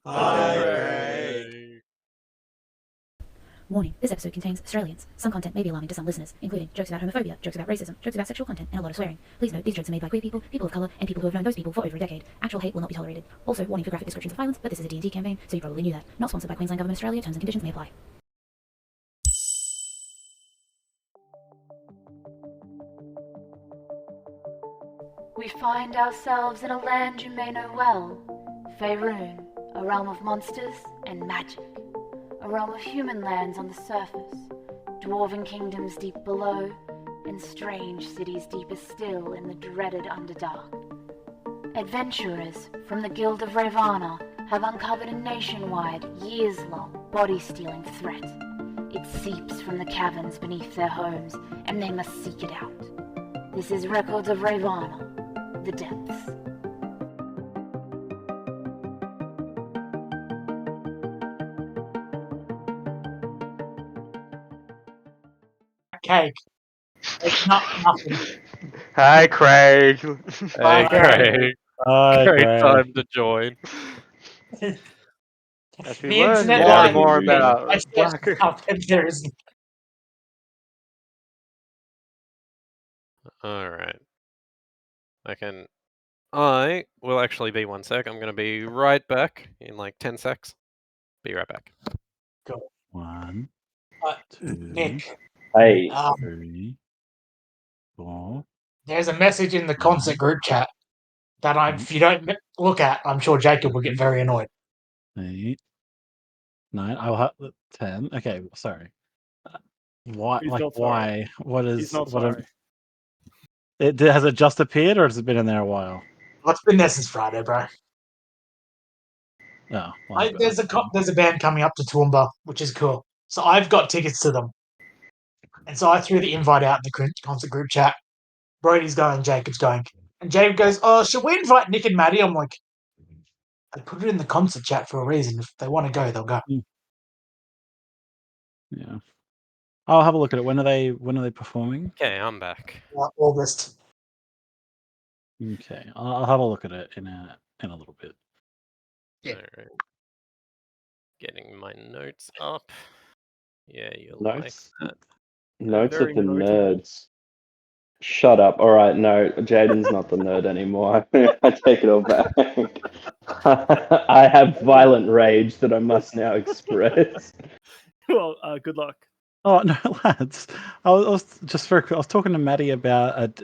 Hi, Craig. Craig. Warning, this episode contains Australians. Some content may be alarming to some listeners, including jokes about homophobia, jokes about racism, jokes about sexual content, and a lot of swearing. Please note, these jokes are made by queer people, people of colour, and people who have known those people for over a decade. Actual hate will not be tolerated. Also, warning for graphic descriptions of violence, but this is a D&D campaign, so you probably knew that. Not sponsored by Queensland Government Australia, terms and conditions may apply. We find ourselves in a land you may know well, Faerun, a realm of monsters and magic, a realm of human lands on the surface, dwarven kingdoms deep below, and strange cities deeper still in the dreaded Underdark. Adventurers from the Guild of Ravana have uncovered a nationwide, years-long, body-stealing threat. It seeps from the caverns beneath their homes, and they must seek it out. This is Records of Ravana, The Depths. Cake. It's not nothing. Hi, Craig. Hey, Craig. Craig. Hi, Great Craig. time to join. As we The learn internet more line and more is weird. about I said Black. nothing. There is Alright. I will actually be 1 sec. I'm going to be right back in like 10 secs. Be right back. One, two, Nick. Hey, 3, 4. There's a message in the concert group chat that if you don't look at, I'm sure Jacob will get very annoyed. 8, 9. I'll have 10. Okay, sorry. Why? He's Like, not sorry. why? What is? He's not what? sorry. Has it just appeared, or has it been in there a while? Well, it's been there since Friday, bro. Oh, well, There's a band coming up to Toowoomba, which is cool. So I've got tickets to them, and so I threw the invite out in the concert group chat. Brody's going, Jacob's going, and Jacob goes, "Oh, should we invite Nick and Maddie?" I'm like, I put it in the concert chat for a reason. If they want to go, they'll go. Yeah. I'll have a look at it. When are they performing? Okay, I'm back. August. Okay, I'll have a look at it in a little bit. Yeah. Alright. Getting my notes up. Yeah, you'll notes. like that. Notes Very of the notable. nerds. Shut up. All right, no, Jaden's not the nerd anymore. I take it all back. I have violent rage that I must now express. Well, good luck. Oh no, lads! I was just very quick. I was talking to Maddie about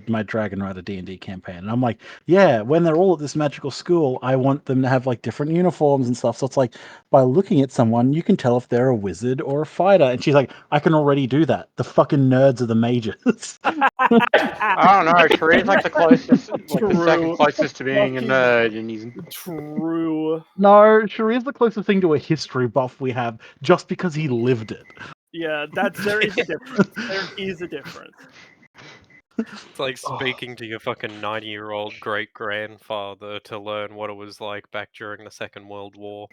my Dragon Rider D&D campaign, and I'm like, yeah, when they're all at this magical school, I want them to have like different uniforms and stuff. So it's like by looking at someone, you can tell if they're a wizard or a fighter. And she's like, I can already do that. The fucking nerds are the mages. I don't know. Shree's like the closest, like the True. second closest to being a Fucking nerd, and he's True. No, Shari's the closest thing to a history buff we have, just because he lived it. Yeah, there is a difference. There is a difference. It's like speaking to your fucking 90-year-old great-grandfather to learn what it was like back during the Second World War.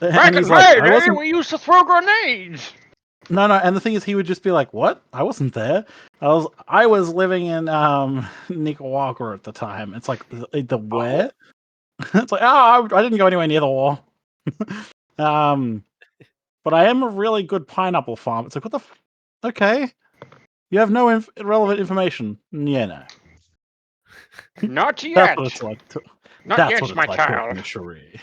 back in he's like, my day, we used to throw grenades. No, and the thing is, he would just be like, "What? I wasn't there. I was living in Nicaragua at the time." It's like the where? It's like, oh, I didn't go anywhere near the war. But I am a really good pineapple farm. It's like, what the? Okay, you have no relevant information. Yeah, no. Not yet. That's what it's like. Not That's yet, what it's my like child. talking to Cherie.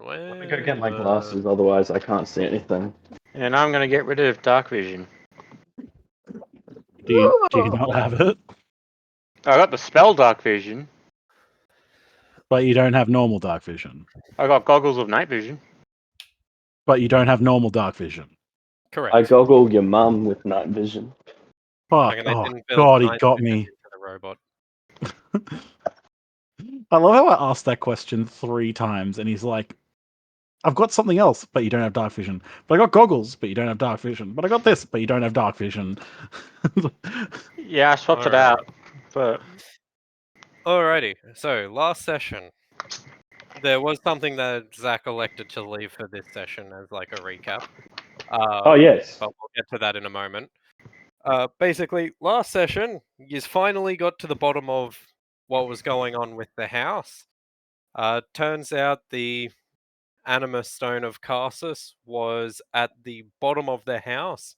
Let me go get my glasses, otherwise I can't see anything. And I'm gonna get rid of dark vision. Do you not have it? I got the spell dark vision. But you don't have normal dark vision. I got goggles of night vision. But you don't have normal dark vision. Correct. I goggled your mum with night vision. Fuck! Fucking they Oh didn't build God, he night got vision me. into the robot. I love how I asked that question 3 times, and he's like, "I've got something else, but you don't have dark vision. But I got goggles, but you don't have dark vision. But I got this, but you don't have dark vision." Yeah, I swapped it Alright. out. But Alrighty, so last session, there was something that Zach elected to leave for this session as like a recap. Oh yes. But we'll get to that in a moment. Basically, last session, you finally got to the bottom of what was going on with the house. Turns out the Animus Stone of Karsus was at the bottom of the house.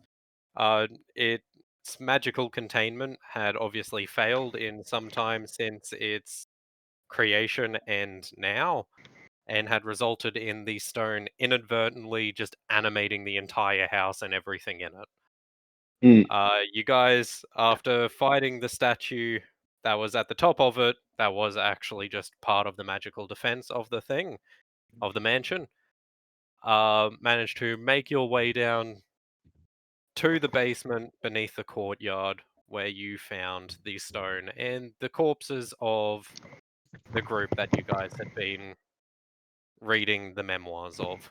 Its magical containment had obviously failed in some time since its creation and now, and had resulted in the stone inadvertently just animating the entire house and everything in it. You guys, after fighting the statue that was at the top of it, that was actually just part of the magical defense of the thing, of the mansion, managed to make your way down to the basement beneath the courtyard where you found the stone and the corpses of the group that you guys had been reading the memoirs of.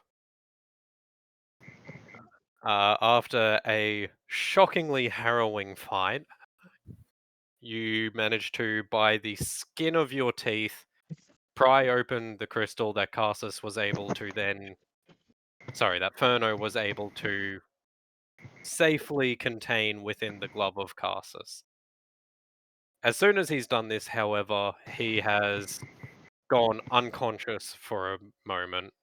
After a shockingly harrowing fight, you managed to, by the skin of your teeth, pry open the crystal that Karsus was able to then. Sorry, that Furno was able to safely contain within the glove of Karsus. As soon as he's done this, however, he has gone unconscious for a moment.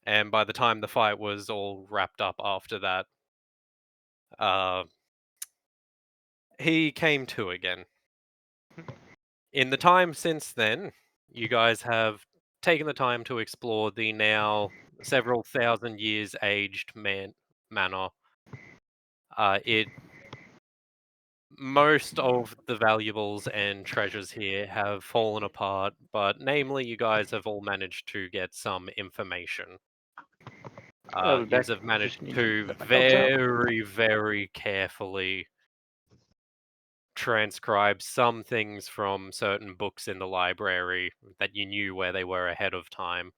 And by the time the fight was all wrapped up after that, he came to again. In the time since then, you guys have taken the time to explore the now several thousand years aged manor. Most of the valuables and treasures here have fallen apart, but namely, you guys have all managed to get some information. You guys have managed to very, very carefully transcribe some things from certain books in the library that you knew where they were ahead of time.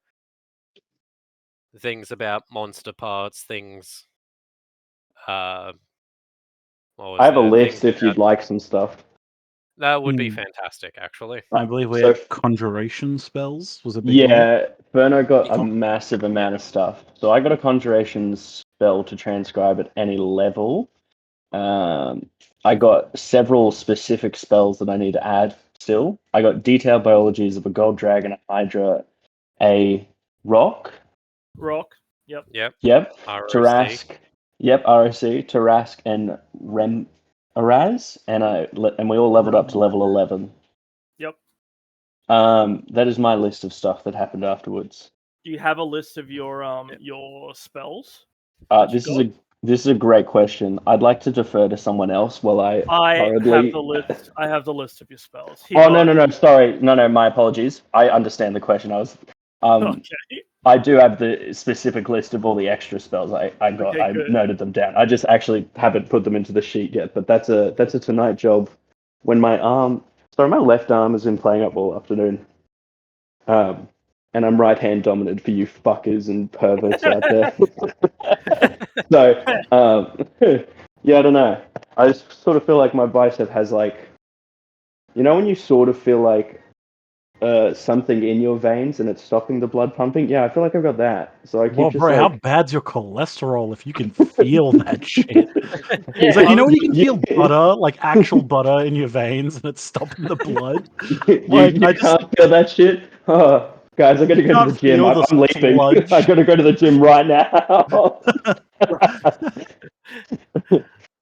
Things about monster parts, things. I have a list if you'd like some stuff. That would be fantastic, actually. I believe we had conjuration spells. Was a big one. Yeah, Furno got a massive amount of stuff. So I got a conjuration spell to transcribe at any level. I got several specific spells that I need to add still. I got detailed biologies of a gold dragon, a hydra, a rock. Rock. Yep. Yep. ROC. Tarask. Yep. ROC, Tarask, and Araz, and we all leveled up to level 11. Yep. That is my list of stuff that happened afterwards. Do you have a list of your spells? This is a great question. I'd like to defer to someone else while I have the list. I have the list of your spells. No. Sorry. No. My apologies. I understand the question. Okay. I do have the specific list of all the extra spells I got. I noted them down. I just actually haven't put them into the sheet yet. But that's a tonight job. When my left arm has been playing up all afternoon. And I'm right-hand dominant for you fuckers and perverts out there. So, yeah, I don't know. I just sort of feel like my bicep has when you sort of feel like something in your veins and it's stopping the blood pumping? Yeah, I feel like I've got that. So I keep how bad's your cholesterol if you can feel that shit? It's like, when you can feel butter, like actual butter in your veins and it's stopping the blood? I can't feel that shit? Oh. Guys, I gotta go to the gym. I'm leaving. I gotta go to the gym right now.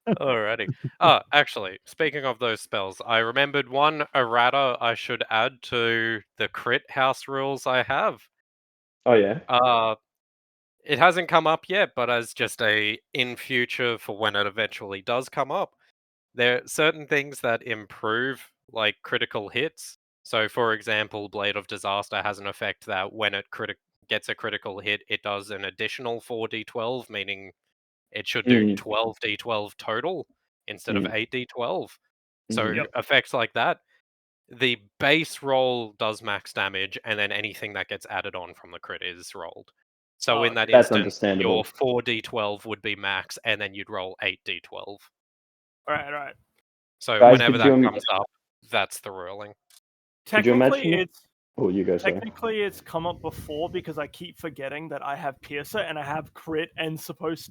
Alrighty. Actually, speaking of those spells, I remembered one errata I should add to the crit house rules I have. Oh yeah. It hasn't come up yet, but as just in future for when it eventually does come up, there are certain things that improve like critical hits. So, for example, Blade of Disaster has an effect that when it gets a critical hit, it does an additional 4d12, meaning it should do 12d12 total instead of 8d12. So, effects like that. The base roll does max damage, and then anything that gets added on from the crit is rolled. So, in that instance, your 4d12 would be max, and then you'd roll 8d12. Right. So, guys, whenever that comes up, that's the ruling. Technically, it's come up before because I keep forgetting that I have Piercer and I have crit and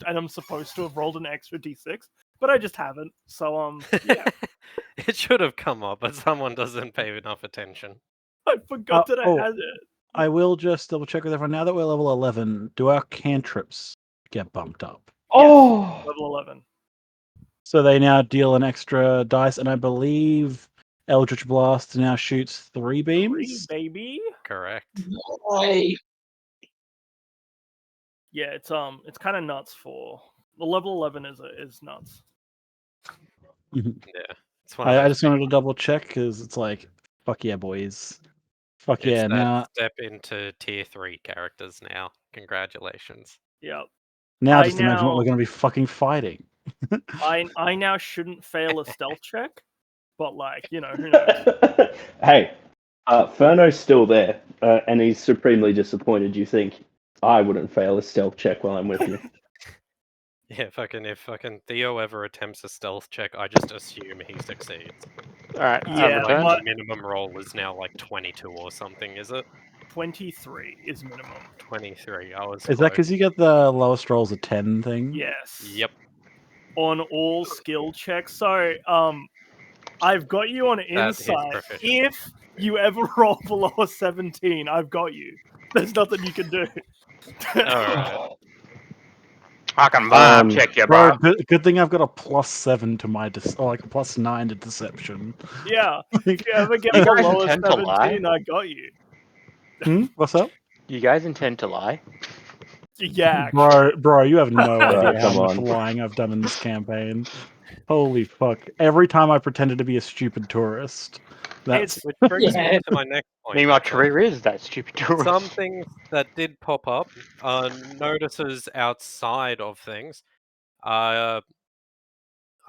I'm supposed to have rolled an extra d6. but I just haven't. So yeah, It should have come up, but someone doesn't pay enough attention. I forgot that I oh. had it. I will just double check with everyone. Now that we're level 11, do our cantrips get bumped up? Oh, Level 11. So they now deal an extra dice, and I believe Eldritch Blast now shoots 3 beams. 3, baby. Correct. Hey. Yeah, it's kind of nuts for the level 11 is nuts. Yeah. It's one of I those just wanted to double check because it's like, fuck yeah, boys. Fuck It's yeah. that Now, step into tier 3 characters now. Congratulations. Yeah. now I just imagine what now- we're going to be fucking fighting. I now shouldn't fail a stealth check, but like, who knows? hey, Furno's still there, and he's supremely disappointed. You think I wouldn't fail a stealth check while I'm with you? Yeah, if fucking Theo ever attempts a stealth check, I just assume he succeeds. Alright, Yeah, return. but- The minimum roll is now like 22 or something, is it? 23 is minimum. 23. I was Is that close. because you get the lowest rolls of 10 thing? Yes. Yep. On all skill checks. So, I've got you on That is insight. proficient. If you ever roll below a 17, I've got you. There's nothing you can do. Alright. I can vibe Um, check you, Bro, bro. good thing I've got a +7 to my or like a +9 to deception. Yeah. If you ever get You guys below a intend to lie? 17, I got you. What's up? You guys intend to lie? Yeah, actually. Bro, you have no idea how come much on. lying I've done in this campaign. Holy fuck. Every time I pretended to be a stupid tourist. That's Which brings me Yeah. to my next point. Meanwhile, actually. Tree is that stupid tourist. Some things that did pop up, notices outside of things. I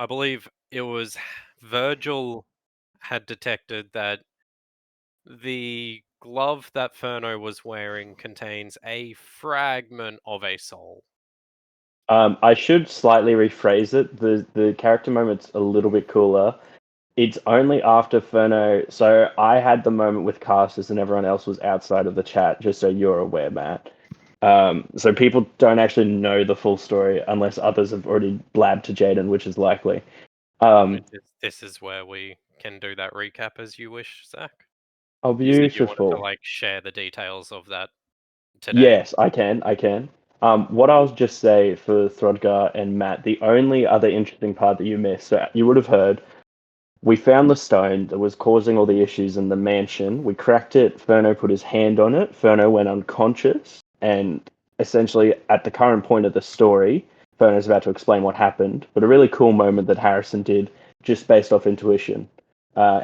believe it was Virgil had detected that the glove that Furno was wearing contains a fragment of a soul. I should slightly rephrase it. The character moment's a little bit cooler. It's only after Furno. So I had the moment with Castus, and everyone else was outside of the chat. Just so you're aware, Matt. So people don't actually know the full story unless others have already blabbed to Jaden, which is likely. This is where we can do that recap as you wish, Zach. Oh, You said you wanted beautiful. to like share the details of that today. Yes, I can. What I'll just say for Throdgar and Matt, the only other interesting part that you missed, so you would have heard, we found the stone that was causing all the issues in the mansion. We cracked it. Furno put his hand on it. Furno went unconscious. And essentially, at the current point of the story, Furno's about to explain what happened. But a really cool moment that Harrison did, just based off intuition.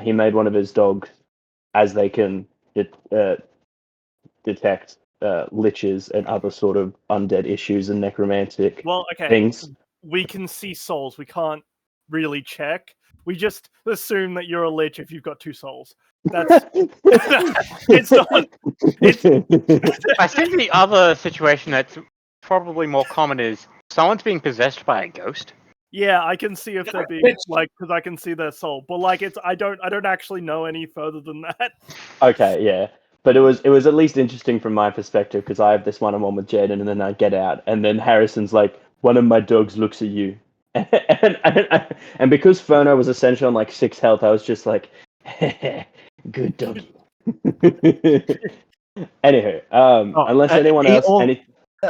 He made one of his dogs, as they can detect liches and other sort of undead issues and necromantic Well, okay. things. We can see souls. We can't really check. We just assume that you're a lich if you've got 2 souls. That's it's not. I think the other situation that's probably more common is someone's being possessed by a ghost. Yeah, I can see if they're being like, because I can see their soul, but like I don't actually know any further than that. Okay, yeah. But it was at least interesting from my perspective because I have this one-on-one with Jaden, and then I get out, and then Harrison's like, "One of my dogs looks at you," and because Furno was essentially on like 6 health, I was just like, "Good doggy." Anywho, unless anyone else,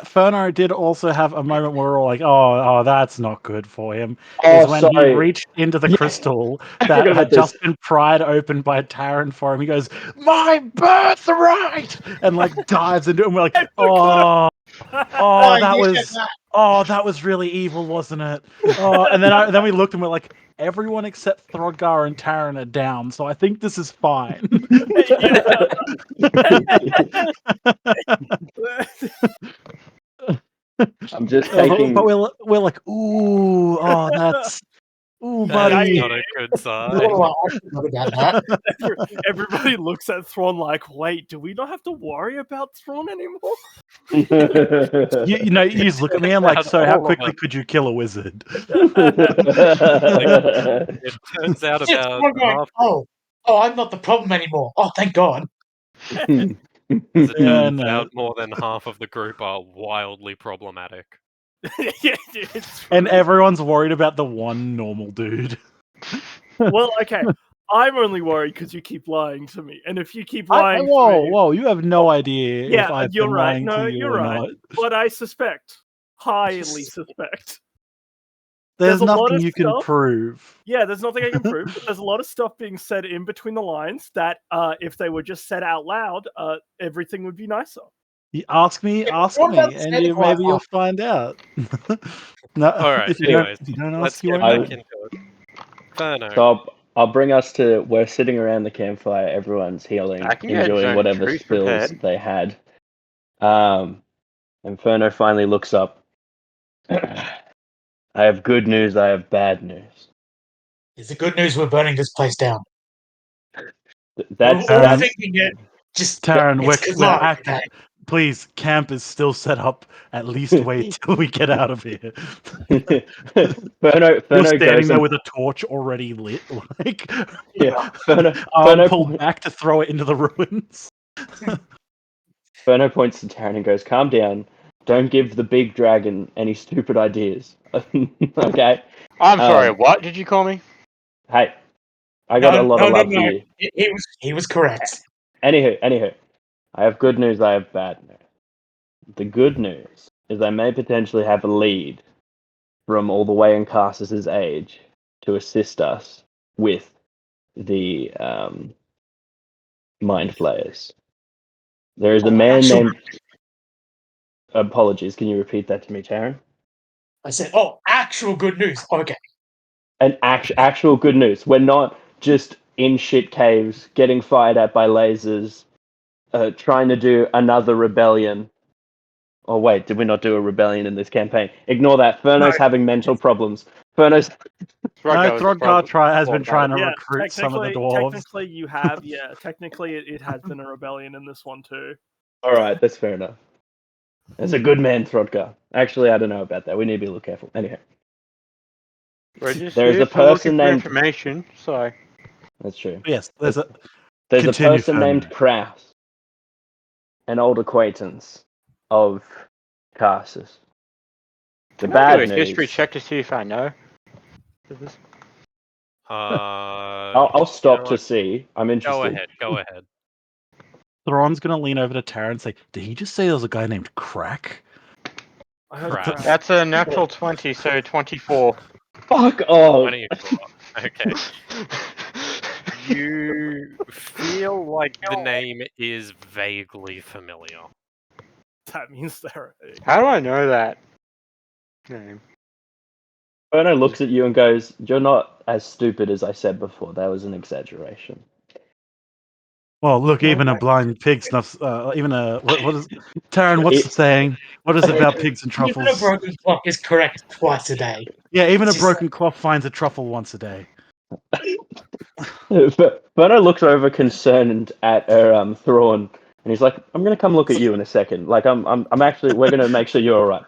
Furno did also have a moment where we're all like, oh, that's not good for him. Oh, Is when sorry. he reached into the crystal I that forgot about had just this. been pried open by Taran for him. He goes, "My birthright!" and like dives into it, and we're like, oh, that was really evil, wasn't it? Oh, and then we looked and we're like, everyone except Throdgar and Taran are down, so I think this is fine. I'm just taking. But we're like, ooh, oh, that's ooh, That buddy. is not a good sign. Everybody looks at Thrawn like, wait, do we not have to worry about Thrawn anymore? You just look at me and like, so how quickly could you kill a wizard? It turns out about half. I'm not the problem anymore. Oh, thank God. As it turns out, more than half of the group are wildly problematic. It's And true. everyone's worried about the one normal dude. Well, okay. I'm only worried because you keep lying to me, and if you keep lying to me, Whoa! You have no idea if yeah, I've you're been right. lying No, to you you're or right. not. But I suspect, highly suspect. There's a lot nothing of you can stuff- prove. Yeah, there's nothing I can prove. But there's a lot of stuff being said in between the lines that, if they were just said out loud, everything would be nicer. You ask me, Yeah, what about and Santa Claus? maybe you'll find out. No, Alright, if you anyways, don't let's ask, you get won't back know. into it. Ferno. So I'll bring us to we're sitting around the campfire, everyone's healing, I can get enjoying zone whatever truth spills prepared. they had. Inferno finally looks up. I have good news, I have bad news. Is the good news we're burning this place down? That's We're Aaron, thinking it. Just Taryn, it's we're Kazan. acting. Please, camp is still set up. At least wait till we get out of here. Ferno You're standing goes there and with a torch already lit, like yeah, arm Ferno pulled back to throw it into the ruins. Ferno points to Taryn and goes, "Calm down. Don't give the big dragon any stupid ideas." Okay. I'm sorry, what did you call me? Hey, I got a lot of love for No. you. He was correct. Anywho, I have good news, I have bad news. The good news is I may potentially have a lead from all the way in Carsus's age to assist us with the mind flayers. There is a man actual- named. Apologies, can you repeat that to me, Taryn? I said, actual good news. Okay. And actual good news. We're not just in shit caves, getting fired at by lasers, trying to do another rebellion. Oh wait, did we not do a rebellion in this campaign? Ignore that. Furno's having mental problems. Furno's. Throdgar has been trying to Yeah, recruit some of the dwarves. technically you have. Yeah, technically it has been a rebellion in this one too. All right, that's fair enough. That's a good man, Throdgar. Actually, I don't know about that. We need to be a little careful. Anyhow, there's a person named. Information. So That's true. Yes, there's a person Ferno. named Kraus, an old acquaintance of Carsus. The can I bad do a news. history check to see if I know. I'll stop to see. I'm interested. Go ahead. Thrawn's gonna lean over to Tara and say, "Did he just say there was a guy named Crack?" I heard Crap. that. That's a natural 20, so 24. Fuck off. 24. Okay. You feel like the name is vaguely familiar. That means they're. How do I know that name? Furno looks at you and goes, "You're not as stupid as I said before. That was an exaggeration." Well, look, even a blind pig snuffs. Even a what is Taryn? What's the saying? What is it about pigs and Even a truffles? broken clock is correct twice a day. Yeah, even a Just- broken clock finds a truffle once a day. Furno looks over concerned at Thrawn, and he's like, "I'm gonna come look at you in a second. Like, I'm actually. We're gonna make sure you're all right.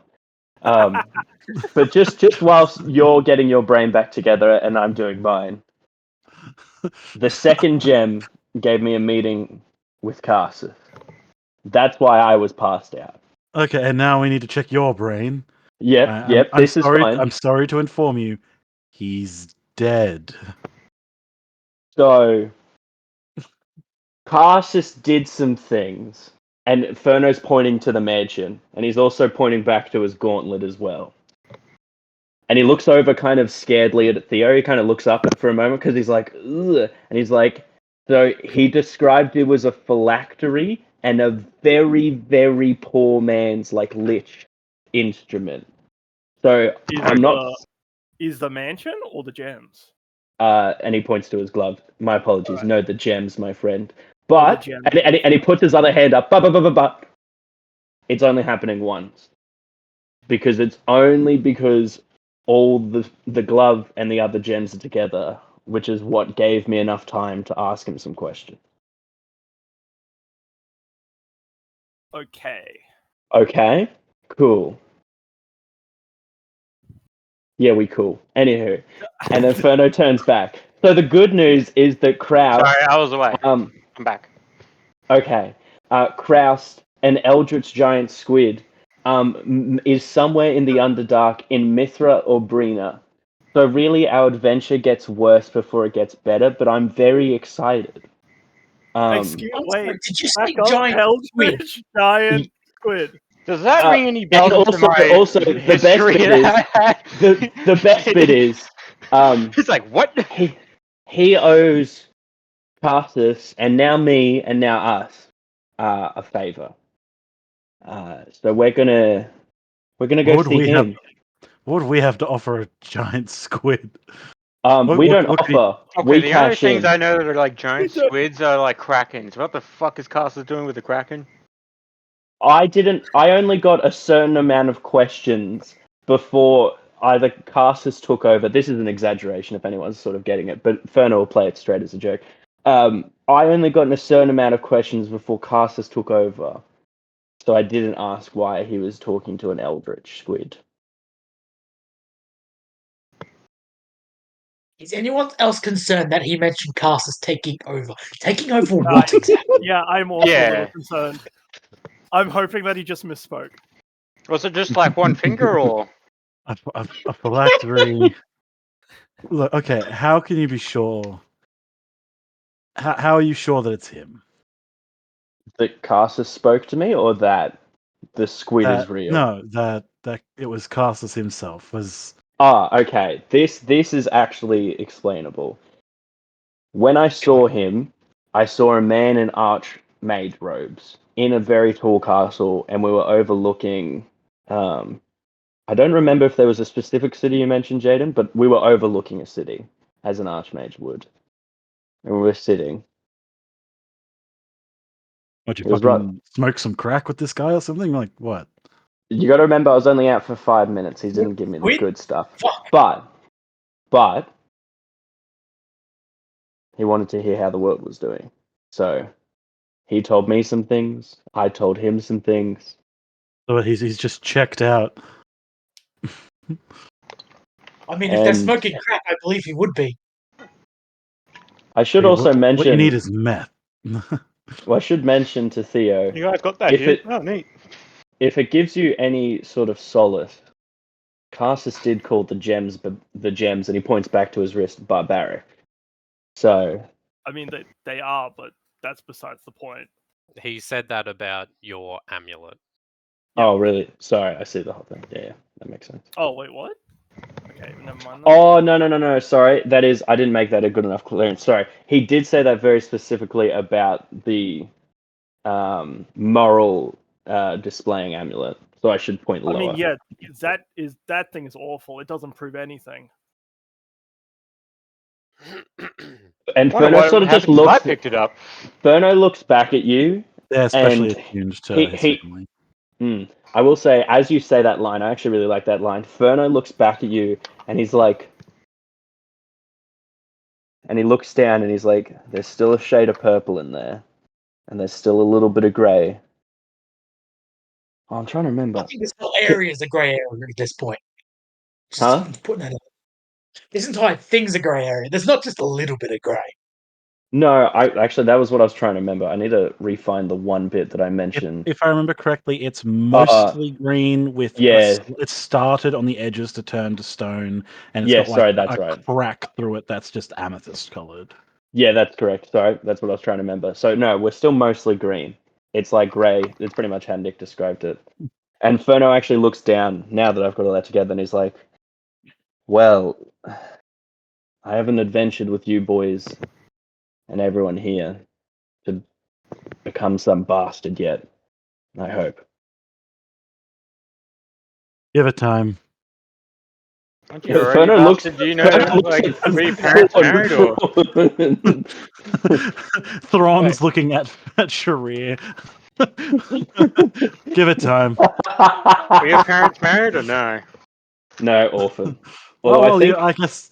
But just whilst you're getting your brain back together and I'm doing mine, the second gem gave me a meeting with Carsus. That's why I was passed out. Okay, and now we need to check your brain. Yep. I'm This is sorry, fine. I'm sorry to inform you, he's dead. So, Carsus did some things, and Furno's pointing to the mansion, and he's also pointing back to his gauntlet as well. And he looks over kind of scaredly at Theo. He kind of looks up for a moment because he's like, ugh. And he's like, so he described it was a phylactery and a very, very poor man's like lich instrument. So I'm not. Is the mansion or the gems? And he points to his glove. My apologies. Right. No, the gems, my friend. But gems. And he puts his other hand up. But it's only happening once. Because all the glove and the other gems are together, which is what gave me enough time to ask him some questions. Okay. Cool. Yeah, we cool. Anywho, and then Furno turns back. So the good news is that Kraus... Sorry, I was away. I'm back. Okay. Kraus, an eldritch giant squid, is somewhere in the Underdark in Mithra or Brina. So really, our adventure gets worse before it gets better. But I'm very excited. Wait, did you say back up, giant squid? Hellfish, giant squid. Does that ring any bells And to my also the best history bit that I had? the best bit is, He's like, what? he owes Carthus and now me and now us a favor. So we're gonna go What would see we him. What would we have to offer a giant squid? We don't what could he- offer. Okay, We the only cash things in. I know that are like giant squids are like krakens. What the fuck is Castle doing with the kraken? I only got a certain amount of questions before either Carthus took over. This is an exaggeration if anyone's sort of getting it, but Ferno will play it straight as a joke. I only got a certain amount of questions before Carthus took over. So I didn't ask why he was talking to an eldritch squid. Is anyone else concerned that he mentioned Carsus taking over? Taking over what exactly? Yeah, I'm also a Yeah. little concerned. I'm hoping that he just misspoke. Was it just like one finger or? a phylactery. Look, okay, how can you be sure? How are you sure that it's him? That Carthus spoke to me, or that the squid is That- real? No, that it was Carsus himself. Was Okay. This is actually explainable. When I saw him, I saw a man in archmage robes in a very tall castle, and we were overlooking. I don't remember if there was a specific city you mentioned, Jaden, but we were overlooking a city, as an archmage would, and we were sitting. would you It was fucking smoke some crack with this guy or something? Like what? You got to remember, I was only out for 5 minutes. He didn't give me the Squid? good stuff, Fuck. but he wanted to hear how the world was doing, so he told me some things. I told him some things. So he's just checked out. I mean, if they're And- smoking crack, I believe he would be. I should Hey, also mention. what you need is meth. Well, I should mention to Theo, You guys got that If here? it- Oh, neat. if it gives you any sort of solace, Carsus did call the gems, and he points back to his wrist, barbaric. So I mean, they are, but that's besides the point. He said that about your amulet. Oh, really? Sorry, I see the whole thing. Yeah, that makes sense. Oh, wait, what? Okay, never mind. That. Oh, no. Sorry, I didn't make that a good enough clearance. Sorry. He did say that very specifically about the moral displaying amulet. So I should point lower. I mean, yeah, that thing is awful. It doesn't prove anything. And Wonder Ferno what sort of just happened 'cause I looks. picked it up. Ferno looks back at you. Yeah, especially And attuned to he- his he- family. I will say, as you say that line, I actually really like that line. Ferno looks back at you, and he's like, and he looks down, and he's like, "There's still a shade of purple in there, and there's still a little bit of grey." Oh, I'm trying to I remember. think this whole area is a grey area at this point. Just Huh? putting that out. This entire thing's a grey area. There's not just a little bit of grey. No, that was what I was trying to remember. I need to refine the one bit that I mentioned. If I remember correctly, it's mostly green with yeah. It started on the edges to turn to stone, and it's Yeah, got like sorry, that's a right. crack through it that's just amethyst colored. Yeah, that's correct. Sorry, that's what I was trying to remember. So no, we're still mostly green. It's like grey. It's pretty much how Nick described it. And Ferno actually looks down now that I've got all that together, and he's like, "Well, I haven't adventured with you boys and everyone here to become some bastard yet. I hope." Give it time. Aren't you already Ferno looks. bastard? Do you know, Ferno looks like, at were your parents married or? Thrawn's looking at Sharir. Give it time. Were your parents married or no? No, orphan. Well, Although I think I guess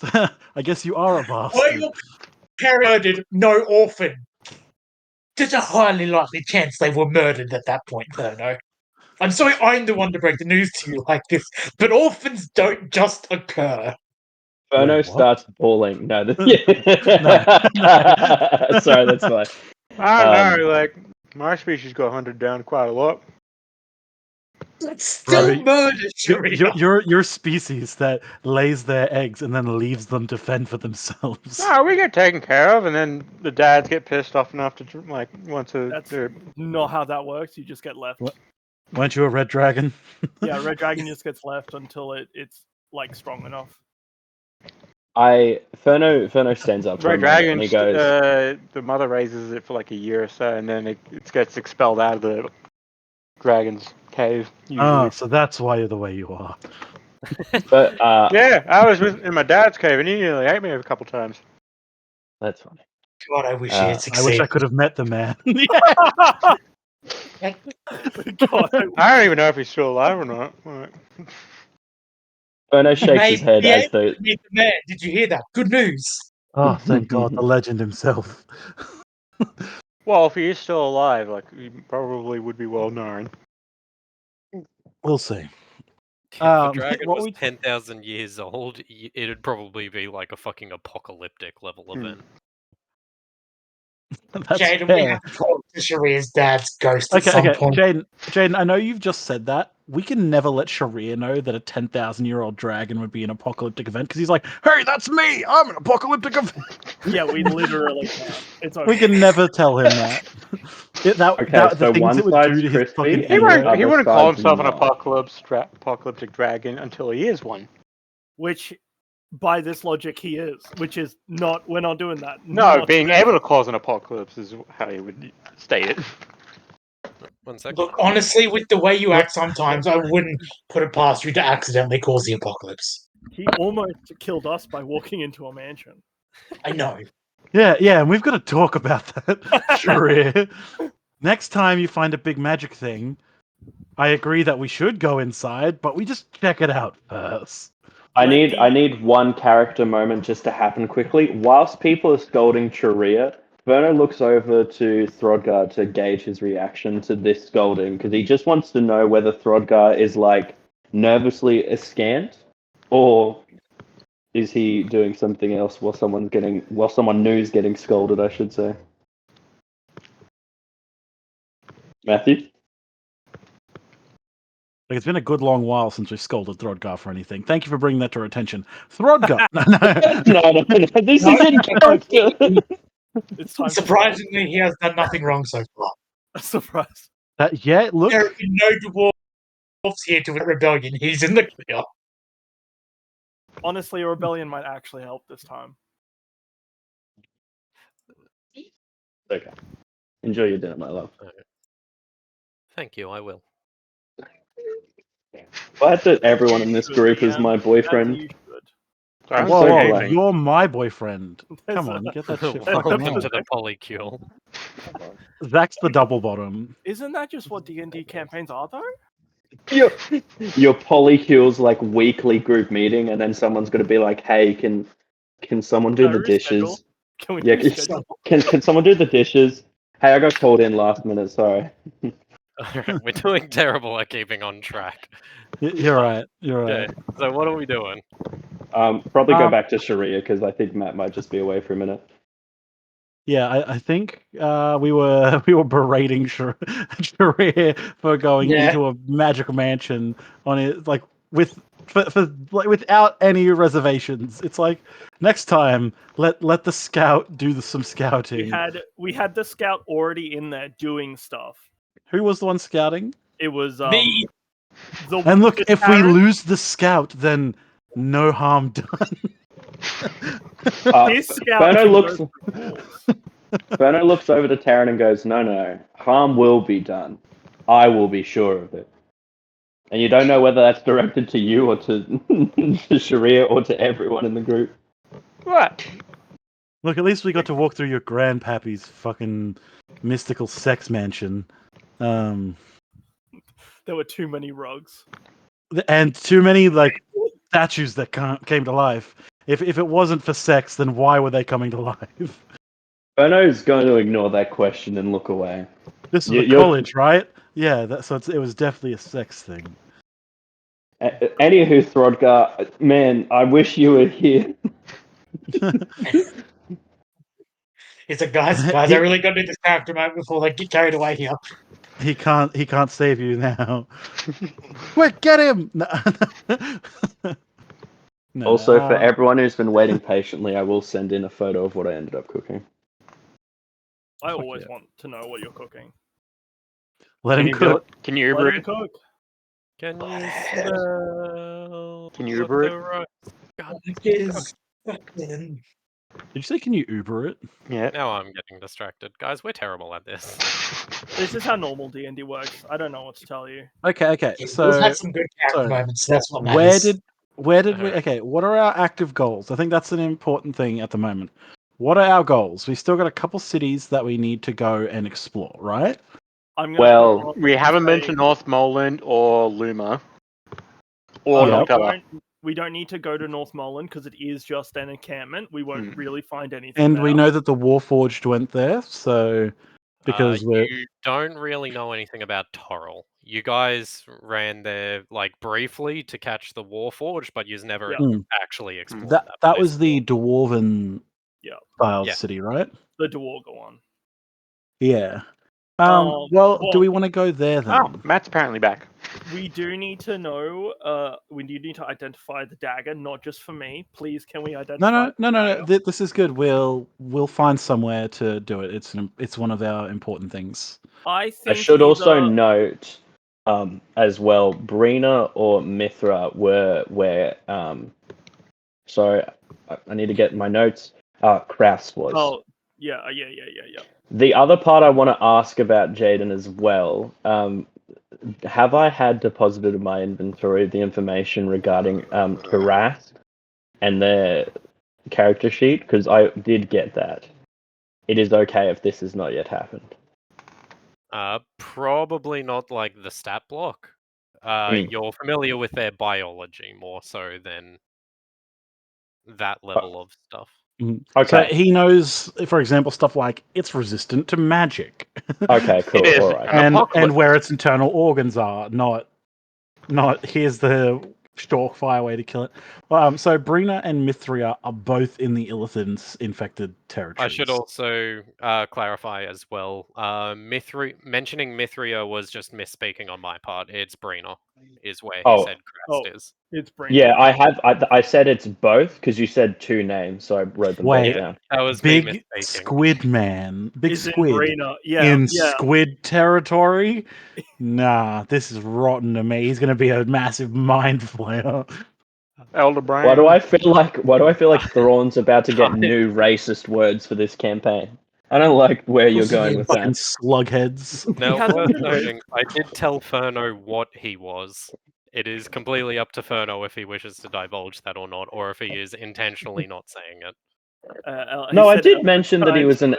I guess you are a Well, bastard. your parents murdered, no orphan. There's a highly likely chance they were murdered at that point, Ferno. I'm sorry I'm the one to break the news to you like this, but orphans don't just occur. Ferno Wait, what? starts bawling. No, No. sorry, that's fine. I don't know, like, my species got hunted down quite a lot. That's still murder, Sharia. You're a species that lays their eggs and then leaves them to fend for themselves. No, we get taken care of, and then the dads get pissed off enough to want to. That's not how that works. You just get left. What? Weren't you a red dragon? Yeah, red dragon just gets left until it's like strong enough. Ferno stands up for Red a moment dragon. and he goes, The mother raises it for like a year or so, and then it gets expelled out of the dragon's cave. Usually. Oh, so that's why you're the way you are. but Yeah, I was in my dad's cave, and he nearly ate me a couple times. That's funny. God, I wish he I had I wish succeeded. I could have met the man. God, I don't even know if he's still alive or not. Alright. Ferno shakes his head Yeah, as though meet the man. Did you hear that? Good news. Oh, thank God, the legend himself. Well, if he is still alive, like he probably would be well known. We'll see. If the dragon what was we- 10,000 years old, it'd probably be like a fucking apocalyptic level event. That's Jaden, we fair. have to talk to Sharia's dad's ghost at Okay, some okay, point. Jaden, I know you've just said that. We can never let Sharia know that a 10,000-year-old dragon would be an apocalyptic event because he's like, "Hey, that's me. I'm an apocalyptic event." yeah, we literally can't. It's okay. We can never tell him that. Okay, so the one things it would do side's to his crispy, fucking and He the ego. wouldn't, he other wouldn't call side's himself an not. apocalyptic dragon until he is one. Which, by this logic, he is. Which is not. We're not doing that. No, Not being today. able to cause an apocalypse is how he would state it. 1 second. Look, honestly, with the way you act sometimes, I wouldn't put it past you to accidentally cause the apocalypse. He almost killed us by walking into a mansion. I know. Yeah, and we've got to talk about that, Sharia. Next time you find a big magic thing, I agree that we should go inside, but we just check it out first. I need one character moment just to happen quickly. Whilst people are scolding Sharia, Verno looks over to Throdgar to gauge his reaction to this scolding because he just wants to know whether Throdgar is like nervously askant or is he doing something else while someone new's getting scolded, I should say. Matthew? Like, it's been a good long while since we've scolded Throdgar for anything. Thank you for bringing that to our attention. Throdgar! No, this is in character. It's time. Surprisingly, he has done nothing wrong so far. A surprise. Look, There have been no dwarves here to rebellion. He's in the clear. Honestly, a rebellion might actually help this time. Okay. Enjoy your dinner, my love. Thank you, I will. Glad that everyone in this group is my As boyfriend. you should. I'm whoa, so whoa, glad. you're my boyfriend. There's Come a- on, get that shit fucking Welcome out. to the polycule. Zach's the double bottom. Isn't that just what D&D campaigns are, though? Your polycule's like weekly group meeting, and then someone's going to be like, "Hey, can someone do Can I the dishes? reschedule? Can we Yeah, reschedule? can someone do the dishes? Hey, I got called in last minute. Sorry." We're doing terrible at keeping on track. You're right. You're right. Okay, so what are we doing? Probably go back to Sharia because I think Matt might just be away for a minute. Yeah, I think we were berating Sharia for going Yeah. into a magic mansion on it, like without any reservations. It's like next time let the scout do some scouting. We had the scout already in there doing stuff. Who was the one scouting? It was Me. the And look, the if we Karen- lose the scout, then no harm done. this scout Bono can looks- go through walls. Verno looks over to Taryn and goes, No, harm will be done. I will be sure of it. And you don't know whether that's directed to you or to, to Sharia or to everyone in the group. What? Look, at least we got to walk through your grandpappy's fucking mystical sex mansion. There were too many rugs. And too many like statues that came to life. If it wasn't for sex, then why were they coming to life? Verno's going to ignore that question and look away. This is You- a you're- college, right? Yeah, it was definitely a sex thing. Anywho, Throdgar, man, I wish you were here. He's like, guys, I really got to do this character moment before they get carried away here. He can't save you now. Quick, get him! No. No, Also, for everyone who's been waiting patiently, I will send in a photo of what I ended up cooking. I Fuck always yeah. want to know what you're cooking. let Can him you do cook. it? Can you Uber Let him it? cook. Can you smell Can you Uber it? the rice? God, Is fucking. Did you say can you Uber it? Yeah. now I'm getting distracted. Guys, we're terrible at this. This is how normal D&D works. I don't know what to tell you. Okay. We've So had some good character so moments. That's what where matters. did we? Alright. Okay, what are our active goals? I think that's an important thing at the moment. What are our goals? We still got a couple cities that we need to go and explore, right? I'm gonna Well, put on We and haven't say, mentioned Northmoreland or Luma. Or Yep. Noctella. we don't need to go to Northmoreland because it is just an encampment. We won't really find anything And there. we know that the Warforged went there, so because we're You don't really know anything about Toril. You guys ran there like briefly to catch the Warforged, but you've never Yeah. actually explored that that place. was the Dwarven Yeah. style Yeah. city, right? the Dwargo one. Yeah. Well, do we want to go there then? Oh, Matt's apparently back. We do need to know. We do need to identify the dagger, not just for me. Please, can we identify? No. This is good. We'll find somewhere to do it. It's one of our important things. I think I should also either- note as well, Brina or Mithra were where. Sorry, I need to get my notes. Kraus was. Oh, yeah. The other part I want to ask about Jaden as well. Have I had deposited in my inventory the information regarding Karas and their character sheet? Because I did get that. It is okay if this has not yet happened. Probably not like the stat block. You're familiar with their biology more so than that level of stuff. Okay. So he knows, for example, stuff like it's resistant to magic. Okay, cool. It is. All right. and Apocalypse. where its internal organs are, not here's the Storkfire way to kill it. So Brina and Mithria are both in the Illithid's infected territory. I should also clarify as well. Mentioning Mithria was just misspeaking on my part. It's Brina, is where he said Crest is. It's Brina. Yeah, I said it's both because you said two names, so I wrote them Wait. both down. That was me Big misspeaking. Squid Man, Big Is in Squid Brina. Yeah, in yeah. Squid territory. Nah, this is rotten to me. He's gonna be a massive mind flayer. Elder Brain. Why do I feel like Thrawn's about to get new racist words for this campaign? I don't like where you're going with Fucking that. slugheads. Now, has worth to do noting, I did tell Furno what he was. It is completely up to Furno if he wishes to divulge that or not, or if he is intentionally not saying it. No, I did mention that he was an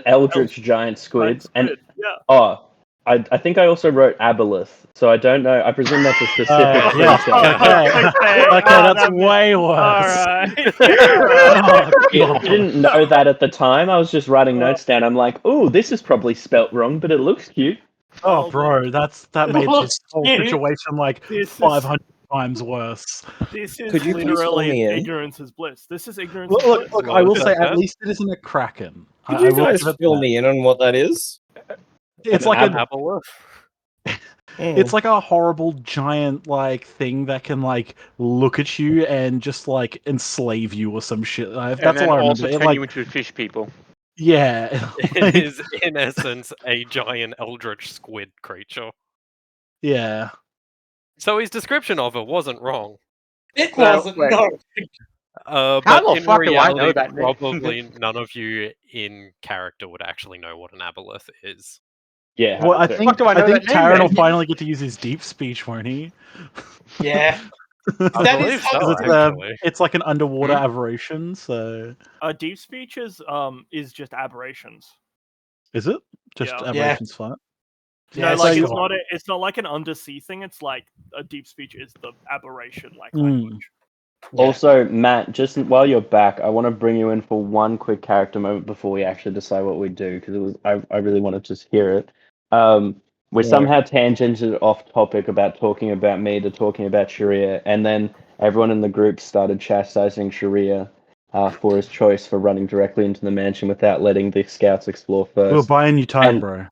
eldritch giant squid, and yeah. I think I also wrote aboleth, so I don't know. I presume that's a specific yeah. detail. Okay, that's way worse. Alright. I didn't know that at the time. I was just writing notes down. I'm like, "Ooh, this is probably spelt wrong, but it looks cute." Oh, bro, that made this whole cute. situation like This is- 500 times worse. This is Could you please fill literally me in? ignorance is bliss. This is ignorance Look, is look, bliss. look, What I will was say, that? at least it isn't a kraken. Could I you will guys give it fill that. me in on what that is? It's An like a aboleth. it's like a horrible giant like thing that can like look at you and just like enslave you or some shit. And That's then all I also remember. It, turn like, you into fish people. yeah, It like, is, in essence, a giant eldritch squid creature. yeah. So his description of it wasn't wrong. It Well, wasn't. wait. No. How But the in fuck do I reality, know that name? probably none of you in character would actually know what an aboleth is. Yeah. Well, I fair. think Fuck do I know that name, Taran will then? finally get to use his deep speech, won't he? Yeah. I That believe is so, Because actually. it's like an underwater aberration. So Deep speech is just aberrations. is it just Yeah. aberrations flat? Yeah, No, it's like like- it's not like an undersea thing. It's like a deep speech is the aberration like Mm. language. Also, Matt, just while you're back, I want to bring you in for one quick character moment before we actually decide what we do, because I really want to just hear it. We somehow tangented off topic about talking about me to talking about Sharia, and then everyone in the group started chastising Sharia for his choice for running directly into the mansion without letting the scouts explore first. We were buying you time, And- bro.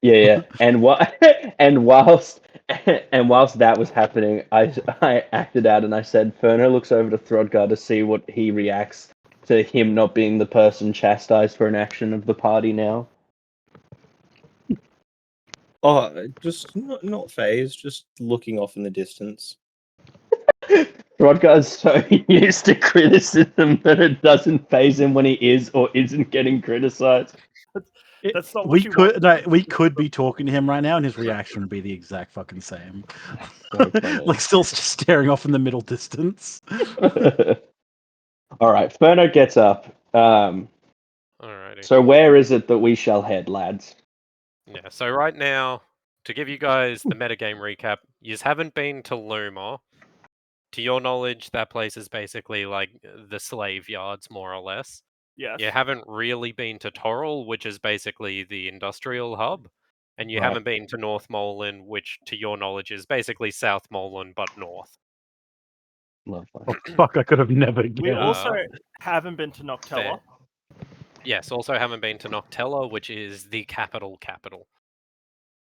Yeah. And and whilst that was happening, I acted out and I said, Ferno looks over to Throdgar to see what he reacts to him not being the person chastised for an action of the party now. Oh, just not phased, just looking off in the distance. Throdgar's so used to criticism that it doesn't phase him when he is or isn't getting criticized. That's not what We you could want. no, we could be talking to him right now, and his reaction would be the exact fucking same. So funny. Like still just staring off in the middle distance. All right, Ferno gets up. Alrighty. So where is it that we shall head, lads? Yeah, so right now, to give you guys the metagame recap, you haven't been to Luma. To your knowledge, that place is basically like the slave yards, more or less. Yes. You haven't really been to Toril, which is basically the industrial hub. And you Right. haven't been to North Molan, which to your knowledge is basically South Molan, but north. Lovely. Oh, fuck, I could have never We guessed. also haven't been to Noctella. Yes, also haven't been to Noctella, which is the capital.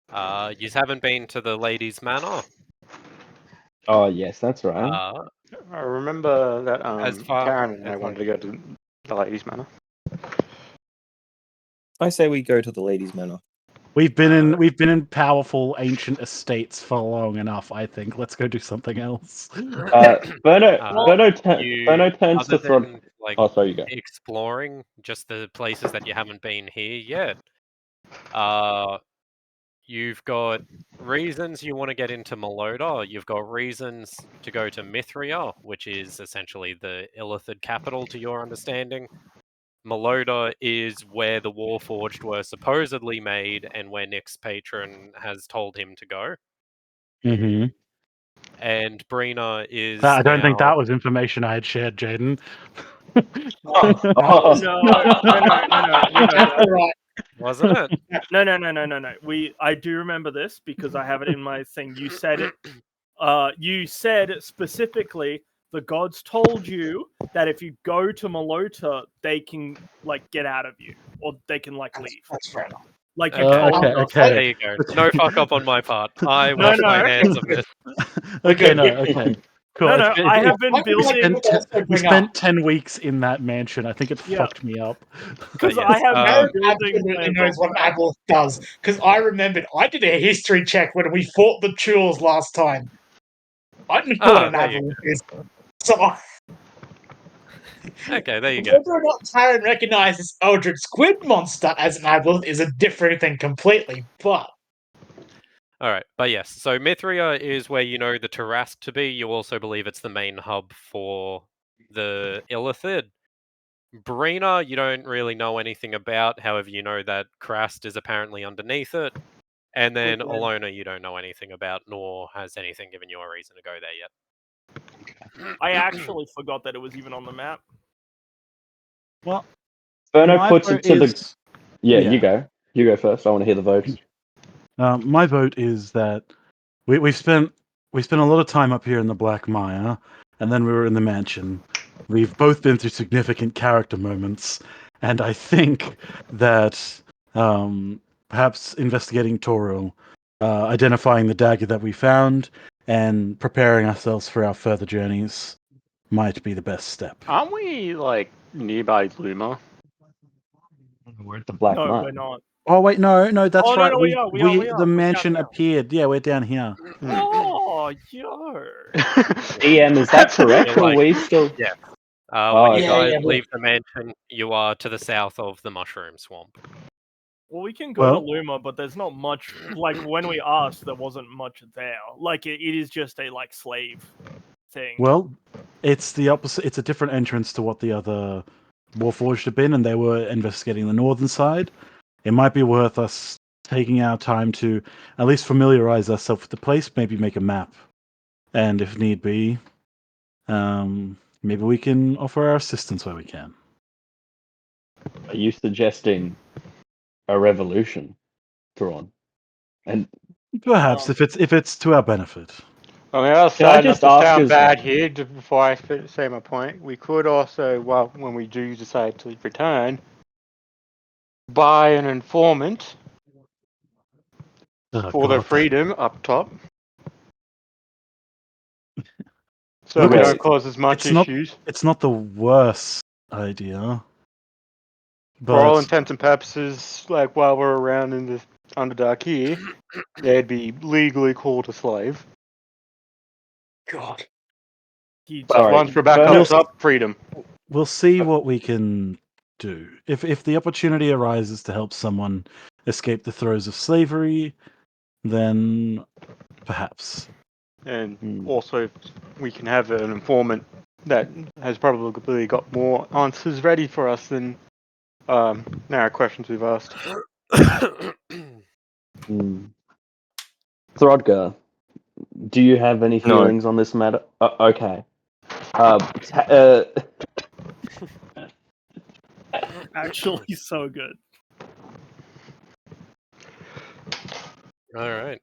You haven't been to the Ladies' Manor. Oh yes, that's right. I remember that As far Karen and I as wanted to go to the Ladies' Manor. I say we go to the Ladies' Manor. We've been in powerful ancient estates for long enough, I think. Let's go do something else. Ferno turns to other Throd. than, like, Oh, sorry, you go. exploring just the places that you haven't been here yet. You've got reasons you want to get into Meloda. You've got reasons to go to Mithria, which is essentially the Illithid capital to your understanding. Meloda is where the Warforged were supposedly made and where Nick's patron has told him to go. Mm-hmm. And Brina is I don't think now- that was information I had shared, Jaden. Oh. No. Right. Wasn't it? No. I do remember this because I have it in my thing. You said it. You said specifically the gods told you that if you go to Melota, they can like get out of you, or they can like leave. That's fair enough. Like you Okay, can't. There you go. No fuck up on my part. I No, wash my no. hands of this. Okay, no, okay. Cool. No, I have been Why would I building also We bring spent up- 10 weeks in that mansion. I think it Yeah. fucked me up. because yes, I have Aaron been building. absolutely knows what Abeloth does, because I remembered I did a history check when we fought the Chulls last time. I didn't know what an there you Abeloth is. So Okay, there you go. whether or not Tyron recognizes Eldritch Squid Monster as an Abeloth is a different thing completely, but All right, but yes, so Mithria is where you know the Tarask to be. You also believe it's the main hub for the Illithid. Brina, you don't really know anything about. However, you know that Krast is apparently underneath it. And then Okay. Alona, you don't know anything about, nor has anything given you a reason to go there yet. I actually forgot that it was even on the map. Well, Ferno my puts it vote to the. is- Yeah, yeah. you go. You go first. I want to hear the votes. My vote is that we spent a lot of time up here in the Black Mire, and then we were in the mansion. We've both been through significant character moments, and I think that perhaps investigating Toril, identifying the dagger that we found, and preparing ourselves for our further journeys might be the best step. Aren't we like nearby Luma? We're at the Black No, Mine. we're not. Oh wait, no, that's Oh, no, right. no, we are. We're The down mansion here. appeared. Yeah, we're down here. Oh, yo. EM, is that correct? You're Or like- we still? Yeah. Oh, When you okay. guys Yeah, leave the mansion, you are to the south of the Mushroom Swamp. Well, we can go to Well- Luma, but there's not much. Like when we asked, there wasn't much there. Like it is just a like slave thing. Well, it's the opposite. It's a different entrance to what the other Warforged have been, and they were investigating the northern side. It might be worth us taking our time to at least familiarize ourselves with the place, maybe make a map, and if need be, maybe we can offer our assistance where we can. Are you suggesting a revolution, Thrawn? And Perhaps if it's to our benefit. On the other Can I side, not just to ask sound as bad well? here, just before I say my point, we could also, well, when we do decide to return, buy an informant for their God. freedom up top. So Look, we it's- don't cause as much it's not- issues. It's not the worst idea. For all But intents and purposes, like while we're around in the Underdark here, they'd be legally called a slave. God. He But Sorry, once we're back Furno- up top, freedom. we'll see what we can do. If the opportunity arises to help someone escape the throes of slavery, then perhaps. And Hmm. also, we can have an informant that has probably got more answers ready for us than narrow questions we've asked. Throdgar, do you have any No. feelings on this matter? Okay. actually so good. All right.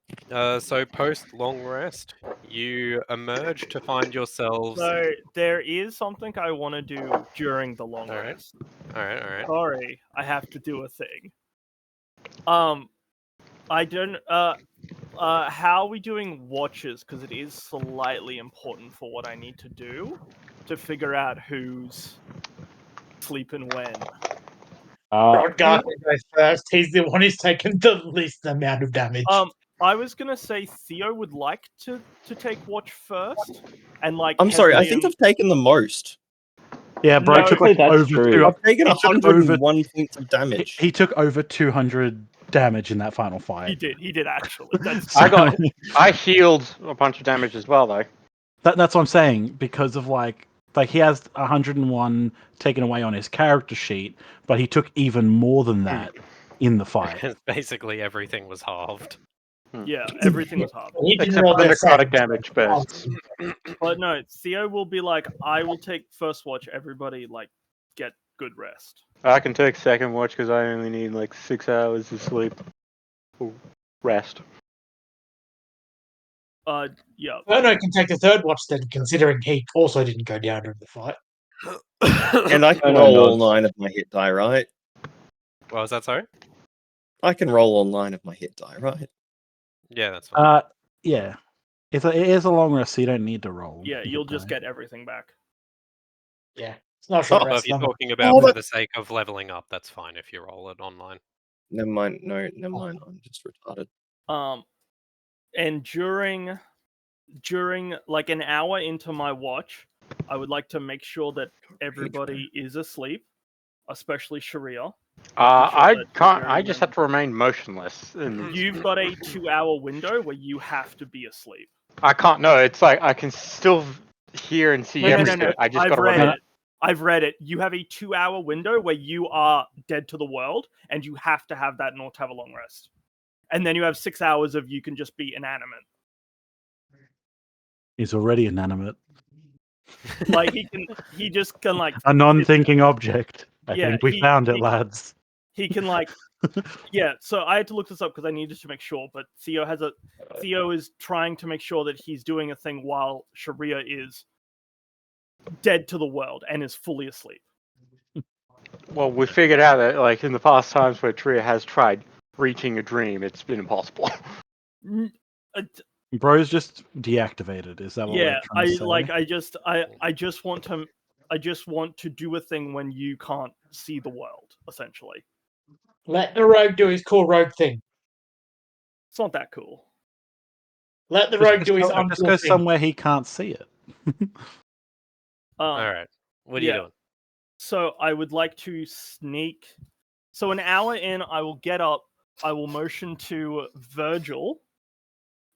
So post long rest, you emerge to find yourselves. So there is something I want to do during the long Alright. rest. All right. Sorry, I have to do a thing. I don't. How are we doing watches? Because it is slightly important for what I need to do to figure out who's sleeping when. Rodgar goes first. He's the one who's taken the least amount of damage. I was gonna say Theo would like to take watch first, and like. I'm sorry, I Heslian- think I've taken the most. Yeah, bro No, took like that's over true. two. I've taken He took 101 points of damage. He took over 200 damage in that final fight. He did. He did actually. That's So- I healed a bunch of damage as well, though. That's what I'm saying, because of like he has 101 taken away on his character sheet, but he took even more than that in the fight. Basically, everything was halved. yeah. Everything was hard. He didn't Except roll for the their necrotic savage damage throw. bursts. But no, Theo will be like, I will take first watch. Everybody like get good rest. I can take second watch because I only need like 6 hours of sleep. Or rest. Yeah. Furno can take the third watch then, considering he also didn't go down during the fight. And I can No, roll no, all 9 of my hit die, right? What was that? Sorry. I can roll all 9 of my hit die, right? Yeah, that's fine. Yeah. It is a long rest, so you don't need to roll. Yeah, You you'll can just play. get everything back. Yeah. It's not a short Oh, But rest. if you're Furno. talking about Oh, for but- the sake of leveling up, that's fine if you roll it online. Never mind. No, never mind. I'm just retarded. And during like an hour into my watch, I would like to make sure that everybody is asleep, especially Sharia. I that can't. very I just have to remain motionless. And You've got a 2-hour window where you have to be asleep. I can't. No, it's like I can still hear and see No, no, everything. no, no. I just I've got to read remember. it. I've read it. You have a 2-hour window where you are dead to the world, and you have to have that in order to have a long rest. And then you have 6 hours of you can just be inanimate. He's already inanimate. Like he just can like A non-thinking object. I Yeah, think we found it, lads. he can like yeah. So I had to look this up because I needed to make sure. But Theo is trying to make sure that he's doing a thing while Sharia is dead to the world and is fully asleep. Well, we figured out that like in the past times where Tria has tried reaching a dream, it's been impossible. Bro's just deactivated. Is that what Yeah, we're trying to say? I just want to do a thing when you can't see the world. Essentially, Let the rogue do his cool rogue thing. it's not that cool. Let the rogue do his just uncool go thing. somewhere he can't see it. All right. What are you doing? So I would like to sneak. So an hour in, I will get up. I will motion to Virgil,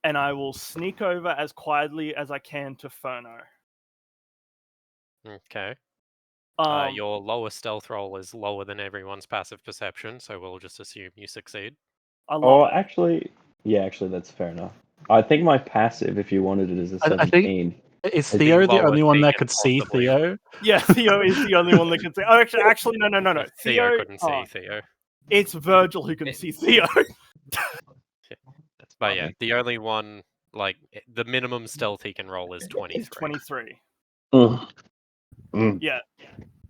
and I will sneak over as quietly as I can to Furno. Okay. Um, Your lower stealth roll is lower than everyone's passive perception, so we'll just assume you succeed. I love Oh, it. actually, that's fair enough. I think my passive, if you wanted it, is a I think- 17. Is the Theo the lowest only one he that can could see possibly- Theo? Yeah, Theo is the only one that can see. Oh, actually, no. Theo couldn't see Theo. It's Virgil who can see Theo. But yeah, the only one, like, the minimum stealth he can roll is 23. It's 23. Ugh. Mm. Yeah.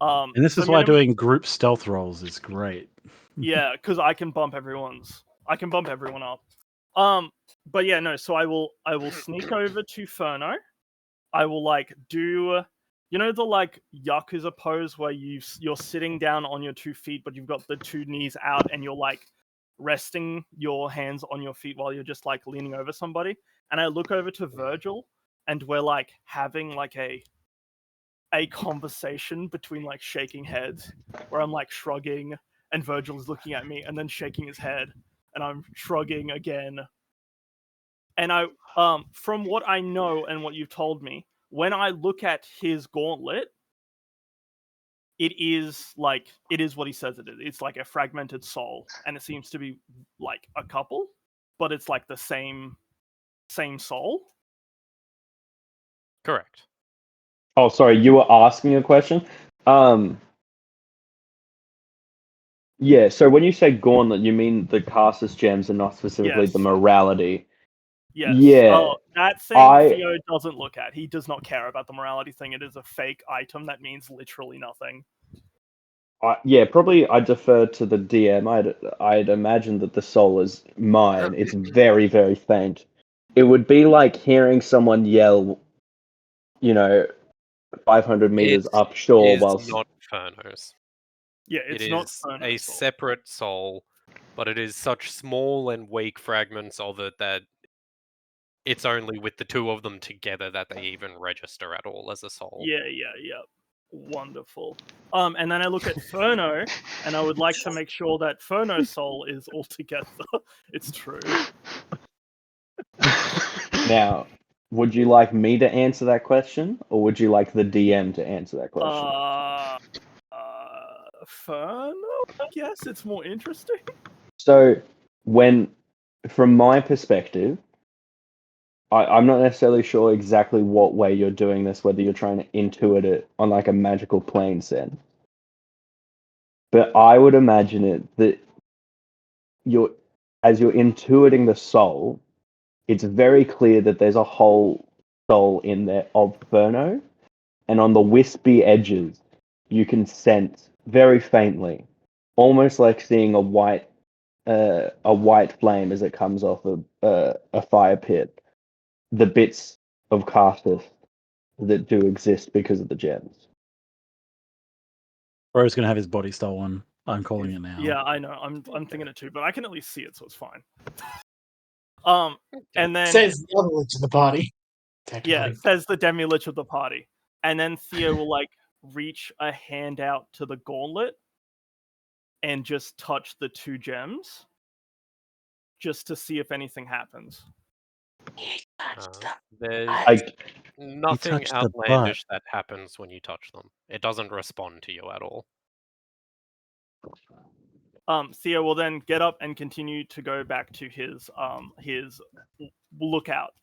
And this so is why minimum- doing group stealth rolls is great. Yeah, because I can bump everyone up. But yeah, no. So I will sneak over to Ferno. I will like do, you know, the like Yakuza pose where you're sitting down on your 2 feet, but you've got the 2 knees out, and you're like resting your hands on your feet while you're just like leaning over somebody. And I look over to Virgil, and we're like having like a conversation between like shaking heads, where I'm like shrugging, and Virgil's looking at me and then shaking his head, and I'm shrugging again. And I, from what I know and what you've told me, when I look at his gauntlet, it is what he says it is. It's like a fragmented soul, and it seems to be like a couple, but it's like the same soul. Correct. Oh, sorry, you were asking a question? Yeah, so when you say gauntlet, you mean the Casus gems and not specifically the Yes. morality. Yes. Yeah. Oh, that thing Theo doesn't look at. He does not care about the morality thing. It is a fake item that means literally nothing. Yeah, probably I defer to the DM. I'd imagine that the soul is mine. It's very, very faint. It would be like hearing someone yell, 500 meters upshore It while... is not Ferno's. Yeah, It it's not is Ferno's a soul. separate soul, but it is such small and weak fragments of it that it's only with the 2 of them together that they even register at all as a soul. Yeah. Wonderful. And then I look at Ferno, and I would like to make sure that Ferno's soul is all together. It's true. Now, would you like me to answer that question, or would you like the DM to answer that question? Ferno, I guess it's more interesting. So, from my perspective, I'm not necessarily sure exactly what way you're doing this, whether you're trying to intuit it on like a magical plane sense. But I would imagine it that as you're intuiting the soul, it's very clear that there's a whole soul in there of Ferno, and on the wispy edges, you can sense very faintly, almost like seeing a white flame as it comes off a fire pit, the bits of Casus that do exist because of the gems. Bro's gonna have his body stolen. I'm calling it now. Yeah, I know. I'm thinking it too, but I can at least see it, so it's fine. And then says the other lich of the party. Yeah, says the demi-lich of the party. And then Theo will like reach a hand out to the gauntlet and just touch the 2 gems, just to see if anything happens. There's nothing touched the outlandish that happens when you touch them. It doesn't respond to you at all. Theo will then get up and continue to go back to his lookout.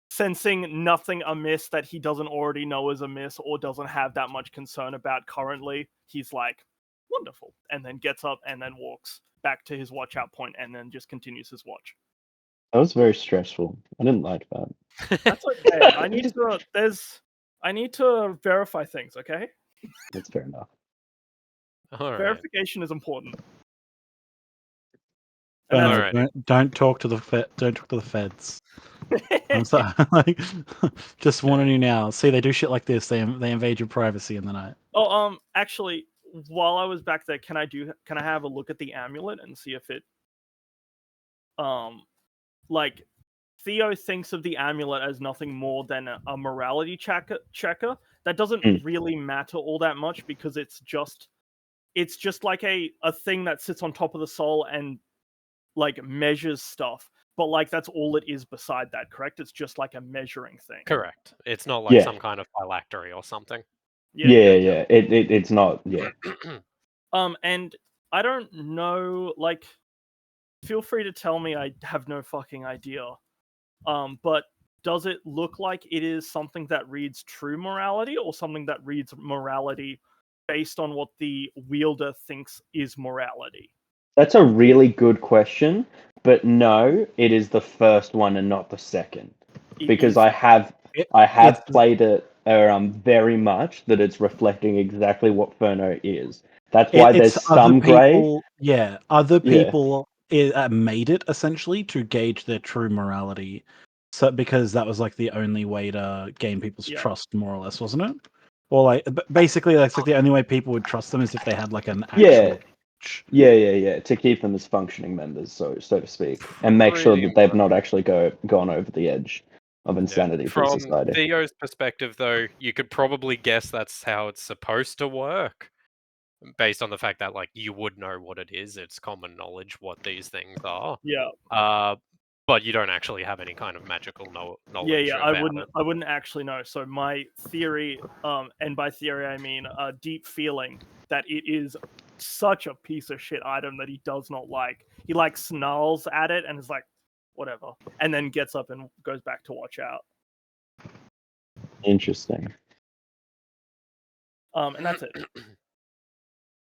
Sensing nothing amiss that he doesn't already know is amiss or doesn't have that much concern about currently, he's like, wonderful, and then gets up and then walks back to his watch out point and then just continues his watch. That was very stressful. I didn't like that. That's okay. I need to verify things, okay? That's fair enough. All right. Verification is important. Don't talk to the feds. I'm sorry. Just warning you now. See, they do shit like this. They invade your privacy in the night. Oh, actually, while I was back there, can I have a look at the amulet and see if it, like, Theo thinks of the amulet as nothing more than a morality checker. That doesn't really matter all that much because it's just like a thing that sits on top of the soul and like measures stuff. But like that's all it is beside that, correct? It's just like a measuring thing. Correct. It's not like some kind of phylactery or something. Yeah. It's not. Yeah. And I don't know. Like, feel free to tell me. I have no fucking idea. But does it look like it is something that reads true morality or something that reads morality based on what the wielder thinks is morality? That's a really good question, but no, it is the first one and not the second. Because I have played it very much that it's reflecting exactly what Ferno is. That's why there's some grey. Yeah, other people made it essentially to gauge their true morality. So because that was like the only way to gain people's Yeah. trust, more or less, wasn't it? Or like basically, that's like the only way people would trust them is if they had like an actual. Yeah. Yeah. To keep them as functioning members, so to speak, and make sure Pretty that they've much. not actually gone over the edge of insanity for From society. Theo's perspective, though, you could probably guess that's how it's supposed to work, based on the fact that like you would know what it is. It's common knowledge what these things are. Yeah. But you don't actually have any kind of magical knowledge. Yeah. about I it. wouldn't actually know. So my theory, and by theory I mean a deep feeling that it is such a piece of shit item that he does not like. He like snarls at it and is like, whatever, and then gets up and goes back to watch out. Interesting. And that's it.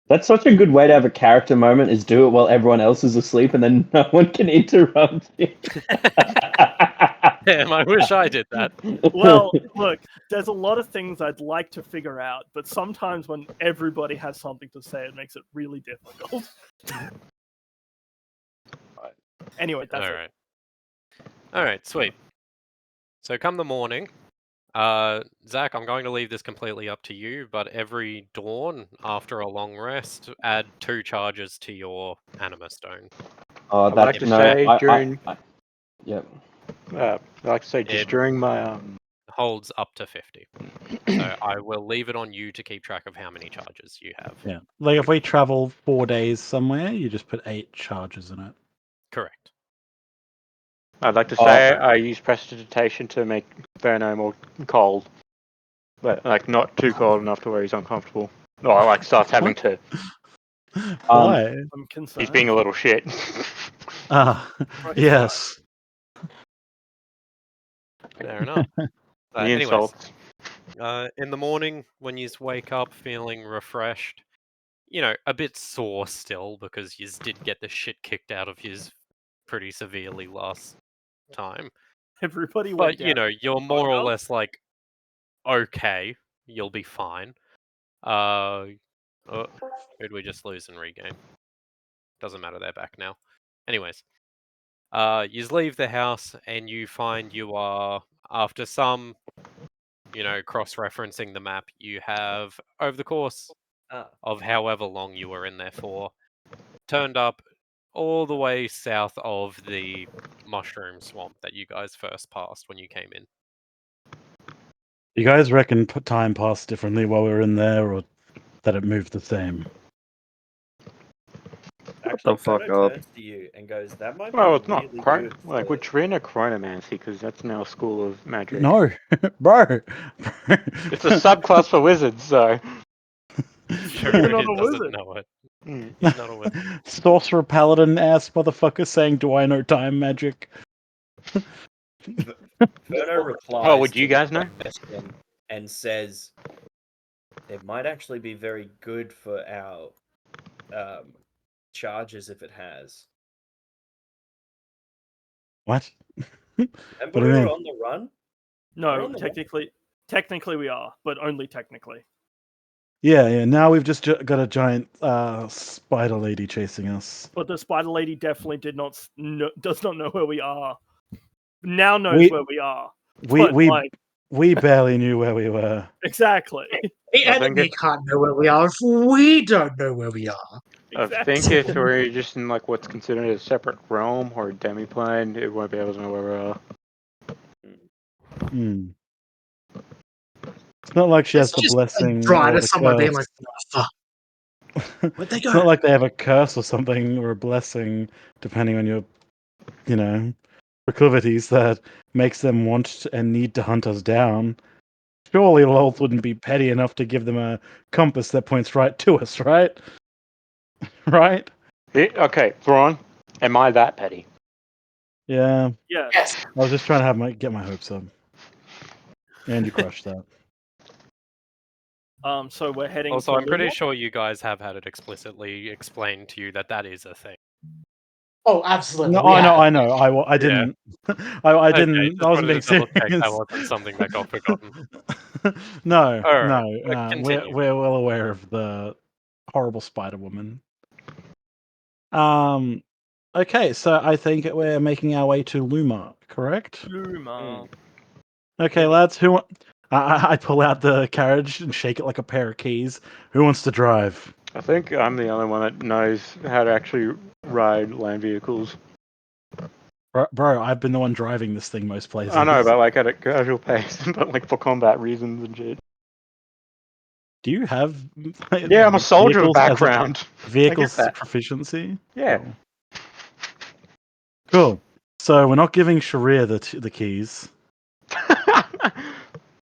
That's such a good way to have a character moment, is do it while everyone else is asleep and then no one can interrupt you. Damn, I wish I did that. Well, look, there's a lot of things I'd like to figure out, but sometimes when everybody has something to say, it makes it really difficult. Anyway, that's it. All right, sweet. So come the morning, Zach, I'm going to leave this completely up to you, but every dawn after a long rest, add 2 charges to your Anima Stone. I'd like to say during. Yep. I'd like to say just during my holds up to 50. So I will leave it on you to keep track of how many charges you have. Yeah, like if we travel 4 days somewhere, you just put 8 charges in it. Correct. I'd like to say I use prestidigitation to make Verno more cold, but like not too cold enough to where he's uncomfortable. Or like starts having to. Why? I'm concerned. He's being a little shit. Yes. Fair enough. The Anyways, insults. in the morning, when you wake up feeling refreshed, you know, a bit sore still because you did get the shit kicked out of you pretty severely last time. Everybody went But, you down. know, you're more or less like, okay, you'll be fine. Who'd we just lose and regain? Doesn't matter, they're back now. Anyways, you leave the house and you find you are, after some, you know, cross-referencing the map, you have, over the course of however long you were in there for, turned up all the way south of the mushroom swamp that you guys first passed when you came in. You guys reckon time passed differently while we were in there, or that it moved the same? Actually, the fuck Frodo up. turns to you and goes, "That might be Well, it's not really quite good like for-" we're trained chronomancy because that's now a school of magic. No, bro. It's a subclass for wizards, so. Sure, not he a doesn't wizard. know it. He's not a wizard. Sorcerer paladin ass motherfucker saying, "Do I know time magic?" Frodo replies. Oh, would you to the guys know? question and says, "It might actually be very good for our charges if it has." What? And What do we you were mean? on the run. We're No, on the run. technically we are, but only technically. Yeah. Now we've just got a giant spider lady chasing us. But the spider lady definitely does not know where we are. Now knows where we are. We barely knew where we were. Exactly. The enemy can't know where we are if we don't know where we are. I think if we're just in like what's considered a separate realm or a demiplane, it won't be able to know where we are. Hmm. It's not like she has the blessing Dry or to the someone being curse. like, where'd they go? It's not like they have a curse or something or a blessing, depending on your, you know, proclivities that makes them want and need to hunt us down. Surely Lolth wouldn't be petty enough to give them a compass that points right to us, right? Right? Okay, Thrawn, am I that petty? Yeah. Yes. I was just trying to get my hopes up. And you crushed that. So we're heading. Also, to I'm pretty Limor? sure you guys have had it explicitly explained to you that is a thing. Oh, absolutely. No, we I have. know. I didn't. I didn't. Okay, I wasn't being just wanted to double check serious. that wasn't something that got forgotten. No. Alright, continue. We're well aware of the horrible Spider Woman. Okay, so I think we're making our way to Luma, correct? Luma. Okay, lads, who I pull out the carriage and shake it like a pair of keys. Who wants to drive? I think I'm the only one that knows how to actually ride land vehicles. Bro, I've been the one driving this thing most places. I know, but like at a casual pace, but like for combat reasons and shit. Do you have Yeah, I'm a soldier vehicles as a background. vehicles I get that. proficiency? Yeah. Cool. So we're not giving Sharia the keys.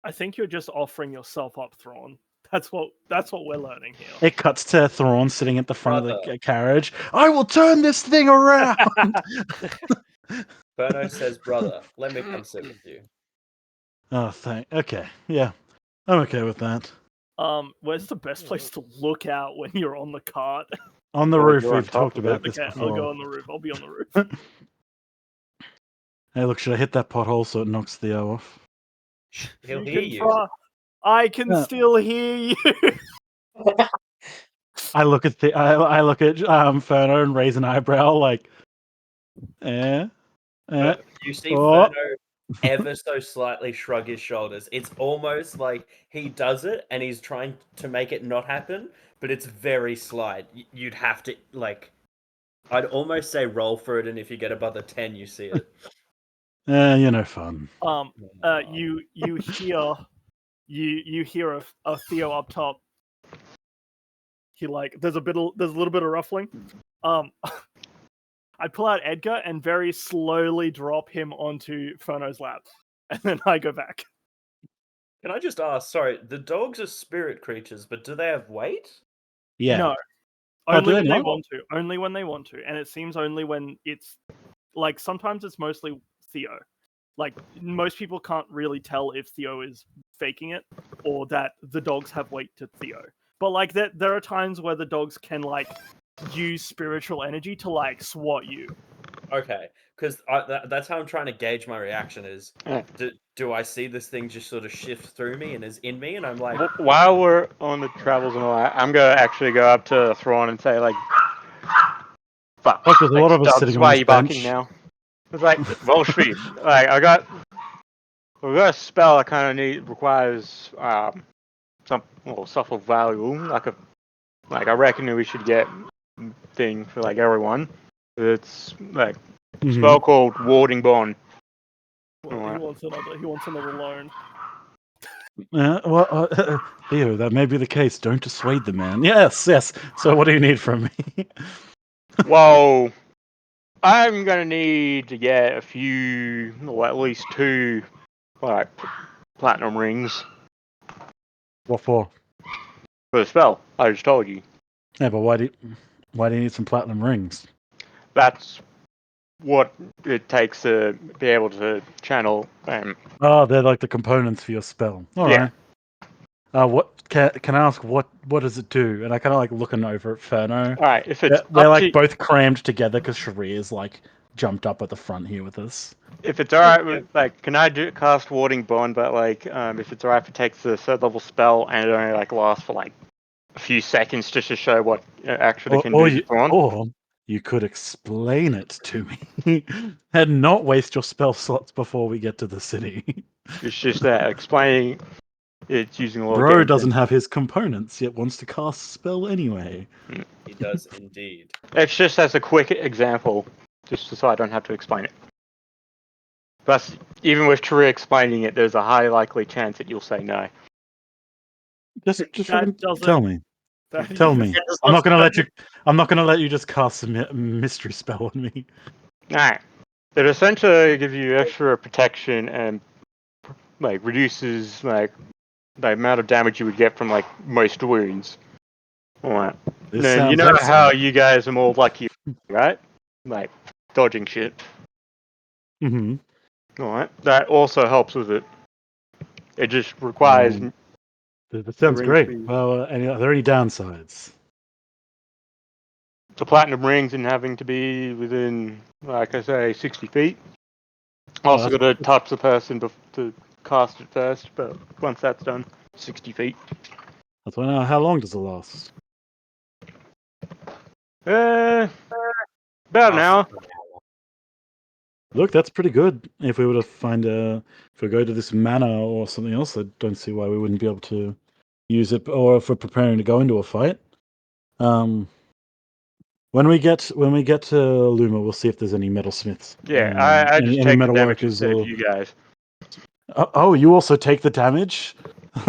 I think you're just offering yourself up, Thrawn. That's what we're learning here. It cuts to Thrawn sitting at the front of Brother. the carriage. I will turn this thing around. Berno says, "Brother, let me come sit with you." Oh, okay, yeah, I'm okay with that. Where's the best place to look out when you're on the cart? On the Well, roof, you're on we've top talked of about it. this Okay, before. I'll go on the roof. I'll be on the roof. Hey, look, should I hit that pothole so it knocks Theo off? He'll You hear can you. try. I can Yeah. still hear you. I look at Ferno and raise an eyebrow like, But you see oh. Ferno ever so slightly shrug his shoulders. It's almost like he does it and he's trying to make it not happen, but it's very slight. You'd have to like, I'd almost say roll for it, and if you get above a 10, you see it. You're no fun. You hear a Theo up top. He like there's a little bit of ruffling. I pull out Edgar and very slowly drop him onto Ferno's lap, and then I go back. Can I just ask? Sorry, the dogs are spirit creatures, but do they have weight? Yeah. No, Oh, only do they when they not? want to. Only when they want to, and it seems only when it's like sometimes it's mostly Theo. Like most people can't really tell if Theo is faking it or that the dogs have weight to Theo. But like there are times where the dogs can like use spiritual energy to like swat you. Okay, because that's how I'm trying to gauge my reaction. Is do I see this thing just sort of shift through me and is in me, and I'm like, while we're on the travels and all that, I'm gonna actually go up to Thrawn and say like, "Fuck, Look, there's a lot of us dogs, sitting on why are this you barking bench. now?" It's like, well, shit. Like we got a spell that kind of requires some stuff of value, like I reckon we should get thing for like everyone. It's like a spell called Warding Bond. Well, he wants another loan. Theo, that may be the case. Don't dissuade the man. Yes. So what do you need from me? Well, I'm gonna need to get a few, or at least 2, like platinum rings. What for? For the spell, I just told you. Yeah, but why do you need some platinum rings? That's what it takes to be able to channel. Oh, they're like the components for your spell. All right. What can I ask? What does it do? And I kind of like looking over at Ferno. All right, if it's we're up like to, both crammed together because Sharia's like jumped up at the front here with us. if it's alright, like, can I cast Warding Bond? But like, if it's alright, if it takes the 3rd level spell and it only like lasts for like a few seconds just to show what it actually can do. Or you could explain it to me and not waste your spell slots before we get to the city. It's just that explaining it's using a lot of Bro game doesn't sense. have his components yet wants to cast a spell anyway. He does indeed. It's just as a quick example, just so I don't have to explain it. Plus, even with Tari explaining it, there's a high likely chance that you'll say no. Just tell me. Tell me. That I'm not gonna let you just cast a mystery spell on me. Alright. It essentially gives you extra protection and like reduces like the amount of damage you would get from like most wounds. Alright. Then you know how you guys are more lucky, right? Like dodging shit. Mm-hmm. Alright. That also helps with it. It just requires. That sounds great. Well, are there any downsides? The platinum rings and having to be within, like I say, 60 feet. Also got to touch the person to cast it first, but once that's done, 60 feet. That's how long does it last? About an lasts hour. for an hour. Look, that's pretty good. If we were to find if we go to this manor or something else, I don't see why we wouldn't be able to use it. Or if we're preparing to go into a fight, when we get to Luma, we'll see if there's any metalsmiths. Yeah, I just any take the metal damage workers instead or of you guys. Oh, you also take the damage?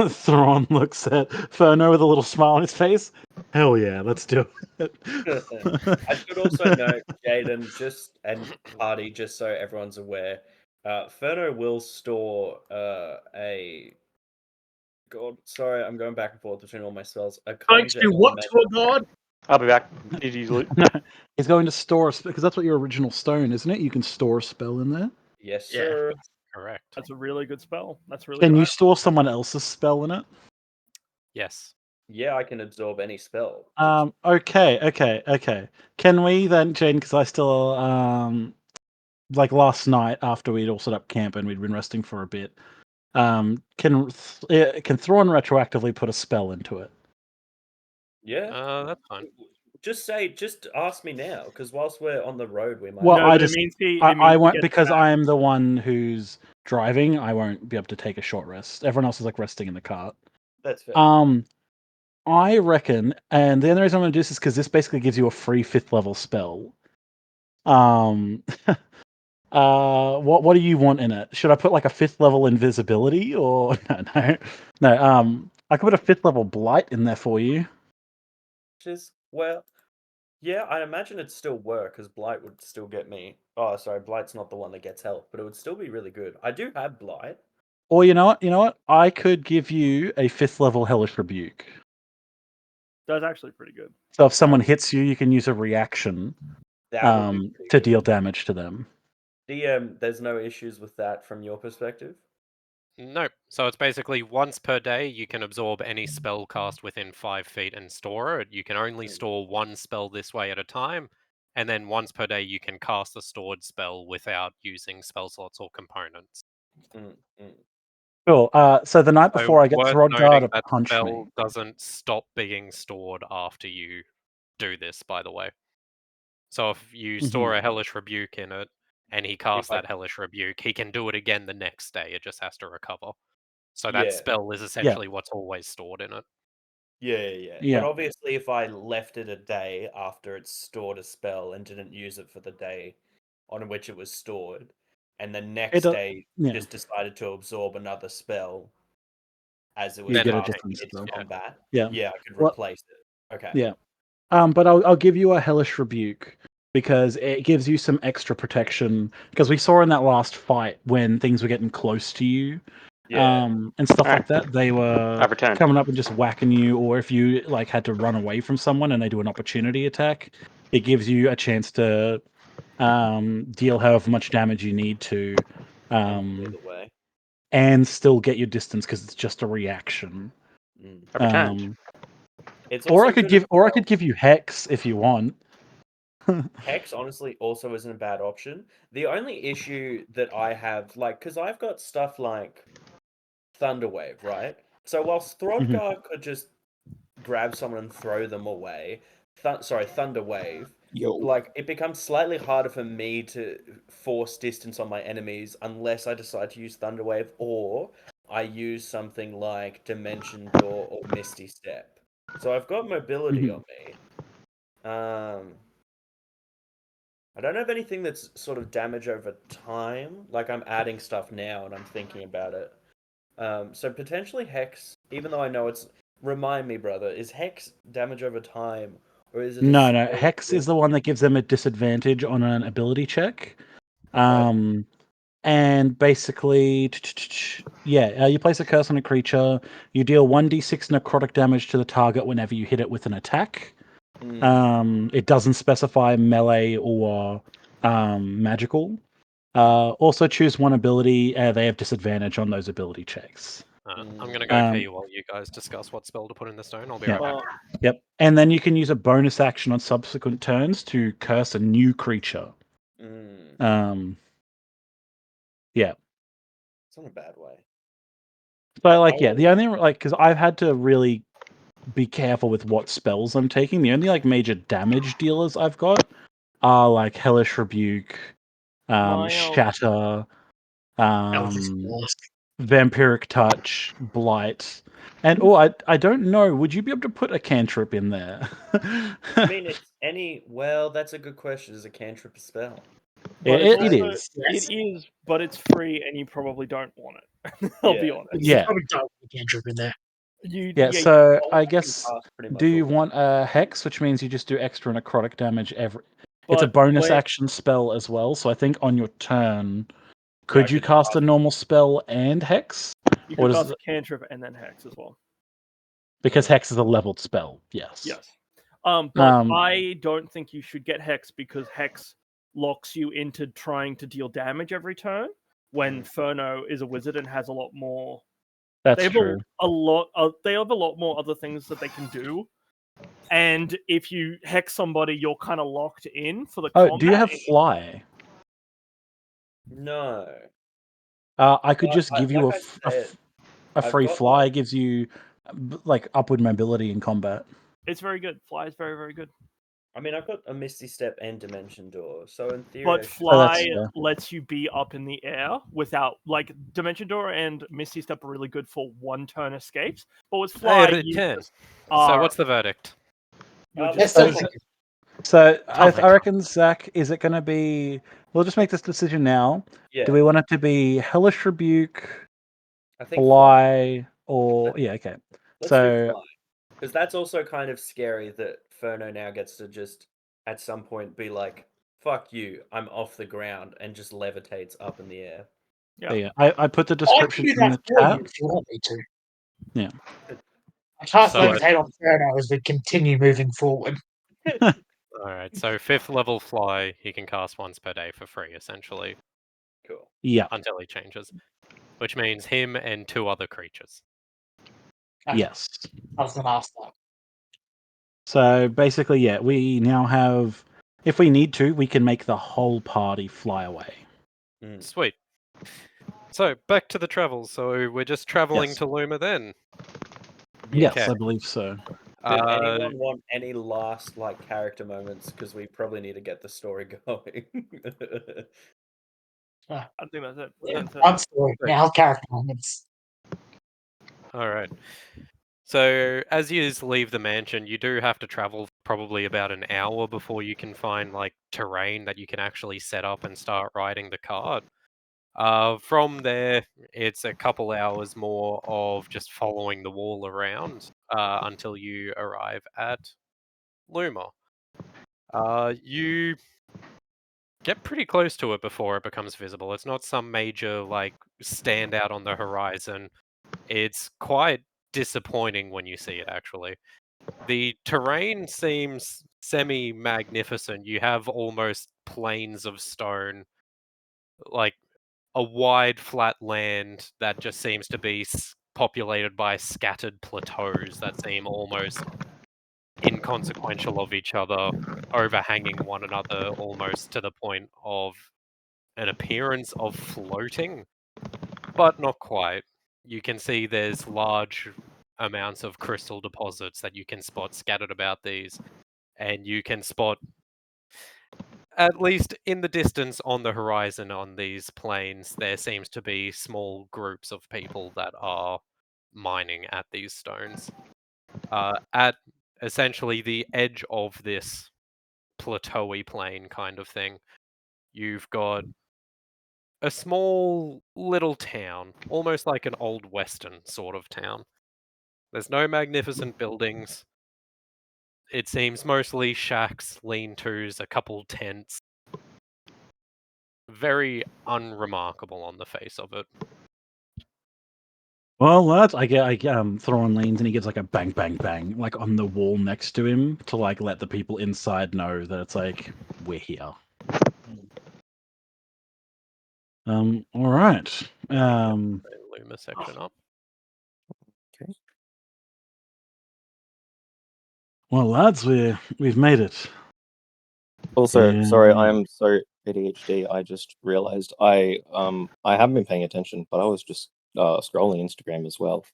Thrawn looks at Ferno with a little smile on his face. Hell yeah, let's do it. I should also note, Jaden, and Party, just so everyone's aware, Ferno will store a. God, sorry, I'm going back and forth between all my spells. A Going conjure to what element. to a god? I'll be back. Easily. He's going to store a because that's what your original stone, isn't it? You can store a spell in there. Yes, Yeah. sir. Correct. That's a really good spell. That's really Can good. you store someone else's spell in it? Yes. Yeah, I can absorb any spell. Okay. Can we then, Jane? Because I still like last night after we'd all set up camp and we'd been resting for a bit. Can Thrawn retroactively put a spell into it? Yeah. That's fine. Just ask me now, because whilst we're on the road, we might. Well, No, I but just it means he I won't gets because back. I am the one who's driving. I won't be able to take a short rest. Everyone else is like resting in the cart. That's fair. I reckon, and the only reason I'm going to do this is because this basically gives you a free 5th level spell. What do you want in it? Should I put like a 5th level invisibility or no? I could put a 5th level blight in there for you. Well, yeah, I imagine it'd still work because Blight would still get me. Oh, sorry, Blight's not the one that gets health, but it would still be really good. I do have Blight. Or you know what? I could give you a 5th level hellish rebuke. That's actually pretty good. So if someone hits you, you can use a reaction That would be pretty to good. deal damage to them. There's no issues with that from your perspective? Nope. So it's basically once per day you can absorb any spell cast within 5 feet and store it. You can only store one spell this way at a time, and then once per day you can cast a stored spell without using spell slots or components. Cool. So the night before, I get worth Throdgar noting to that punch spell me. doesn't stop being stored after you do this, by the way. So if you store a Hellish Rebuke in it, and he casts that Hellish Rebuke, he can do it again the next day. It just has to recover. So that spell is essentially what's always stored in it. Yeah. But obviously, if I left it a day after it stored a spell and didn't use it for the day on which it was stored, and the next day just decided to absorb another spell as it was passing its combat, I could replace it. Okay. Yeah. But I'll give you a Hellish Rebuke because it gives you some extra protection. Because we saw in that last fight when things were getting close to you, and stuff like that, they were coming up and just whacking you. Or if you like had to run away from someone and they do an opportunity attack, it gives you a chance to deal however much damage you need to, and still get your distance because it's just a reaction. Or I could give you Hex if you want. Hex honestly also isn't a bad option. The only issue that I have, because I've got stuff like Thunderwave, right? So whilst Throdgar could just grab someone and throw them away, Thunderwave, it becomes slightly harder for me to force distance on my enemies unless I decide to use Thunderwave or I use something like Dimension Door or Misty Step. So I've got mobility on me. I don't have anything that's sort of damage over time. Like I'm adding stuff now and I'm thinking about it. So potentially Hex, even though I know it's... Remind me, brother, is Hex damage over time? Or is it No. Hex is the one that gives them a disadvantage on an ability check. And basically, you place a curse on a creature. You deal 1d6 necrotic damage to the target whenever you hit it with an attack. It doesn't specify melee or magical. Also choose one ability. They have disadvantage on those ability checks. I'm going to go pee while you guys discuss what spell to put in the stone. I'll be right back. Yep. And then you can use a bonus action on subsequent turns to curse a new creature. Yeah. It's not a bad way. So, the only, because I've had to really be careful with what spells I'm taking. The only, major damage dealers I've got are like Hellish Rebuke, My, Shatter, Eldritch Blast. Vampiric Touch, Blight, and I don't know. Would you be able to put a cantrip in there? I mean, it's any. Well, that's a good question. Is a cantrip a spell? but it it's also, is. Yes. It is, but it's free, and you probably don't want it. I'll be Yeah. honest. Yeah. Probably don't put a cantrip in there. Yeah. You So all I you can guess, cast pretty much do you all- want a hex, which means you just do extra necrotic damage every? It's a but bonus when- action spell as well. So I think on your turn, Yeah, I could you could cast a normal spell and hex? You Or could does cast a cantrip and then hex as well. Because hex is a leveled spell. Yes. Yes. But I don't think you should get hex because hex locks you into trying to deal damage every turn. When Furno is a wizard and has a lot more. That's They have true. they have a lot more other things that they can do. And if you hex somebody, you're kind of locked in for the combat. Do you have fly? No. I could Well, just give you like I said, a I've free got, fly. like- Gives you like upward mobility in combat. It's very good. Fly is very, very good. I mean, I've got a Misty Step and Dimension Door, so in theory, But I should- fly fair. lets you be up in the air without, like, Dimension Door and Misty Step are really good for one-turn escapes. But with fly, you return. just So are- what's the verdict? you're That's just- so So Oh my I reckon, Zach, is it going to be? We'll just make this decision now. yeah, Do we want it to be Hellish Rebuke, I think Fly, or yeah? Okay. Let's So- do fly. Because that's also kind of scary that Furno now gets to just at some point be like, "Fuck you, I'm off the ground," and just levitates up in the air. Yeah. I put the I can description do in that the for chat. you if you want me to. Yeah. I cast So- levitate on Furno as we continue moving forward. Alright, so 5th level fly, he can cast once per day for free, essentially, Cool. Yeah. until he changes. Which means him and 2 other creatures. Okay. Yes. I was going to ask that. So basically, yeah, we now have. If we need to, we can make the whole party fly away. Sweet. So, back to the travel. So, we're just traveling Yes. to Luma then. Yes, Okay. I believe so. Did Uh, anyone want any last character moments? Because we probably need to get the story going. I think that's it. Yeah, That's it. one story. Now character moments. Alright. So, as you leave the mansion, you do have to travel probably about an hour before you can find, like, terrain that you can actually set up and start riding the cart. From there, it's a couple hours more of just following the wall around until you arrive at Luma. You get pretty close to it before it becomes visible. It's not some major, like, standout on the horizon. It's quite disappointing when you see it, actually. The terrain seems semi-magnificent. You have almost plains of stone, like a wide flat land that just seems to be populated by scattered plateaus that seem almost inconsequential of each other, overhanging one another almost to the point of an appearance of floating, but not quite. You can see there's large amounts of crystal deposits that you can spot scattered about these, and you can spot, at least in the distance on the horizon on these plains, there seems to be small groups of people that are mining at these stones. At essentially the edge of this plateauy plain kind of thing, you've got a small little town, almost like an old western sort of town. There's no magnificent buildings. It seems mostly shacks, lean-tos, a couple tents. Very unremarkable on the face of it. Well, lads, I get Thrawn leans and he gives like a bang, bang, bang, like on the wall next to him to like let the people inside know that it's like we're here. All right. The Luma section up. Well, lads, we've made it. Also, sorry, I Yeah. am so ADHD. I just realized I haven't been paying attention, but I was just scrolling Instagram as well.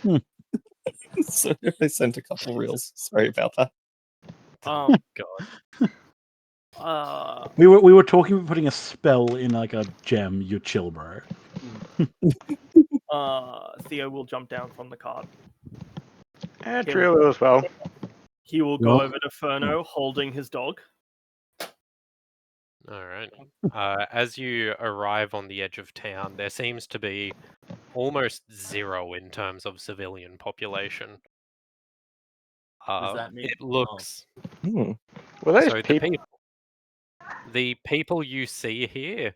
Hmm. So I sent a couple reels. Sorry about that. God. We were talking about putting a spell in like a gem. You chill, bro. Theo will jump down from the cart. And Trio will as well. He will go Well- over to Furno holding his dog. All right. As you arrive on the edge of town, there seems to be almost zero in terms of civilian population. Does that mean It looks Hmm. Well, there's so the people you see here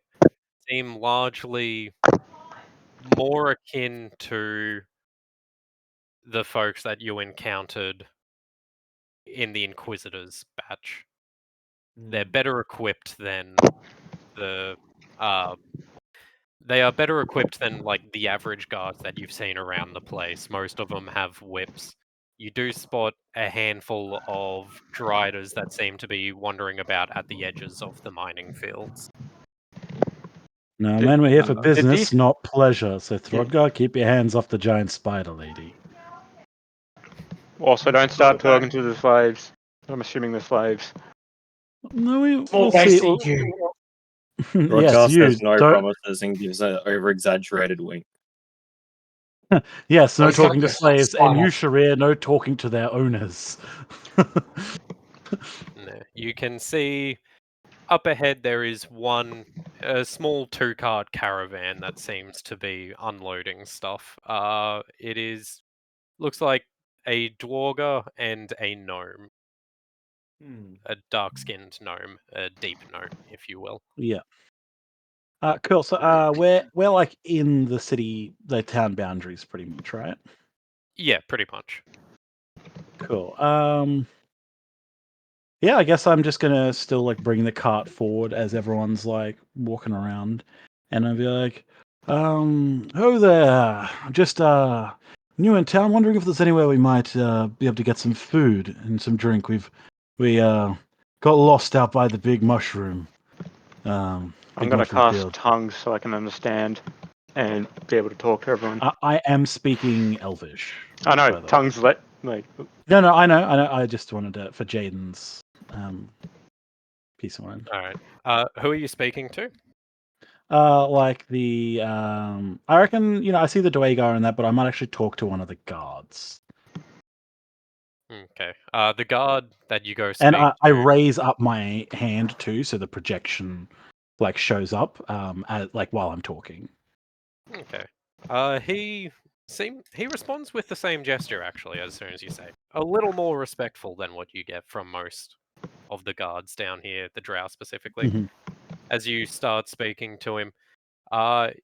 seem largely more akin to the folks that you encountered in the Inquisitors batch. They're better equipped than the they are better equipped than like the average guards that you've seen around the place. Most of them have whips. You do spot a handful of Driders that seem to be wandering about at the edges of the mining fields. No, man, we're here for did business, these- not pleasure. So, Throdgar, keep your hands off the giant spider lady. Also, don't start talking to the slaves. I'm assuming the slaves. No, More we'll case see. to you. Yes, Broadcast you. has no don't- promises and gives an over-exaggerated wink. Yes, no He's talking to talking to slaves, and you, spider. Sharir, no talking to their owners. No, you can see up ahead there is a small two-cart caravan that seems to be unloading stuff. Looks like a Dwarga and a gnome. A dark-skinned gnome, a deep gnome, if you will. Yeah. Cool. So, we're like in the city, the town boundaries, pretty much, right? Yeah, pretty much. Cool. Yeah, I guess I'm just gonna still like bring the cart forward as everyone's like walking around, and I'll be like, "Ho there! Just new in town. Wondering if there's anywhere we might be able to get some food and some drink. We got lost out by the big mushroom. I'm Big gonna mushroom cast field. tongues so I can understand and be able to talk to everyone. I am speaking Elvish. I know by the way. tongues. Like No, I know. I just wanted to for Jaden's peace of mind. All right. Who are you speaking to? Like the I reckon I see the Dwagar in that, but I might actually talk to one of the guards. Okay. The guard that you go speak And I to. raise up my hand too, so the projection like shows up like while I'm talking. Okay. He responds with the same gesture actually as soon as you say. A little more respectful than what you get from most of the guards down here, the Drow specifically. Mhm. As you start speaking to him,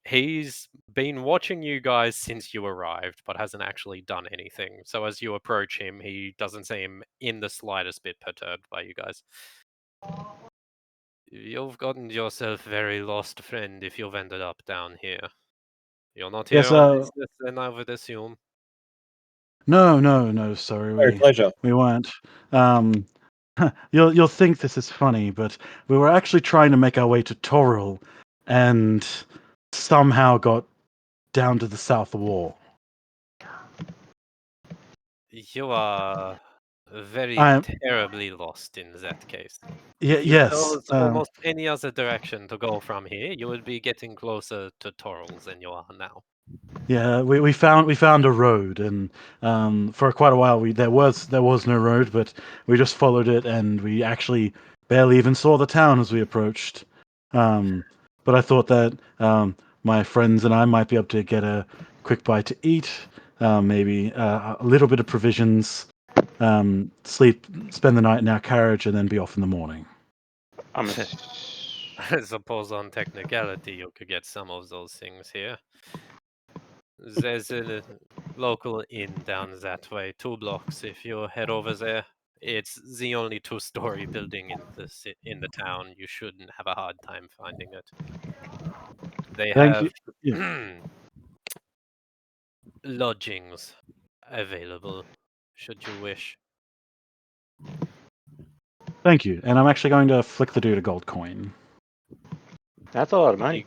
he's been watching you guys since you arrived, but hasn't actually done anything. So as you approach him, he doesn't seem in the slightest bit perturbed by you guys. You've gotten yourself very lost, friend, if you've ended up down here. You're not here Yes, on business, then I would assume. No, sorry, Very pleasure. we weren't. You'll think this is funny, but we were actually trying to make our way to Toril, and somehow got down to the South Wall. You are very I am- terribly lost in that case. Yeah, If you yes. chose almost any other direction to go from here, you would be getting closer to Torils than you are now. Yeah, we found a road, and for quite a while there was no road, but we just followed it, and we actually barely even saw the town as we approached. But I thought that my friends and I might be able to get a quick bite to eat, maybe a little bit of provisions, spend the night in our carriage, and then be off in the morning. I suppose on technicality you could get some of those things here. There's a local inn down that way, 2 blocks if you head over there. It's the only 2-story building in the town. You shouldn't have a hard time finding it. They Thank have you. lodgings available, should you wish. Thank you, and I'm actually going to flick the dude a gold coin. that's a lot of money.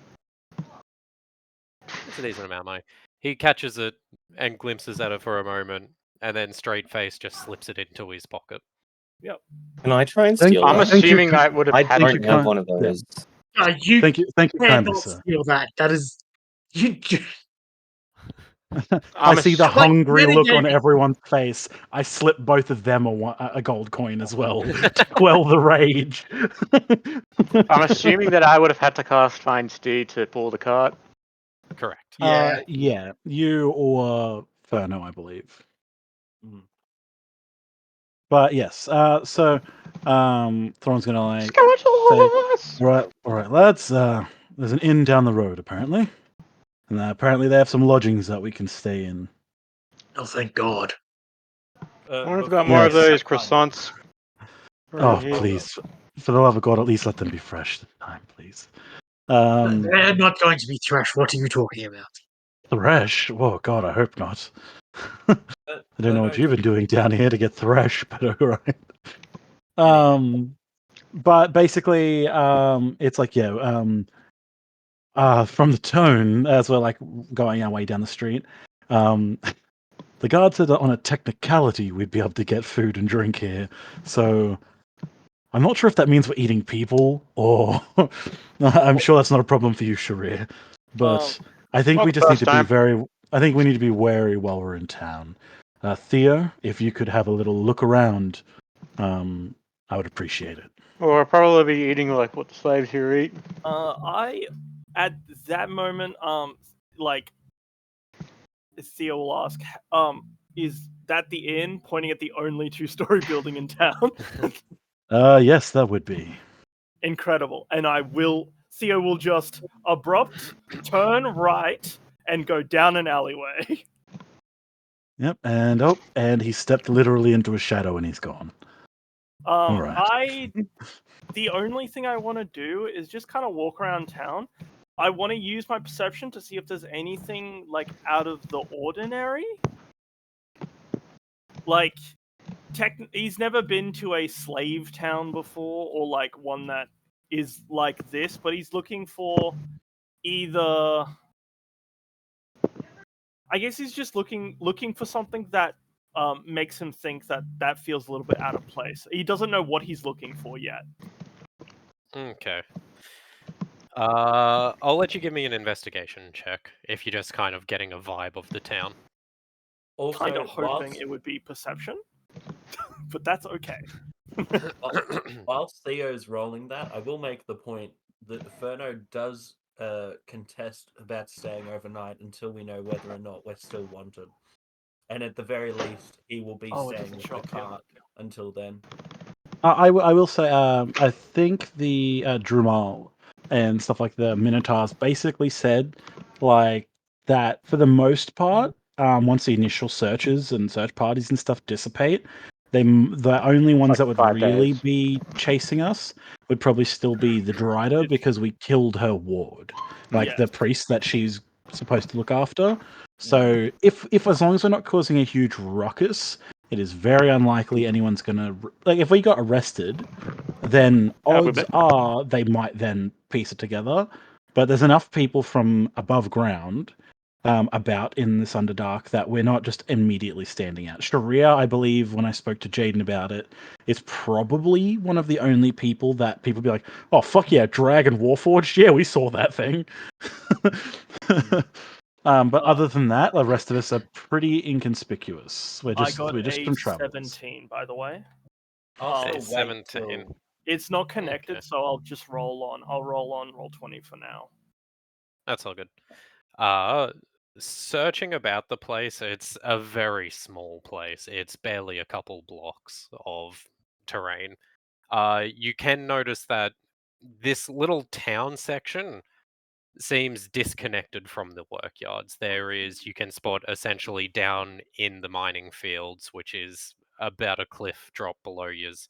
It's a decent amount of money. He catches it and glimpses at it for a moment, and then straight face just slips it into his pocket. Can I try and Thank- steal I'm that? Thank you, assuming I would have I had don't to. have one of Yeah. those. You Thank you kindly, cannot sir. steal that. That is you. I I'm see the assu- hungry look on metagaming. everyone's face. I slip both of them a gold coin as well to quell the rage. I'm assuming that I would have had to cast Find Steed to pull the cart. Correct. Yeah, you or Ferno, I believe. Mm. But yes, so Thorn's gonna like Skeletor! all right, lads. There's an inn down the road apparently, and apparently they have some lodgings that we can stay in. Oh, thank God. I wonder if we've got Before more we of Yes. those start, croissants. Oh, Right here. please, for the love of God, at least let them be fresh this time, please. They're not going to be trash. What are you talking about? Thresh? Oh God, I hope not. I don't know what you've been doing down here to get thresh, but alright. But basically, it's like from the tone as we're like going our way down the street, the guard said that on a technicality we'd be able to get food and drink here. So I'm not sure if that means we're eating people or I'm sure that's not a problem for you, Sharir. But I think Not we the just need first to be time. I think we need to be wary while we're in town. Theo, if you could have a little look around, I would appreciate it. Or I'll probably be eating like what the slaves here eat. I at that moment, like Theo will ask, is that the inn? Pointing at the only two-story building in town. Yes, that would be. Incredible. And Theo will just abrupt turn right and go down an alleyway. Yep, and he stepped literally into a shadow and he's gone. All right. The only thing I want to do is just kind of walk around town. I want to use my perception to see if there's anything like out of the ordinary. Like, he's never been to a slave town before, or like one that is like this, but he's looking for either. I guess he's just looking for something that makes him think that feels a little bit out of place. He doesn't know what he's looking for yet. Okay. I'll let you give me an investigation check if you're just kind of getting a vibe of the town. Also, Kind of hoping whilst, it would be perception, but that's okay. whilst Theo's rolling that, I will make the point that Ferno does contest about staying overnight until we know whether or not we're still wanted. And at the very least, he will be Oh, it staying doesn't with shock the him. cart until then. I will say, I think the Drumal and stuff like the Minotaurs basically said like that for the most part, once the initial searches and search parties and stuff dissipate, the only ones Like that would 5 really days. be chasing us would probably still be the Dryder because we killed her ward, like the Yes. priest that she's supposed to look after. So if as long as we're not causing a huge ruckus, it is very unlikely anyone's gonna like. If we got arrested, then odds are they might then piece it together. But there's enough people from above ground about in this Underdark that we're not just immediately standing out. Sharia, I believe, when I spoke to Jaden about it, is probably one of the only people that people be like, "Oh fuck yeah, Dragon Warforged, yeah, we saw that thing." But other than that, the rest of us are pretty inconspicuous. We're just some travelers. 17, by the way. I'll Okay, still wait 17. till- It's not connected, Okay. so I'll just roll on. I'll roll 20 for now. That's all good. Searching about the place, it's a very small place. It's barely a couple blocks of terrain. You can notice that this little town section seems disconnected from the workyards. You can spot essentially down in the mining fields, which is about a cliff drop below yours.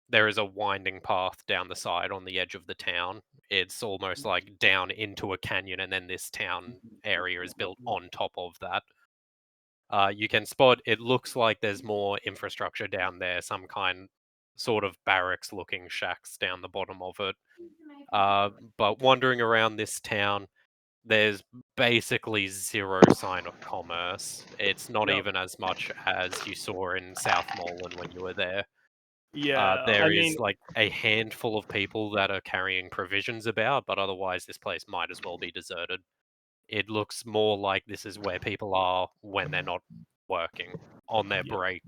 There is a winding path down the side on the edge of the town. It's almost like down into a canyon, and then this town area is built on top of that. You can spot, it looks like there's more infrastructure down there, some kind sort of barracks looking shacks down the bottom of it. But wandering around this town, there's basically zero sign of commerce. It's not even as much as you saw in South Moreland when you were there. Yeah, There I is mean, like a handful of people that are carrying provisions about, but otherwise this place might as well be deserted. It looks more like this is where people are when they're not working on their Yeah. break.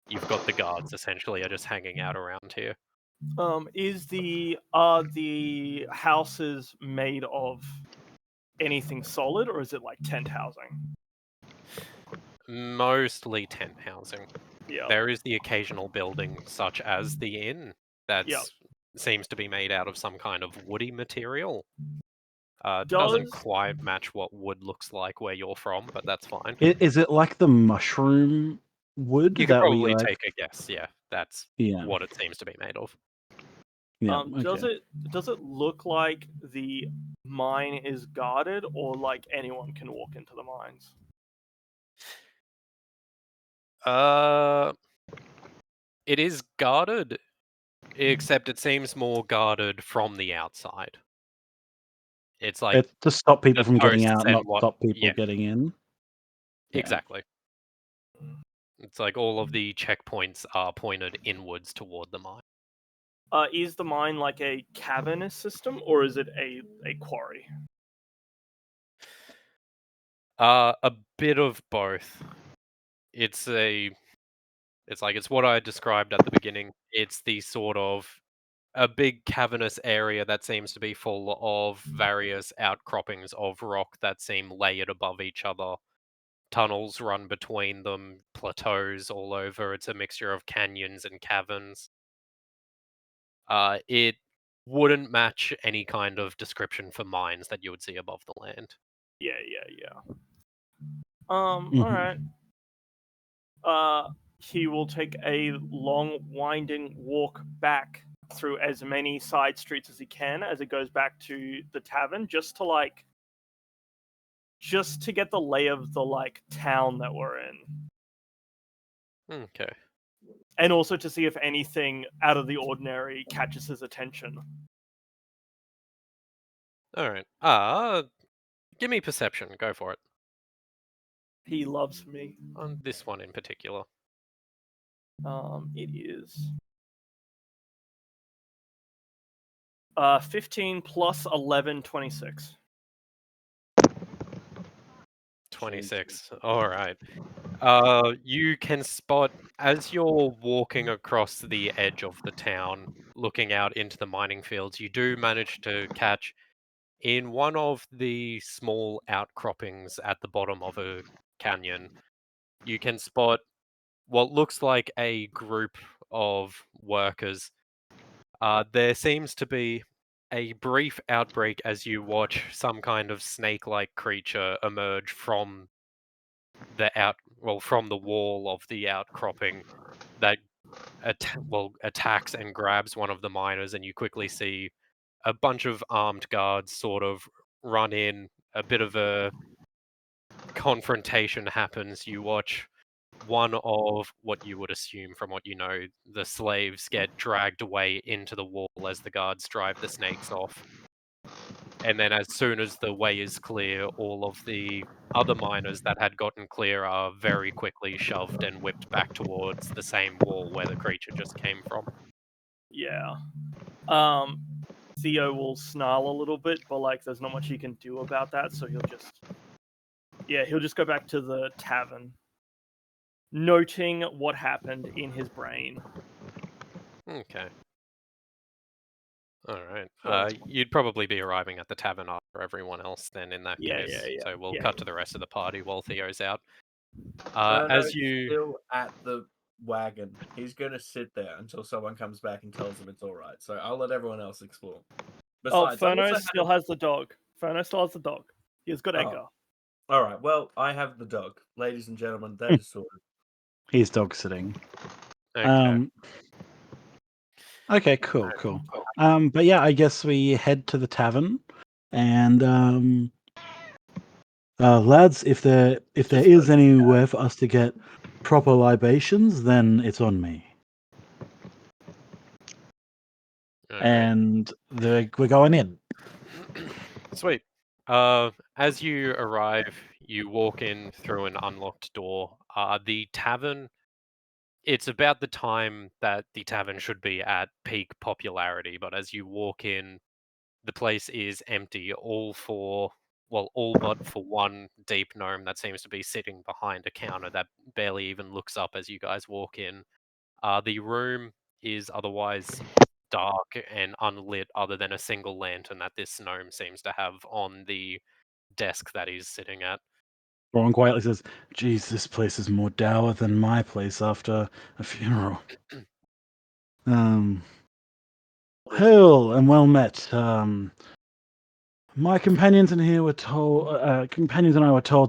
You've got the guards essentially are just hanging out around here. are the houses made of anything solid, or is it like tent housing? Mostly tent housing. Yeah. There is the occasional building, such as the inn, that Yep. seems to be made out of some kind of woody material. Doesn't Does quite match what wood looks like where you're from, but that's fine. Is it like the mushroom wood You could that we probably like? take a guess. Yeah, that's Yeah. what it seems to be made of. Yeah. does Okay. it look like the mine is guarded, or like anyone can walk into the mines? It is guarded, except it seems more guarded from the outside. It's like It's to stop people the from getting posts out, and not what. stop people Yeah, getting in. Yeah. exactly. It's like all of the checkpoints are pointed inwards toward the mine. Is the mine like a cavernous system, or is it a quarry? A bit of both. It's what I described at the beginning. It's the sort of a big cavernous area that seems to be full of various outcroppings of rock that seem layered above each other. Tunnels run between them, plateaus all over. It's a mixture of canyons and caverns. It wouldn't match any kind of description for mines that you would see above the land. Yeah. Mhm. All right. He will take a long, winding walk back through as many side streets as he can as it goes back to the tavern, just to get the lay of the like town that we're in, Okay. and also to see if anything out of the ordinary catches his attention. All right. Give me perception. Go for it. He loves me. On this one in particular. It is 15 plus 11, 26. 26. All right. You can spot as you're walking across the edge of the town, looking out into the mining fields, you do manage to catch in one of the small outcroppings at the bottom of a canyon. You can spot what looks like a group of workers. There seems to be a brief outbreak as you watch some kind of snake-like creature emerge from from the wall of the outcropping that attacks and grabs one of the miners, and you quickly see a bunch of armed guards sort of run in. A bit of a confrontation happens. You watch one of what you would assume from what you know, the slaves get dragged away into the wall as the guards drive the snakes off. And then as soon as the way is clear, all of the other miners that had gotten clear are very quickly shoved and whipped back towards the same wall where the creature just came from. Yeah. Theo will snarl a little bit, but like there's not much he can do about that, so he'll just go back to the tavern, noting what happened in his brain. Okay. All right. You'd probably be arriving at the tavern after everyone else then in that Yeah, case. yeah. So we'll Yeah. cut to the rest of the party while Theo's out. As still at the wagon. He's gonna sit there until someone comes back and tells him it's all right. So I'll let everyone else explore. Besides, Ferno still has the dog. Ferno still has the dog. He's got Edgar. All right. Well, I have the dog, ladies and gentlemen. That is sorted. He's dog sitting. Okay. Okay, cool. But yeah, I guess we head to the tavern, and lads, if there is anywhere for us to get proper libations, then it's on me. Okay. And we're going in. Sweet. As you arrive, you walk in through an unlocked door. The tavern it's about the time that the tavern should be at peak popularity, but as you walk in, the place is empty, all but for one deep gnome that seems to be sitting behind a counter that barely even looks up as you guys walk in. The room is otherwise dark and unlit, other than a single lantern that this gnome seems to have on the desk that he's sitting at. Ron quietly says, "Geez, this place is more dour than my place after a funeral." Hail and well met. My companions and I were told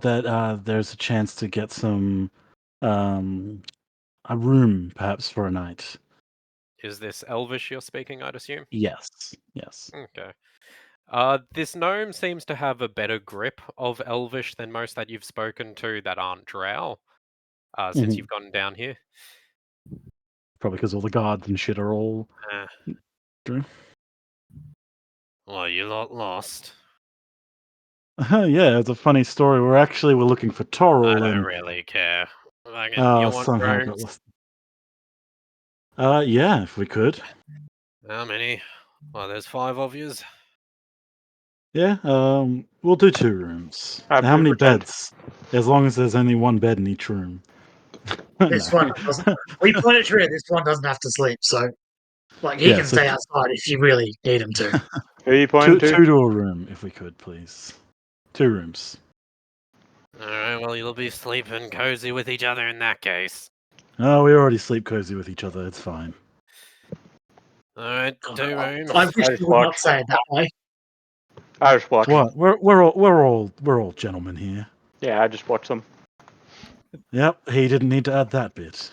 that there's a chance to get some a room, perhaps for a night. Is this Elvish you're speaking, I'd assume? Yes. Okay. This gnome seems to have a better grip of Elvish than most that you've spoken to that aren't Drow, since Mhm. you've gotten down here. Probably because all the guards and shit are all Drew. Well, you lot lost. Yeah, it's a funny story. We're looking for I Toril don't and really care. You want somehow got rooms? lost. Yeah, if we could. How many? Well, there's 5 of yous. Yeah, we'll do 2 rooms. I've How many returned. beds? As long as there's only 1 bed in each room. This No. one doesn't. We put it through. This one doesn't have to sleep, so like he Yeah, can so stay outside if you really need him to. Who are you pointing two to? to a room, if we could, please. 2 rooms. Alright, well, you'll be sleeping cozy with each other in that case. Oh, we already sleep cozy with each other. It's fine. Alright, 2 rooms. I wish I you just would not watched. say it that way. I just watched. What? We're all gentlemen here. Yeah, I just watched them. Yep, he didn't need to add that bit.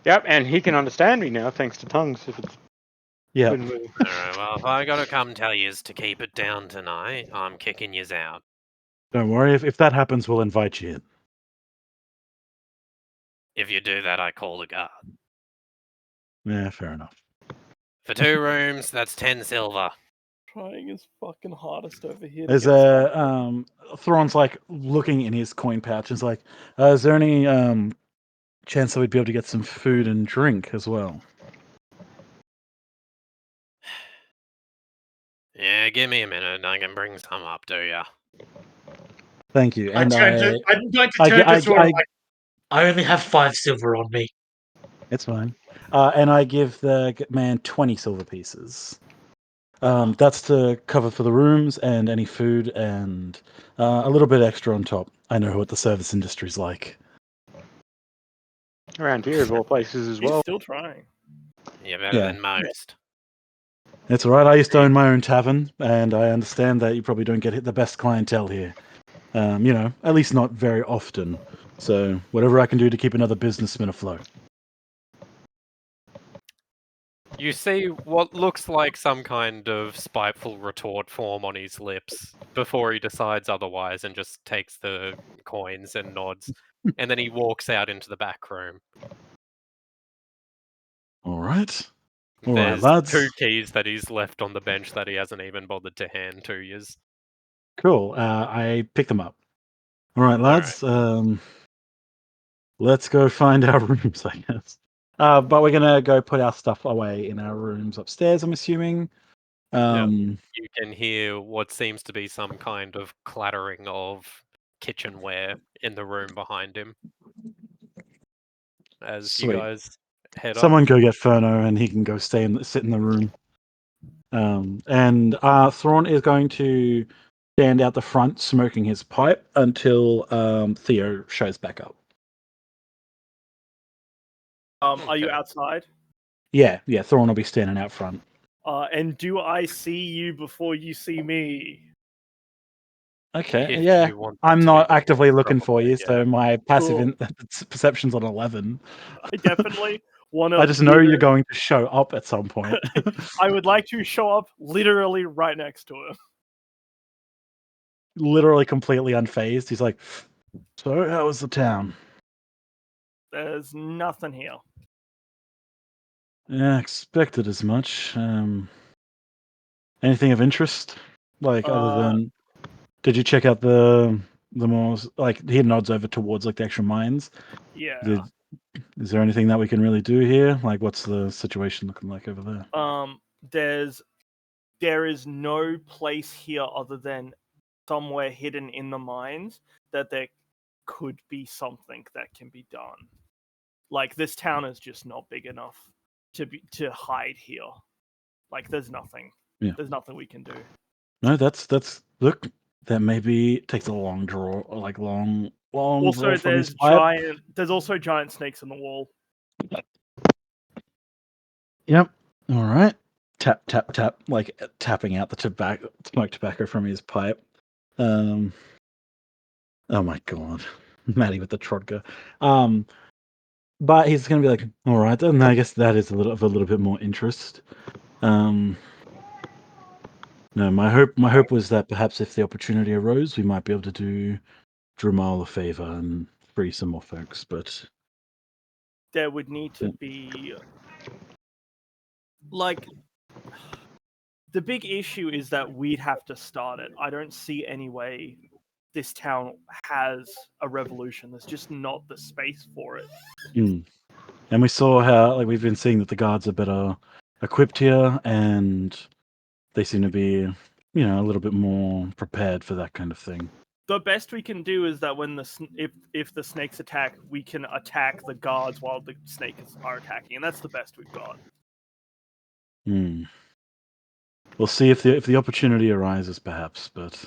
Yep, and he can understand me now thanks to tongues. If it's Yeah. Alright, well, if I gotta come tell yous to keep it down tonight, I'm kicking yous out. Don't worry. If that happens, we'll invite you in. If you do that, I call the guard. Yeah, fair enough. For 2 rooms, that's 10 silver. Trying his fucking hardest over here. There's Thrawn's like looking in his coin pouch. Is like, is there any chance that we'd be able to get some food and drink as well? Yeah, give me a minute and I can bring some up, do ya? Thank you. And I'm going to turn to Thor. I only have 5 silver on me. It's fine. And I give the man 20 silver pieces. That's to cover for the rooms and any food and a little bit extra on top. I know what the service industry's like. Around here, of all places, as He's well. still trying. You're better than most. It's all right. I used to own my own tavern, and I understand that you probably don't get the best clientele here. At least not very often. So whatever I can do to keep another businessman afloat. You see what looks like some kind of spiteful retort form on his lips before he decides otherwise and just takes the coins and nods. And then he walks out into the back room. All right. There's lads. 2 keys that he's left on the bench that he hasn't even bothered to hand to yous. Cool. I picked them up. All right, lads. Let's go find our rooms, I guess. But we're gonna go put our stuff away in our rooms upstairs, I'm assuming. You can hear what seems to be some kind of clattering of kitchenware in the room behind him. As Sweet. you guys head Someone up. go get Ferno, and he can go sit in the room. And Thrawn is going to stand out the front, smoking his pipe until Theo shows back up. Are you outside? Yeah. Thrawn will be standing out front. And do I see you before you see me? Okay, If yeah. you want I'm to not be actively looking for you, yeah. so my passive Cool. perception's on 11. I definitely want to. I just know you're going to show up at some point. I would like to show up literally right next to him. Literally completely unfazed. He's like, "So, how was the town?" There's nothing here. Yeah, expected as much. Anything of interest? Like, other than, did you check out the more, like, he nods over towards, like, the actual mines? Yeah. Is there anything that we can really do here? Like, what's the situation looking like over there? There is no place here other than somewhere hidden in the mines that there could be something that can be done. Like, this town is just not big enough to hide here. Like, there's nothing. Yeah. There's nothing we can do. No, that's look. That maybe takes a long draw, or like long Also, draw from his pipe. there's also giant snakes in the wall. Yep. All right. Tap tap tap, like tapping out the smoke tobacco from his pipe. Oh my god, Maddie with the Trodka. But he's gonna be like, all right, then I guess that is a little bit more interest. No, my hope was that perhaps if the opportunity arose, we might be able to do Dramal a favor and free some more folks. But there would need to be, like, the big issue is that we'd have to start it. I don't see any way this town has a revolution. There's just not the space for it. And we saw how, like, we've been seeing that the guards are better equipped here, and they seem to be, a little bit more prepared for that kind of thing. The best we can do is that when if the snakes attack, we can attack the guards while the snakes are attacking, and that's the best we've got. We'll see if the opportunity arises, perhaps, but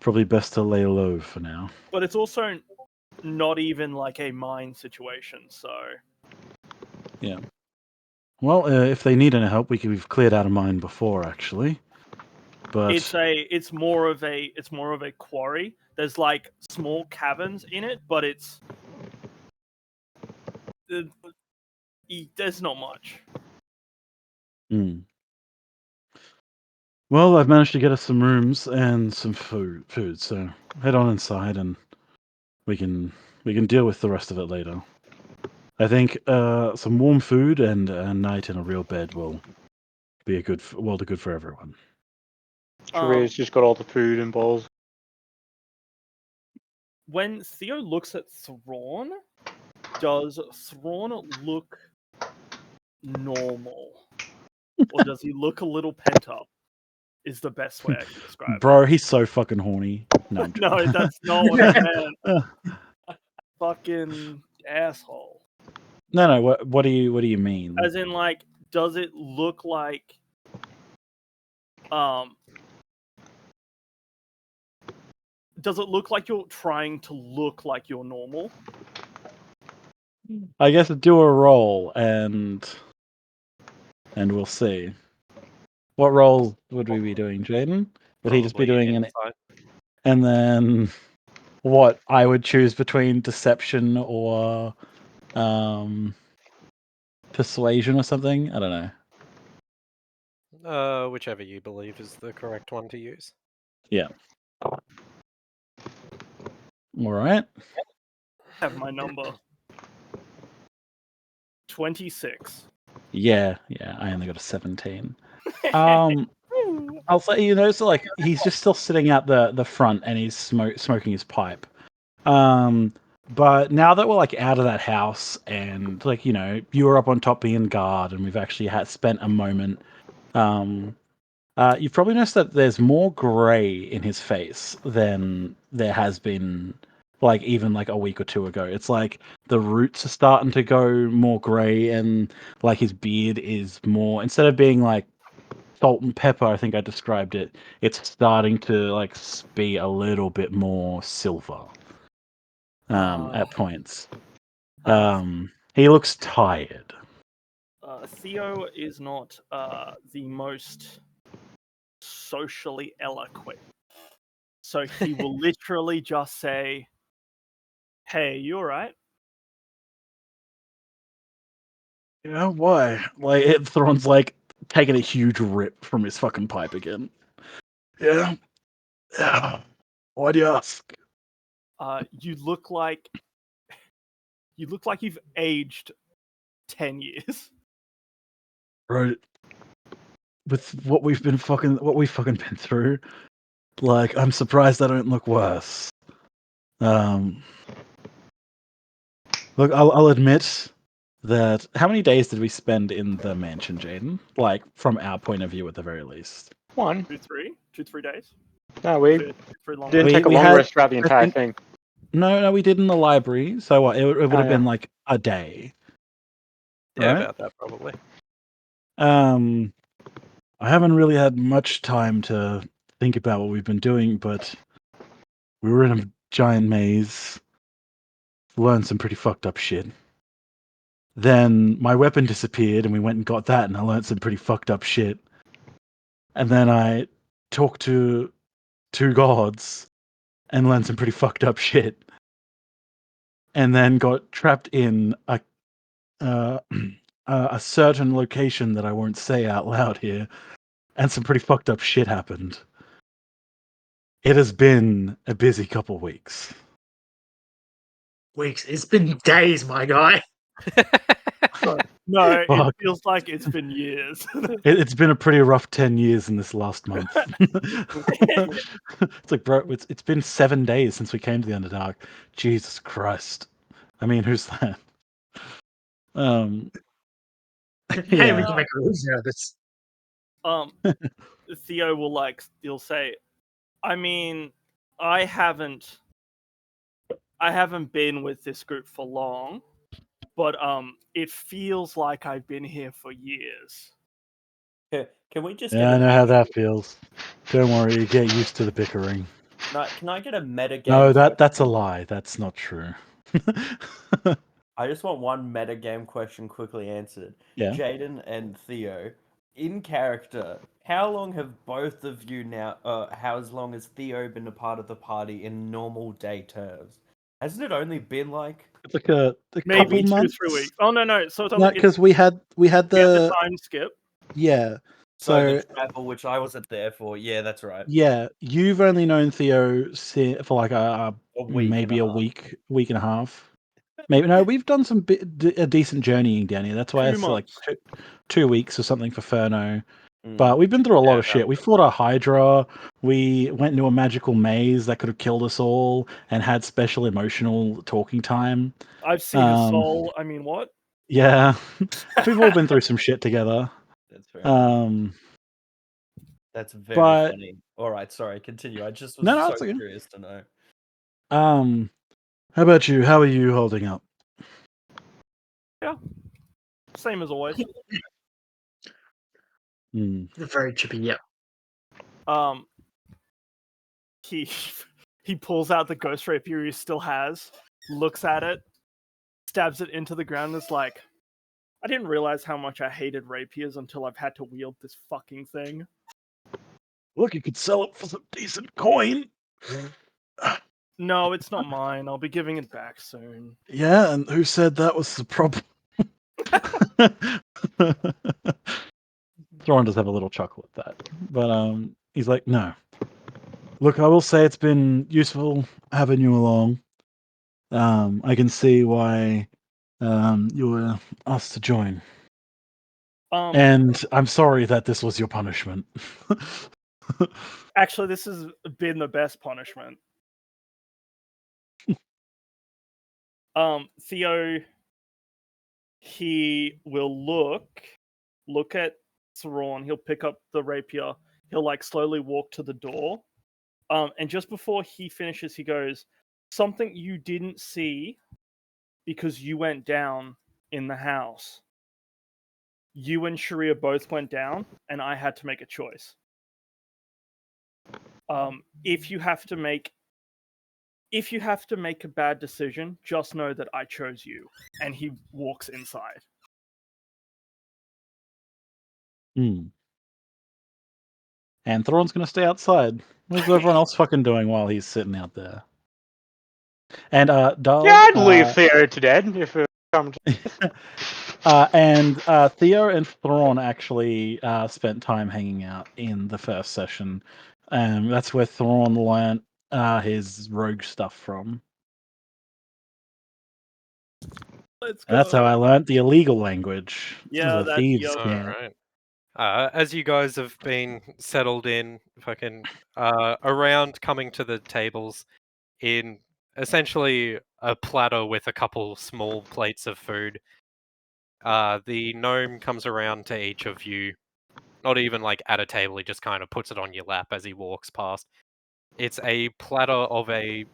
probably best to lay low for now. But it's also not even like a mine situation, so yeah. Well, if they need any help, we've cleared out a mine before, actually. But it's more of a quarry. There's like small caverns in it, but there's not much. Well, I've managed to get us some rooms and some food. So head on inside, and we can deal with the rest of it later. I think some warm food and a night in a real bed will be a good for everyone. Sharia's just got all the food and bowls. When Theo looks at Thrawn, does Thrawn look normal? Or does he look a little pent up? Is the best way I can describe it. Bro, he's so fucking horny. No, no, that's not what I meant. Fucking asshole. No. What do you mean? As in, like, does it look like does it look like you're trying to look like you're normal? I guess do a roll and we'll see. What role would we be doing, Jaden? Would he just be doing an? And then what? I would choose between deception or persuasion or something. I don't know. Whichever you believe is the correct one to use. Yeah. All right. Have my number. 26. Yeah. I only got a 17. I'll say, so like he's just still sitting at the front and he's smoking his pipe. But now that we're like out of that house and like you were up on top being guard and we've actually spent a moment, you've probably noticed that there's more grey in his face than there has been like even like a week or two ago. It's like the roots are starting to go more grey and like his beard is more, instead of being like salt and pepper, I think I described it, it's starting to like be a little bit more silver at points. He looks tired. Theo is not the most socially eloquent, so he will literally just say, "Hey, you all right?" Why? Like Thrawn's like taking a huge rip from his fucking pipe again. Yeah. Why do you ask? You look like you've aged 10 years. Right. With what we've fucking been through, like I'm surprised I don't look worse. Look, I'll admit that. How many days did we spend in the mansion, Jaden? Like from our point of view, at the very least. 1. 2-3 days. No, we Three long didn't days. take a We long had- rest throughout the I entire think- thing. No, we did in the library. So what? It would have yeah. been like a day. Yeah, Right? about that probably. I haven't really had much time to think about what we've been doing, but we were in a giant maze, learned some pretty fucked up shit. Then my weapon disappeared, and we went and got that, and I learned some pretty fucked up shit. And then I talked to 2 gods and learned some pretty fucked up shit. And then got trapped in a certain location that I won't say out loud here, and some pretty fucked up shit happened. It has been a busy couple weeks. Weeks. It's been days, my guy. No, it Fuck. feels like it's been years. It's been a pretty rough 10 years in this last month. It's like, bro, it's been 7 days since we came to the Underdark. Jesus Christ. I mean, who's that? Hey, we Yeah. can make a illusion out of this. Theo will he'll say, I mean, I haven't been with this group for long, but it feels like I've been here for years. Can we just Yeah, I get know how that feels. Don't worry, you get used to the bickering. Can I get a metagame? No, that's a lie. That's not true. I just want one metagame question quickly answered. Yeah. Jaden and Theo, in character, how long have both of you now? How long has Theo been a part of the party in normal day terms? Hasn't it only been like It's like a Maybe couple 2-3 months. weeks. Oh no! So it's No, only because we had we had the the time skip. yeah. so So the travel, which I wasn't there for. Yeah, that's right. yeah, you've only known Theo for like A week maybe and a a half. week and a half. Maybe no, we've done some a decent journeying down here. That's why 2 it's like months. 2 weeks or something for Furno. Mm. But we've been through a lot Yeah, of shit. We fought a Hydra. We went into a magical maze that could have killed us all and had special emotional talking time. I've seen a soul. I mean, what? Yeah, we've all been through some shit together. That's fair enough. That's very but- funny. All right, sorry, continue. I just was No, so it's okay. curious to know. How about you? How are you holding up? Yeah, same as always. Very chippy, yeah. He pulls out the ghost rapier he still has, looks at it, stabs it into the ground, and is like, I didn't realize how much I hated rapiers until I've had to wield this fucking thing. Look, you could sell it for some decent coin. No, it's not mine. I'll be giving it back soon. Yeah, and who said that was the problem? Thrawn does have a little chuckle at that, but he's like, no. Look, I will say it's been useful having you along. I can see why you were asked to join, and I'm sorry that this was your punishment. Actually, this has been the best punishment. Theo, he will look at Thrawn. He'll pick up the rapier. He'll slowly walk to the door. And just before he finishes, he goes, something you didn't see because you went down in the house. You and Sharia both went down, and I had to make a choice. If you have to make a bad decision, just know that I chose you. And he walks inside. And Thrawn's gonna stay outside. What's everyone else fucking doing while he's sitting out there? And Dahl, Yeah, I'd leave Theo to dead if it comes. and Theo and Thrawn actually spent time hanging out in the first session. That's where Thrawn learnt his rogue stuff from. Let's And that's how I learnt the illegal language. Yeah, the that's thieves Yoda. camp. Alright. As you guys have been settled in, fucking around coming to the tables in essentially a platter with a couple small plates of food. The gnome comes around to each of you, not even like at a table, he just kind of puts it on your lap as he walks past. It's a platter of a...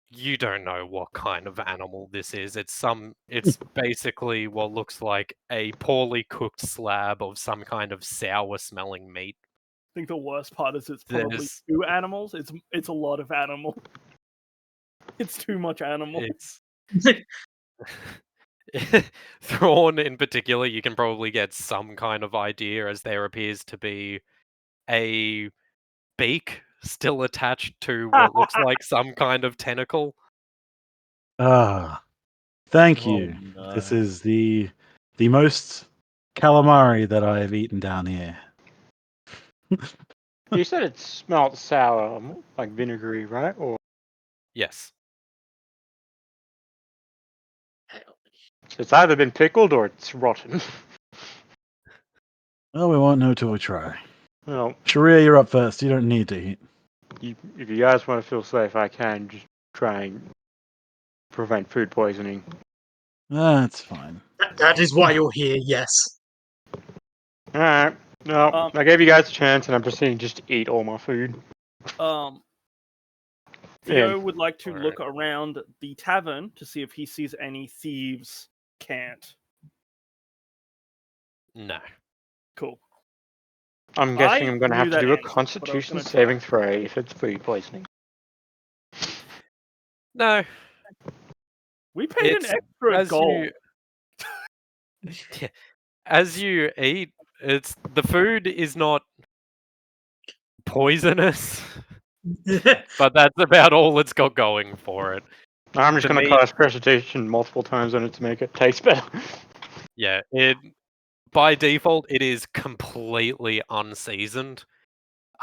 You don't know what kind of animal this is. It's basically what looks like a poorly cooked slab of some kind of sour smelling meat. I think the worst part is it's probably There's- 2 animals. It's a lot of animal. It's too much animal. It's Thrawn in particular, you can probably get some kind of idea, as there appears to be a beak still attached to what looks like some kind of tentacle. Ah, thank Oh, you. no. This is the most calamari that I have eaten down here. You said it smelled sour, like vinegary, right? Or Yes. it's either been pickled or it's rotten. Well, we won't know till we try. Well, Sharia, you're up first. You don't need to eat. if you guys want to feel safe, I can just try and prevent food poisoning. That's fine. That is why you're here, yes. Alright. No, I gave you guys a chance and I'm proceeding just to eat all my food. Theo would like to look around the tavern to see if he sees any thieves' cant. No. Cool. I'm guessing I'm going to knew have to that do a answer, but I was Constitution gonna try. saving throw if it's food poisoning. No. We paid an extra as gold. As you eat, the food is not poisonous, but that's about all it's got going for it. I'm just The going to meat- cast Precipitation multiple times on it to make it taste better. Yeah, by default it is completely unseasoned.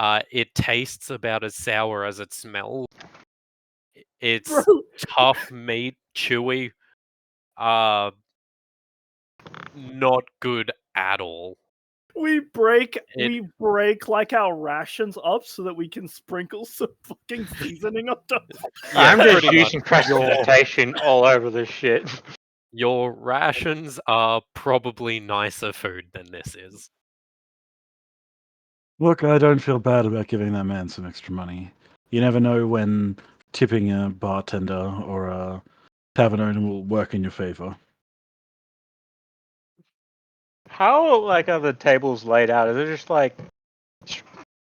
It tastes about as sour as it smells. It's tough meat, chewy. Not good at all. We break like our rations up so that we can sprinkle some fucking seasoning on top. I'm just pretty using much. Precipitation all over this shit. Your rations are probably nicer food than this is. Look, I don't feel bad about giving that man some extra money. You never know when tipping a bartender or a tavern owner will work in your favor. How are the tables laid out? Is it just like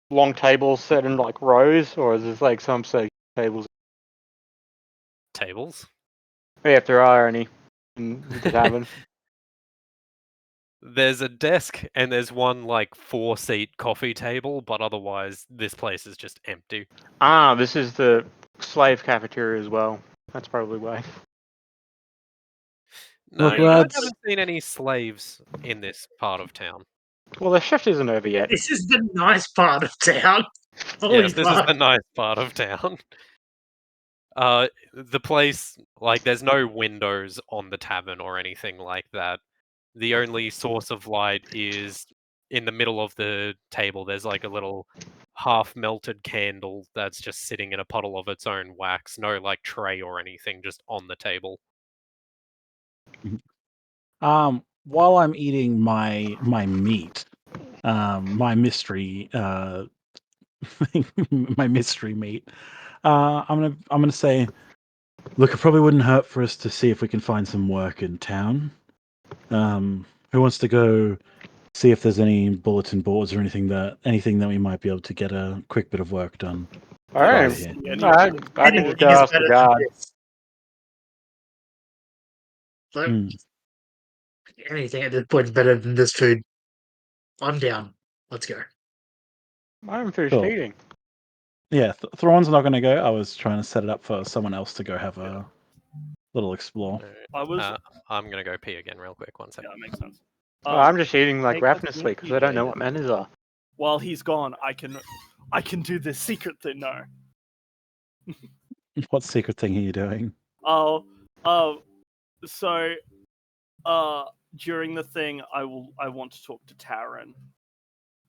long tables set in like rows, or is this like some tables? Tables? Yeah, if there are any in the tavern. There's a desk and there's one 4-seat coffee table, but otherwise this place is just empty. Ah, this is the slave cafeteria as well. That's probably why. No, Look, I lads. haven't seen any slaves in this part of town. Well, the shift isn't over yet. This is the nice part of town. Holy Yes, this fuck. is the nice part of town. The place, there's no windows on the tavern or anything like that. The only source of light is in the middle of the table. There's a little half-melted candle that's just sitting in a puddle of its own wax. No tray or anything, just on the table. While I'm eating my meat, my mystery my mystery meat, I'm gonna say, look, it probably wouldn't hurt for us to see if we can find some work in town. Who wants to go see if there's any bulletin boards or anything that we might be able to get a quick bit of work done? All right, I can just ask the guard. Anything at this point is better than this food. I'm down. Let's go. I'm finished Cool. eating. Yeah, Thrawn's not going to go. I was trying to set it up for someone else to go have a little explore. I'm going to go pee again real quick. 1 second. Yeah, that makes sense. I'm just eating make us ravenously because I don't know what manners are. While he's gone, I can do this secret thing now. What secret thing are you doing? So during the thing, I want to talk to Taryn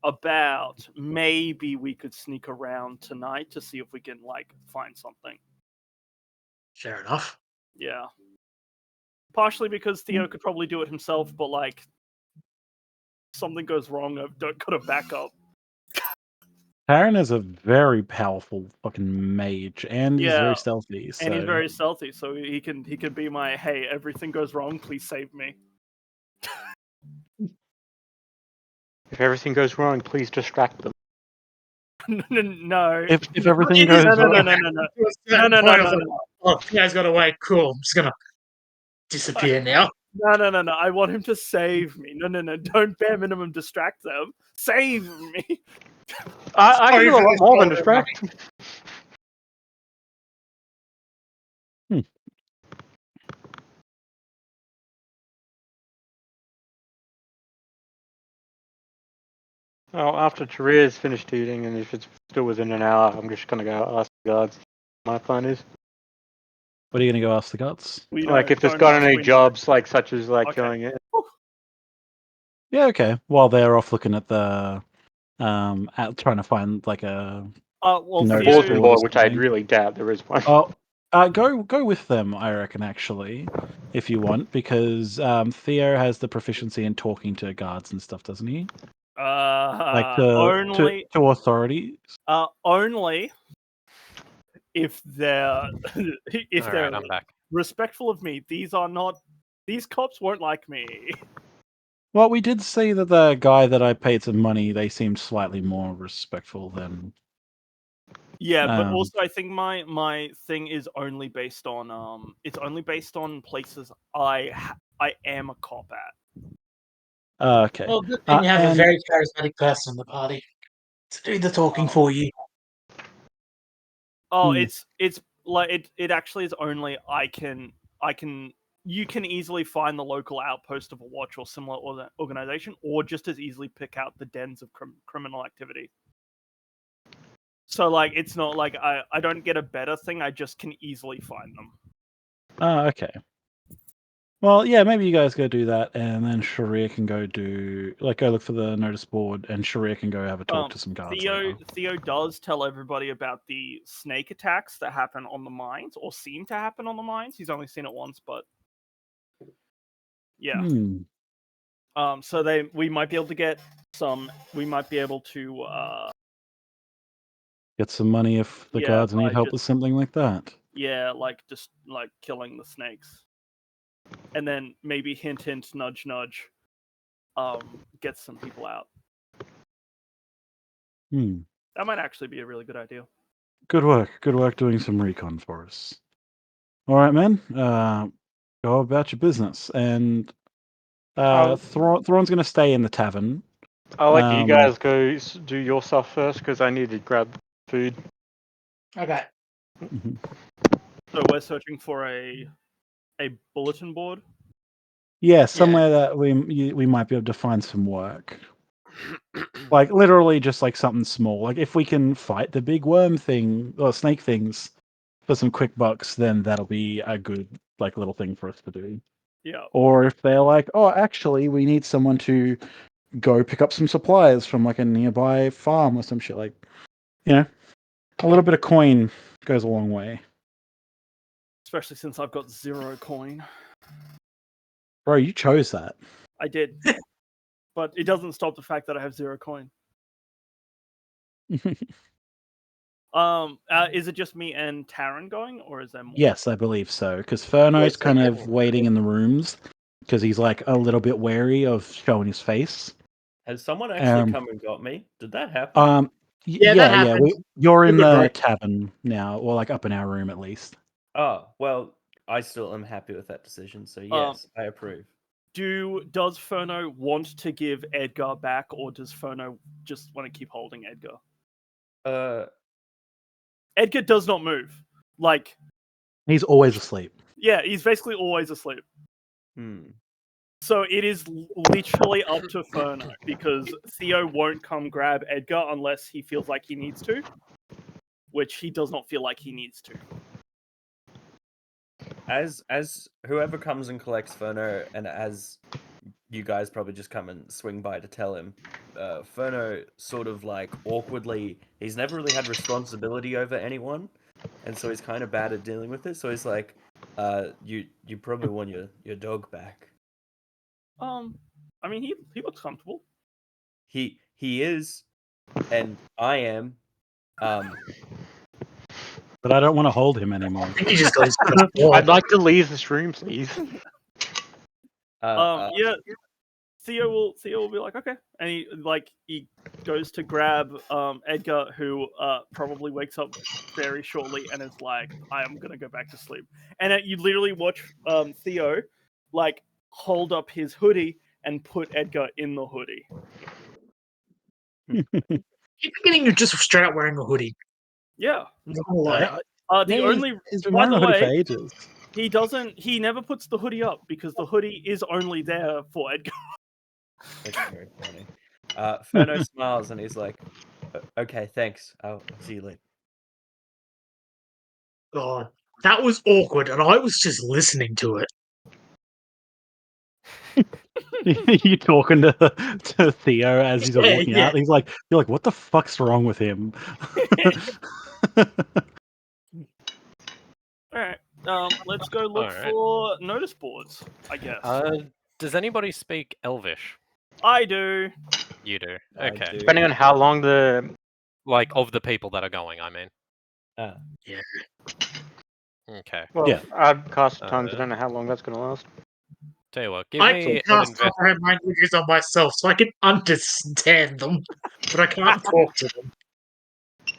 about maybe we could sneak around tonight to see if we can find something. Fair enough. Yeah. Partially because Theo could probably do it himself, but like something goes wrong, I've got a backup. Taran is a very powerful fucking mage, and he's very stealthy. So. And he's very stealthy, so he can be my hey, everything goes wrong, please save me. If everything goes wrong, please distract them. No. If everything goes no. Oh, Theo's got away. Cool. I'm just gonna disappear now. No. I want him to save me. No. Don't bare minimum distract them. Save me. I can do a lot more than distract. Well, after Taria's finished eating, and if it's still within an hour, I'm just gonna go ask the guards. My plan is. What are you gonna go ask the guards? Like if there's got any jobs, like such as like going in. Yeah, okay. While they're off looking at the, trying to find like a. Bulletin board, which I really doubt there is one. Oh, go with them, I reckon, actually, if you want, because Theo has the proficiency in talking to guards and stuff, doesn't he? Like only to authorities. Only if they're Alright, I'm back. respectful of me. These cops won't like me. Well, we did see that the guy that I paid some money, they seemed slightly more respectful than. Yeah, but also I think my thing is only based on places I am a cop at. Okay. Well, good thing you have a very charismatic person in the party to do the talking for you. Oh, it's like it actually is only I can you can easily find the local outpost of a watch or similar organization, or just as easily pick out the dens of criminal activity. So like it's not like I don't get a better thing, I just can easily find them. Oh, okay. Well, yeah, maybe you guys go do that, and then Sharia can go look for the notice board, and Sharia can go have a talk to some guards. Theo does tell everybody about the snake attacks that happen on the mines, or seem to happen on the mines. He's only seen it once, but yeah. So we might be able to get some. We might be able to get some money if the guards need help with something like that. Yeah, like just like killing the snakes. And then maybe hint, nudge, nudge, get some people out. That might actually be a really good idea. Good work. Good work doing some recon for us. All right, man. Go about your business. And Thrawn's going to stay in the tavern. I'll let you guys go do your stuff first, because I need to grab food. Okay. So we're searching for a bulletin board? Yeah, somewhere that we might be able to find some work. Like literally just like something small. Like if we can fight the big worm thing or snake things for some quick bucks, then that'll be a good like little thing for us to do. Yeah. Or if they're like, oh, actually, we need someone to go pick up some supplies from like a nearby farm or some shit, like, you know, a little bit of coin goes a long way. Especially since I've got 0 coin. Bro, you chose that. I did. But it doesn't stop the fact that I have 0 coin. Is it just me and Taran going, or is there more? Yes, I believe so. Because Furno's kind of waiting in the rooms because he's like a little bit wary of showing his face. Has someone actually come and got me? Did that happen? Yeah. You're in the tavern now, or like up in our room at least. Oh, well, I still am happy with that decision, so yes, I approve. Does Furno want to give Edgar back, or does Furno just want to keep holding Edgar? Edgar does not move. Like, he's always asleep. Yeah, he's basically always asleep. So it is literally up to Furno, because Theo won't come grab Edgar unless he feels like he needs to, which he does not feel like he needs to. As whoever comes and collects Furno, and as you guys probably just come and swing by to tell him, Furno sort of like awkwardly, he's never really had responsibility over anyone, and so he's kind of bad at dealing with it. So he's like, you probably want your dog back. I mean, he looks comfortable. He is, and I am. But I don't want to hold him anymore. He just goes. I'd like to leave this room, please. Yeah. Theo will be like, okay, and he goes to grab Edgar, who probably wakes up very shortly and is like, I am gonna go back to sleep. And you literally watch Theo like hold up his hoodie and put Edgar in the hoodie. You're forgetting you're just straight up wearing a hoodie. Yeah. The He's been by wearing the the hoodie way, for ages. he never puts the hoodie up because the hoodie is only there for Edgar. That's very funny. Ferno smiles and he's like, okay, thanks. I'll see you later. God, that was awkward, and I was just listening to it. You talking to Theo as he's walking out? He's like, you're like, what the fuck's wrong with him? All right. Let's go look for notice boards, I guess. Does anybody speak Elvish? I do. You do. I Okay. do. Depending on how long the of the people that are going, I mean. Yeah. Okay. well, Yeah. I'd cast tongues. I don't know how long that's gonna last. Tell you what, give I me can an cast comprehend languages on myself, so I can understand them, but I can't talk to them.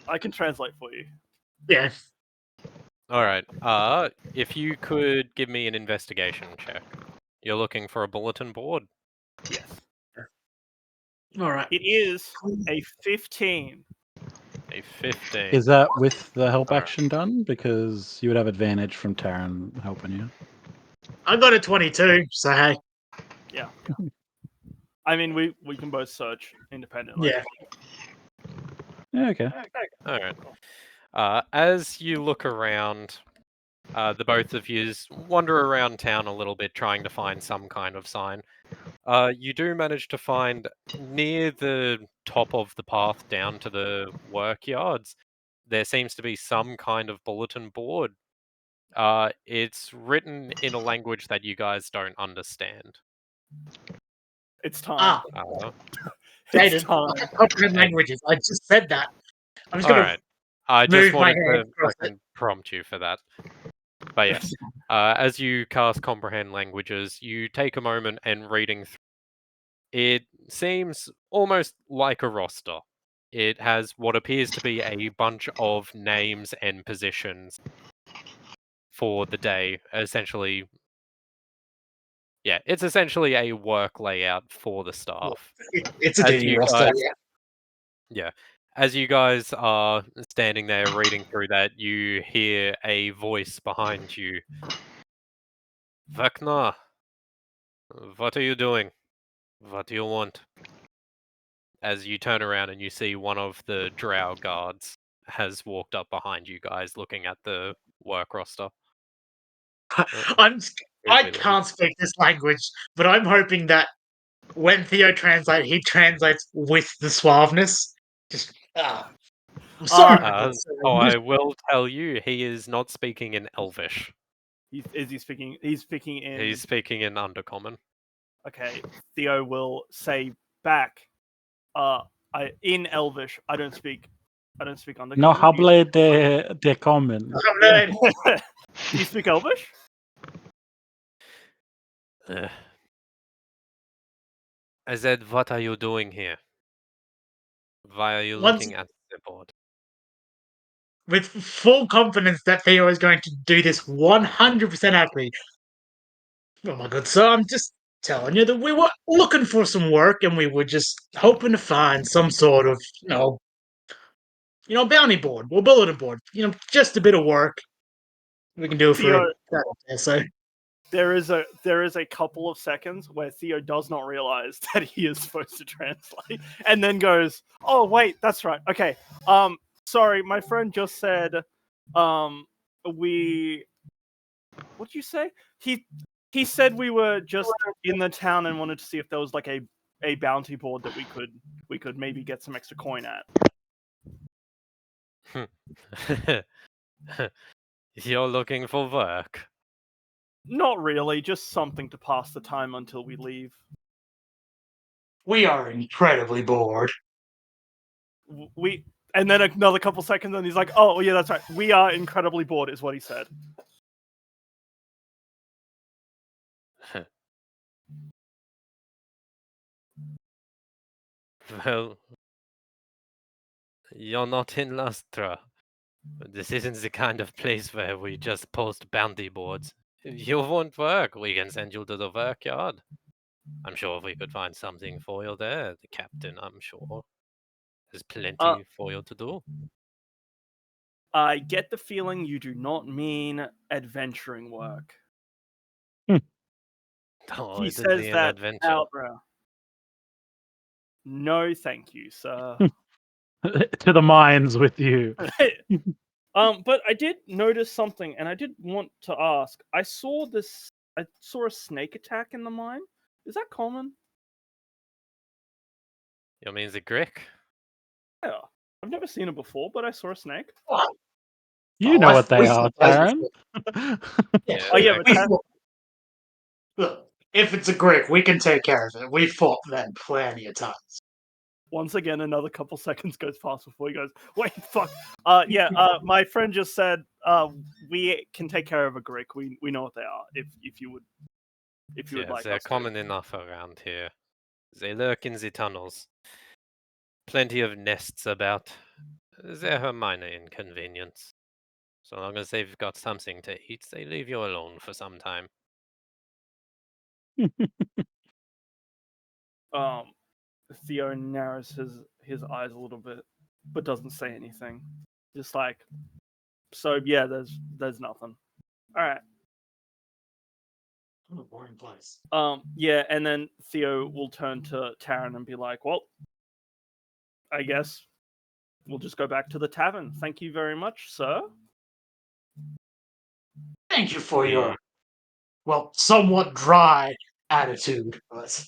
I can translate for you. Yeah. All right. If you could give me an investigation check. You're looking for a bulletin board. Yes. All right. It is a 15. A 15. Is that with the help action done? Because you would have advantage from Taryn helping you. I got a 22, so hey. Yeah. I mean, we can both search independently. Yeah. Yeah, okay. All right. As you look around, the both of you wander around town a little bit trying to find some kind of sign. You do manage to find near the top of the path down to the work yards, there seems to be some kind of bulletin board. It's written in a language that you guys don't understand. It's time. Jaden, It's time. I can comprehend languages. I just said that. I'm just All gonna right. I move just my wanted hand to across it. fucking prompt you for that. But yes, as you cast comprehend languages, you take a moment and reading through. It seems almost like a roster. It has what appears to be a bunch of names and positions for the day. Essentially, yeah, it's essentially a work layout for the staff. It's a duty roster. Yeah. As you guys are standing there reading through that, you hear a voice behind you. Vecna, what are you doing? What do you want? As you turn around and you see one of the drow guards has walked up behind you guys looking at the work roster. I can't speak this language, but I'm hoping that when Theo translates, he translates with the suaveness. Just I'm sorry. I will tell you, he is not speaking in Elvish. Is he speaking? He's speaking in. He's speaking in Undercommon. Okay, Theo will say back. In Elvish, I don't speak Undercommon. No hable de common. Do you speak Elvish? I said, what are you doing here? Why are you Once- looking at the board? With full confidence that Theo is going to do this 100% accurately. Oh my god, so I'm just telling you that we were looking for some work and we were just hoping to find some sort of, bounty board or bulletin board. Just a bit of work. We can do it for so. There is a couple of seconds where Theo does not realize that he is supposed to translate, and then goes, "Oh wait, that's right. Okay, sorry, my friend just said, we. What did you say? He said we were just in the town and wanted to see if there was like a bounty board that we could maybe get some extra coin at." You're looking for work. Not really, just something to pass the time until we leave. We are incredibly bored. And then another couple seconds, and he's like, "Oh, yeah, that's right. We are incredibly bored," is what he said. Well, you're not in Lustra. This isn't the kind of place where we just post bounty boards. If you want work, we can send you to the workyard. I'm sure we could find something for you there. The captain, I'm sure. There's plenty for you to do. I get the feeling you do not mean adventuring work. Oh, He it says isn't an that adventure. out loud. No, thank you, sir. To the mines with you. But I did notice something, and I did want to ask. I saw a snake attack in the mine. Is that common? You mean the Grick? Yeah. I've never seen it before, but I saw a snake. You know what they are, Taran. Oh, yeah, but Look, if it's a Greek, we can take care of it. We fought them plenty of times. Once again, another couple seconds goes past before he goes, "Wait, fuck." My friend just said, we can take care of a Greek. We know what they are. If you would like they're us to. common enough around here. They lurk in the tunnels. Plenty of nests about. They're a minor inconvenience. So long as they've got something to eat, they leave you alone for some time. Theo narrows his eyes a little bit, but doesn't say anything. Just like, so yeah, there's nothing. All right. What a boring place. Yeah, and then Theo will turn to Taran and be like, "Well, I guess we'll just go back to the tavern. Thank you very much, sir." Thank you for your, somewhat dry attitude, but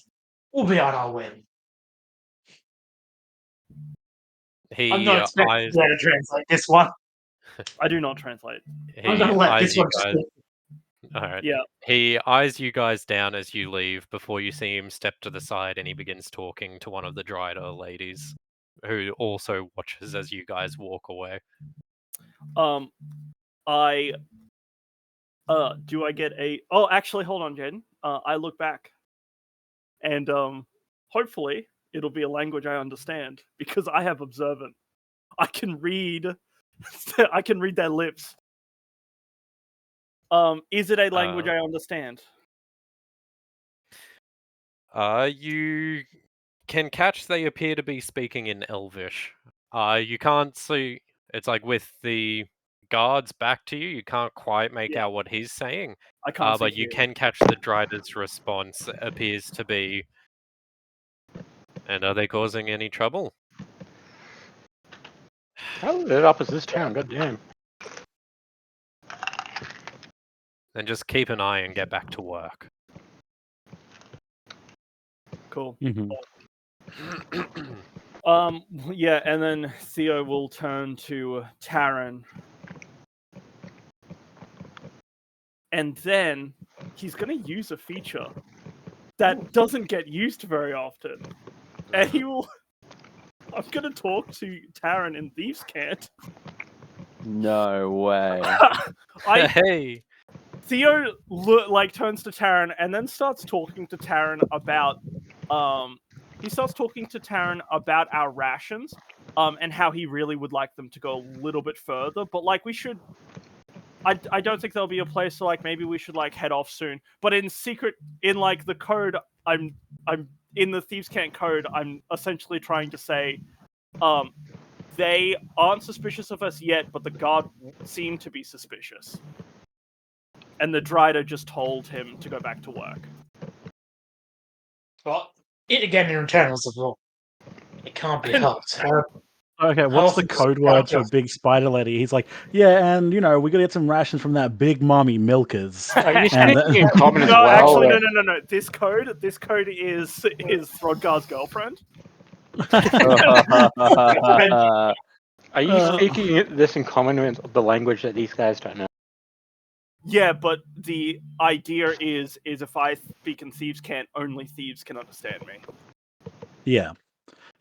we'll be on our way. I'm not expecting to translate this one. I do not translate. I'm gonna let this one speak. All right. Yeah. He eyes you guys down as you leave before you see him step to the side, and he begins talking to one of the Dryder ladies, who also watches as you guys walk away. Do I get a? Oh, actually, hold on, Jaden. I look back, and hopefully it'll be a language I understand because I have observant. I can read. I can read their lips. Is it a language I understand? You can catch they appear to be speaking in Elvish. You can't see. It's like with the guards back to you, you can't quite make out what he's saying. I can't. But you can catch the Dryder's response. Appears to be. And are they causing any trouble? How lit up is this town? Goddamn. Then just keep an eye and get back to work. Cool. Mm-hmm. Yeah, and then Theo will turn to Taran. And then he's going to use a feature that doesn't get used very often. And he will... I'm going to talk to Taran in Thieves' Cant. No way. Hey! Theo turns to Taran and then starts talking to Taran about... he starts talking to Taran about our rations and how he really would like them to go a little bit further. But, we should... I don't think there'll be a place so maybe we should head off soon. But in secret, in the code, I'm in the Thieves' Cant code, I'm essentially trying to say, they aren't suspicious of us yet, but the guard seem to be suspicious. And the Dryder just told him to go back to work. Well, it again in internals as well. It can't be helped. Okay, what's the code word for Big Spider Lady? He's like, yeah, and we gotta get some rations from that Big Mommy Milkers. Are you speaking in common as No, well? actually, no. This code is Throdgar's girlfriend. Are you speaking this in common with the language that these guys don't know? Yeah, but the idea is if I speak in thieves' cant, only thieves can understand me. Yeah.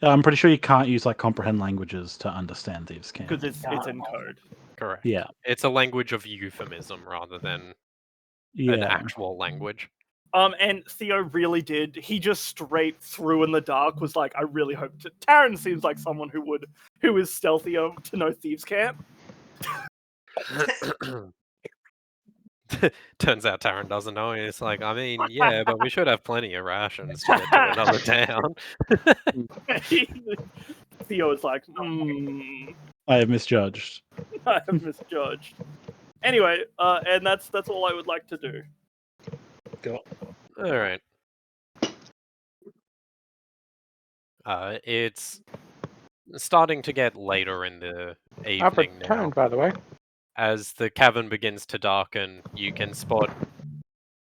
I'm pretty sure you can't use like comprehend languages to understand thieves' cant. Because it's in code. Correct. Yeah. It's a language of euphemism rather than an actual language. And Theo really did. He just straight through in the dark was like, I really hope to. Taran seems like someone who is stealthier to know thieves' cant. Turns out Taran doesn't know. It's like, I mean, yeah, but we should have plenty of rations to get to another town. Theo is like, I have misjudged. I have misjudged. Anyway, and that's all I would like to do. Go. All right. It's starting to get later in the evening now. By the way. As the cavern begins to darken, you can spot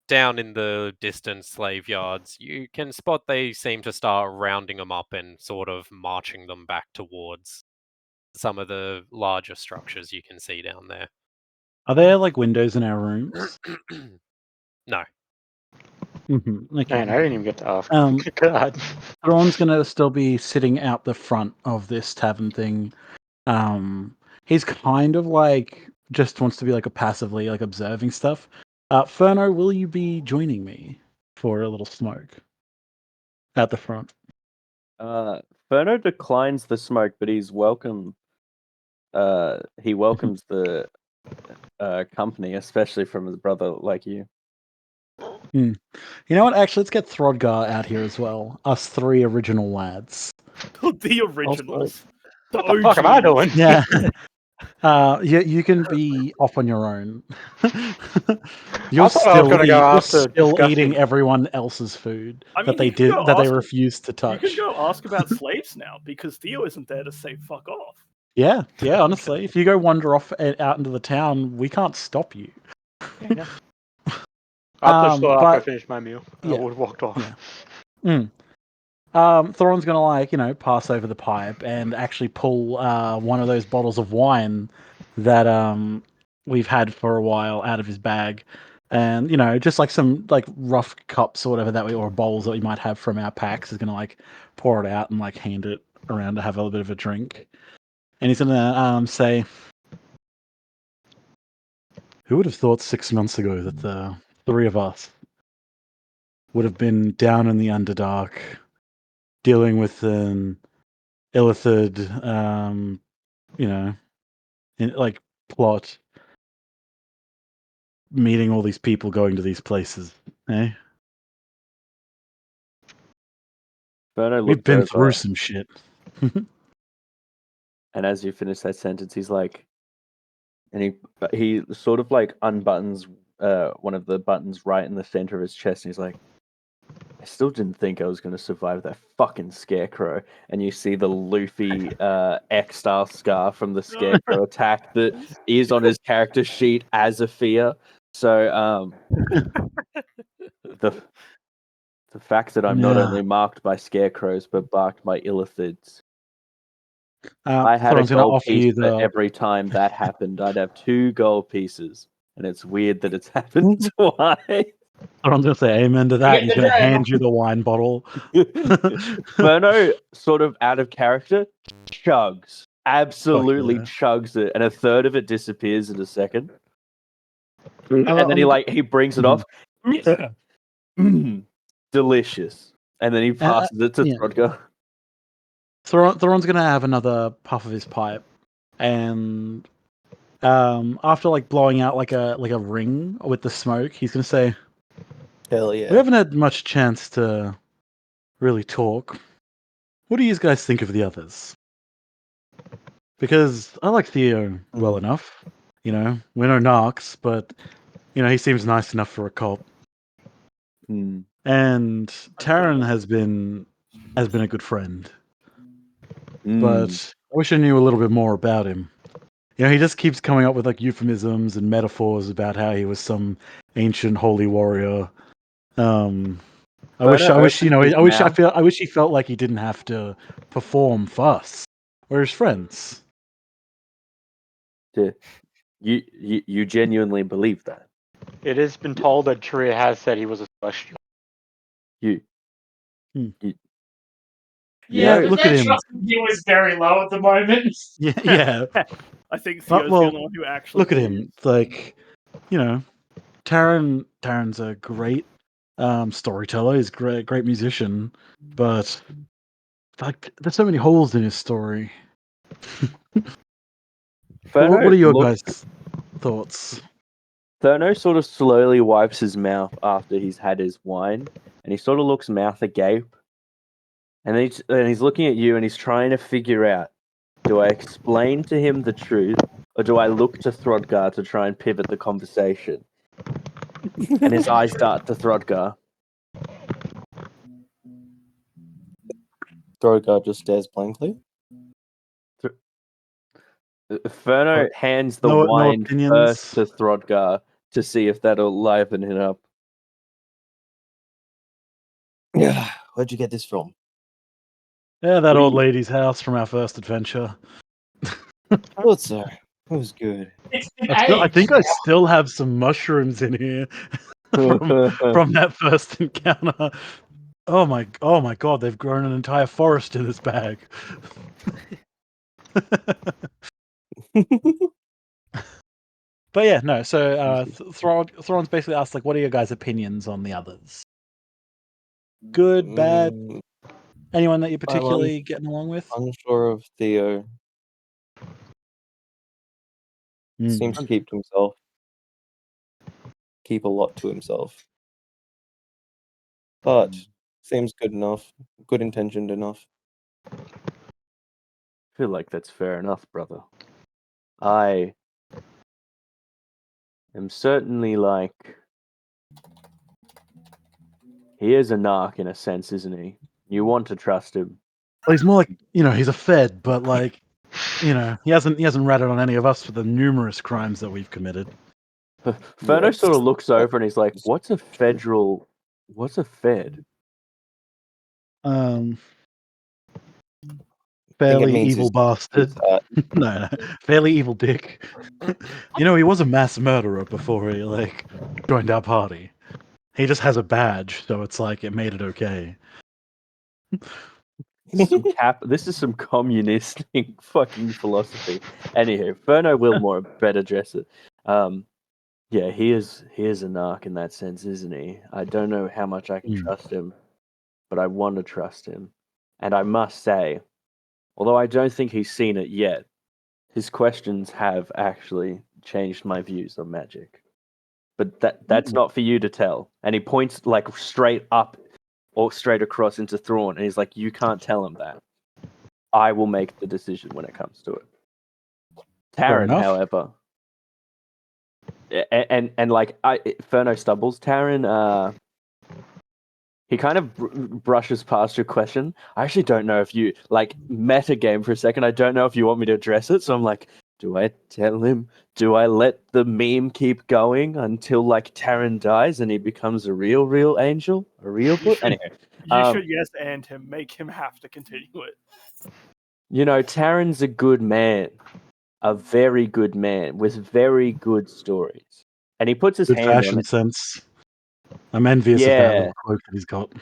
down in the distant slave yards, you can spot they seem to start rounding them up and sort of marching them back towards some of the larger structures you can see down there. Are there like windows in our rooms? No. Okay. Man, I didn't even get to ask. God. Thrawn's gonna still be sitting out the front of this tavern thing. He's kind of like just wants to be like a passively like observing stuff. Ferno, will you be joining me for a little smoke at the front? Ferno declines the smoke, but he's welcome. He welcomes the company, especially from his brother like you. You know what? Actually, let's get Throdgar out here as well. Us three original lads. The originals. What the fuck am I doing? Yeah. You can be off on your own. You're still eating everyone else's food that they refused to touch. You can go ask about slaves now because Theo isn't there to say fuck off. Yeah, honestly, if you go wander off out into the town, we can't stop you. Yeah. After I finished my meal, I would have walked off. Yeah. Thorn's gonna pass over the pipe and actually pull one of those bottles of wine that we've had for a while out of his bag, and just like some like rough cups or whatever or bowls that we might have from our packs. Is gonna pour it out and hand it around to have a little bit of a drink, and he's gonna say, "Who would have thought 6 months ago that the three of us would have been down in the Underdark, dealing with an Illithid, plot, meeting all these people, going to these places, eh? We've been through some shit." And as you finish that sentence, he's like, and he sort of unbuttons one of the buttons right in the center of his chest, and he's like, I still didn't think I was going to survive that fucking scarecrow. And you see the Luffy X-style scar from the scarecrow attack that is on his character sheet as a fear. So the fact that I'm not only marked by scarecrows but marked by illithids. I had a gold piece for every time that happened. I'd have 2 gold pieces, and it's weird that it's happened twice. I'm going to say amen to that. He's going to hand you the wine bottle. Ferno, sort of out of character, chugs. Absolutely chugs it, and a third of it disappears in a second. And then he brings it off. Delicious. And then he passes it to Throdgar. Thoron's going to have another puff of his pipe, and after blowing out like a ring with the smoke, he's going to say, "Hell yeah. We haven't had much chance to really talk. What do you guys think of the others? Because I like Theo well enough. We're no narcs, but he seems nice enough for a cop. And Taran has been a good friend. But I wish I knew a little bit more about him. He just keeps coming up with euphemisms and metaphors about how he was some ancient holy warrior. I wish he felt like he didn't have to perform for us. We're his friends. You genuinely believe that? It has been told that Chiria has said he was a celestial. You. Yeah, look at their him. trust in you is very low at the moment. Yeah. I think Theo's the only one who actually look at believes. him. It's like, Taran's a great storyteller. He's a great musician, but like, there's so many holes in his story. What are your guys' thoughts? Therno sort of slowly wipes his mouth after he's had his wine, and he sort of looks mouth agape. And he's looking at you, and he's trying to figure out: do I explain to him the truth, or do I look to Throdgar to try and pivot the conversation? And his eyes dart to Throdgar. Throdgar just stares blankly. Ferno hands the No wine opinions? first to Throdgar to see if that'll liven it up. Yeah, where'd you get this from? Yeah, that old lady's house from our first adventure. I thought so. It was good. I think I still have some mushrooms in here from that first encounter. Oh my god, they've grown an entire forest in this bag. But yeah, no. So Thrawn's basically asked, like, what are your guys' opinions on the others? Good, bad? Anyone that you're particularly getting along with? Unsure of Theo. Seems to keep to himself. Keep a lot to himself. But seems good enough. Good intentioned enough. I feel like that's fair enough, brother. I am certainly like... He is a narc in a sense, isn't he? You want to trust him. Well, he's more like, he's a Fed, but like, he hasn't ratted on any of us for the numerous crimes that we've committed. Ferno sort of looks over and he's like, what's a Fed? Fairly evil bastard. No, fairly evil dick. He was a mass murderer before he joined our party. He just has a badge, so it's like it made it okay. This is some communistic fucking philosophy. Anyhow, Ferno Wilmore better address it. Yeah, he is a narc in that sense, isn't he? I don't know how much I can trust him, but I want to trust him. And I must say, although I don't think he's seen it yet, his questions have actually changed my views on magic. But that's not for you to tell. And he points straight up or straight across into Thrawn, and he's like, you can't tell him that. I will make the decision when it comes to it. Taran, however, and Ferno stumbles. Taran, he kind of brushes past your question. I actually don't know if you meta game for a second. I don't know if you want me to address it. So I'm like, do I tell him? Do I let the meme keep going until Taran dies and he becomes a real angel, a real book? Anyway, you should yes and him, make him have to continue it. Taran's a good man, a very good man with very good stories, and he puts his good hand fashion on it. sense. I'm envious of that little cloak that he's got.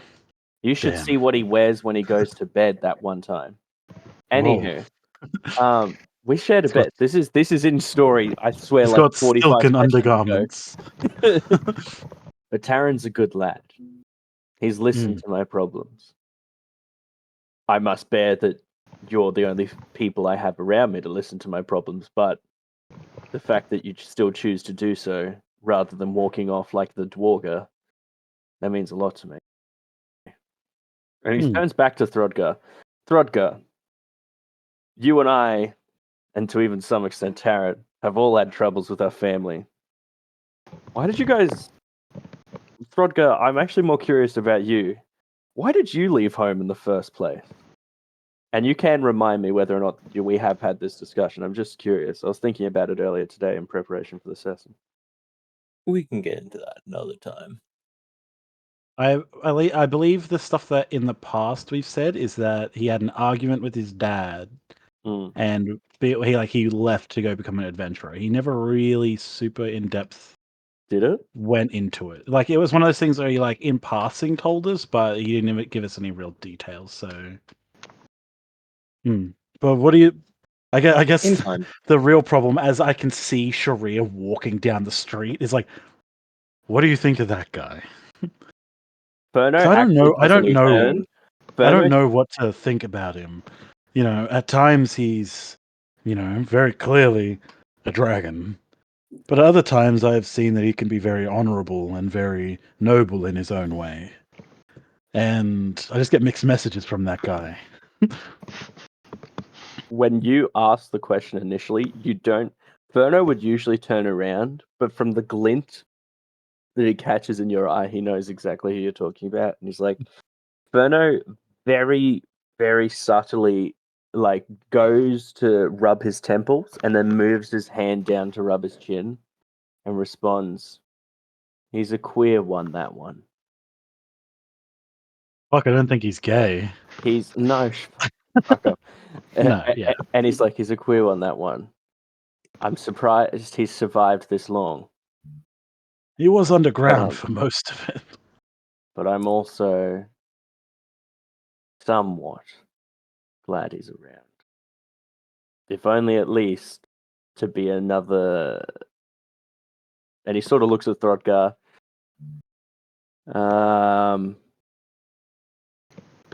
You should see what he wears when he goes to bed that one time. Anywho, we shared a bed. This is in story. I swear, he's got 45 silken sessions undergarments. ago. But Taran's a good lad. He's listened to my problems. I must bear that you're the only people I have around me to listen to my problems, but the fact that you still choose to do so rather than walking off like the Dwarga, that means a lot to me. And he turns back to Throdgar. Throdgar, you and I, and to even some extent Taran, have all had troubles with our family. Why did you guys... Throdgar, I'm actually more curious about you. Why did you leave home in the first place? And you can remind me whether or not we have had this discussion. I'm just curious. I was thinking about it earlier today in preparation for the session. We can get into that another time. I believe the stuff that in the past we've said is that he had an argument with his dad, and he left to go become an adventurer. He never really super in depth Did it? went into it. Like it was one of those things where he like in passing told us, but he didn't even give us any real details. So, but what do you? I guess In time. the real problem, as I can see Sharia walking down the street, is like, what do you think of that guy? Furno I don't know. I don't know. Turn. I don't Furno- know what to think about him. You know, at times he's, very clearly a dragon. But at other times I've seen that he can be very honorable and very noble in his own way. And I just get mixed messages from that guy. When you ask the question initially, you don't. Furno would usually turn around, but from the glint that he catches in your eye, he knows exactly who you're talking about. And he's like, Furno very, very subtly like goes to rub his temples and then moves his hand down to rub his chin and responds, he's a queer one, that one. Fuck, I don't think he's gay. He's no fuck up. No, yeah. And he's like, he's a queer one, that one. I'm surprised he's survived this long. He was underground for most of it. But I'm also somewhat glad he's around. If only at least to be another. And he sort of looks at Throdgar.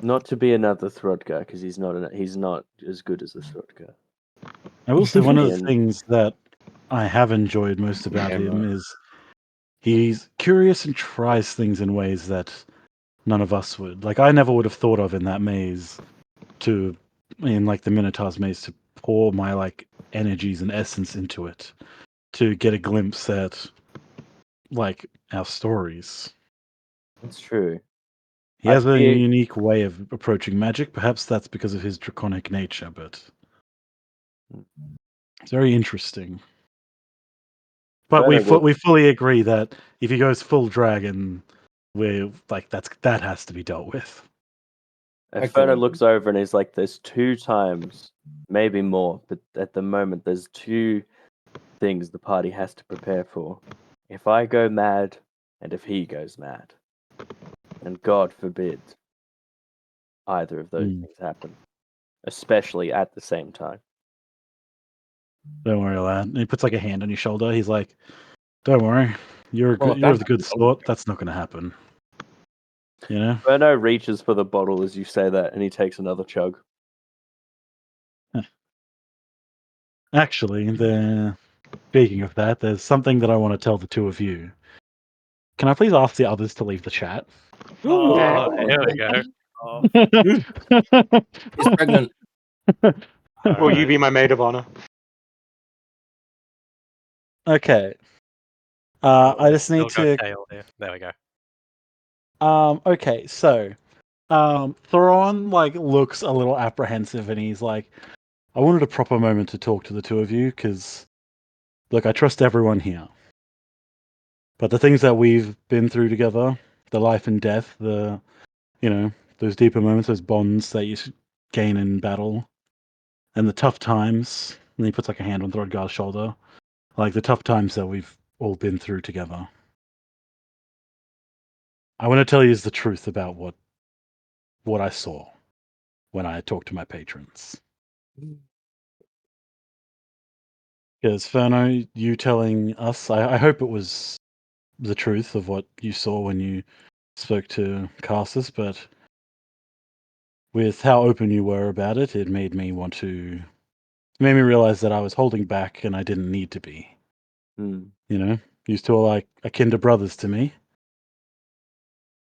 Not to be another Throdgar, because he's not as good as a Throdgar. I will say one of the things that I have enjoyed most about him is he's curious and tries things in ways that none of us would. Like, I never would have thought of in that maze in like the Minotaur's maze, to pour my like energies and essence into it to get a glimpse at like our stories. That's true. He has a unique way of approaching magic. Perhaps that's because of his draconic nature, but it's very interesting. But we fully agree that if he goes full dragon, we're like that has to be dealt with. Furno looks over and he's like, "There's 2 times, maybe more, but at the moment, there's 2 things the party has to prepare for. If I go mad, and if he goes mad, and God forbid either of those things happen, especially at the same time." Don't worry, lad. And he puts like a hand on your shoulder. He's like, "Don't worry, you're the good sort. That's not going to happen." You know. Furno reaches for the bottle as you say that, and he takes another chug. Actually, speaking of that, there's something that I want to tell the 2 of you. Can I please ask the others to leave the chat? Oh, here we go. He's pregnant. Will you be my maid of honor? Okay. I just need to. There we go. Okay, so Thoron like looks a little apprehensive, and he's like, "I wanted a proper moment to talk to the 2 of you because, look, I trust everyone here. But the things that we've been through together, the life and death, those deeper moments, those bonds that you gain in battle, and the tough times." And he puts like a hand on Throdgar's shoulder, like the tough times that we've all been through together. I want to tell you the truth about what I saw when I talked to my patrons. Because Furno, you telling us, I hope it was the truth of what you saw when you spoke to Karsus, but with how open you were about it, it made me realize that I was holding back and I didn't need to be. You know, you two are like akin to brothers to me.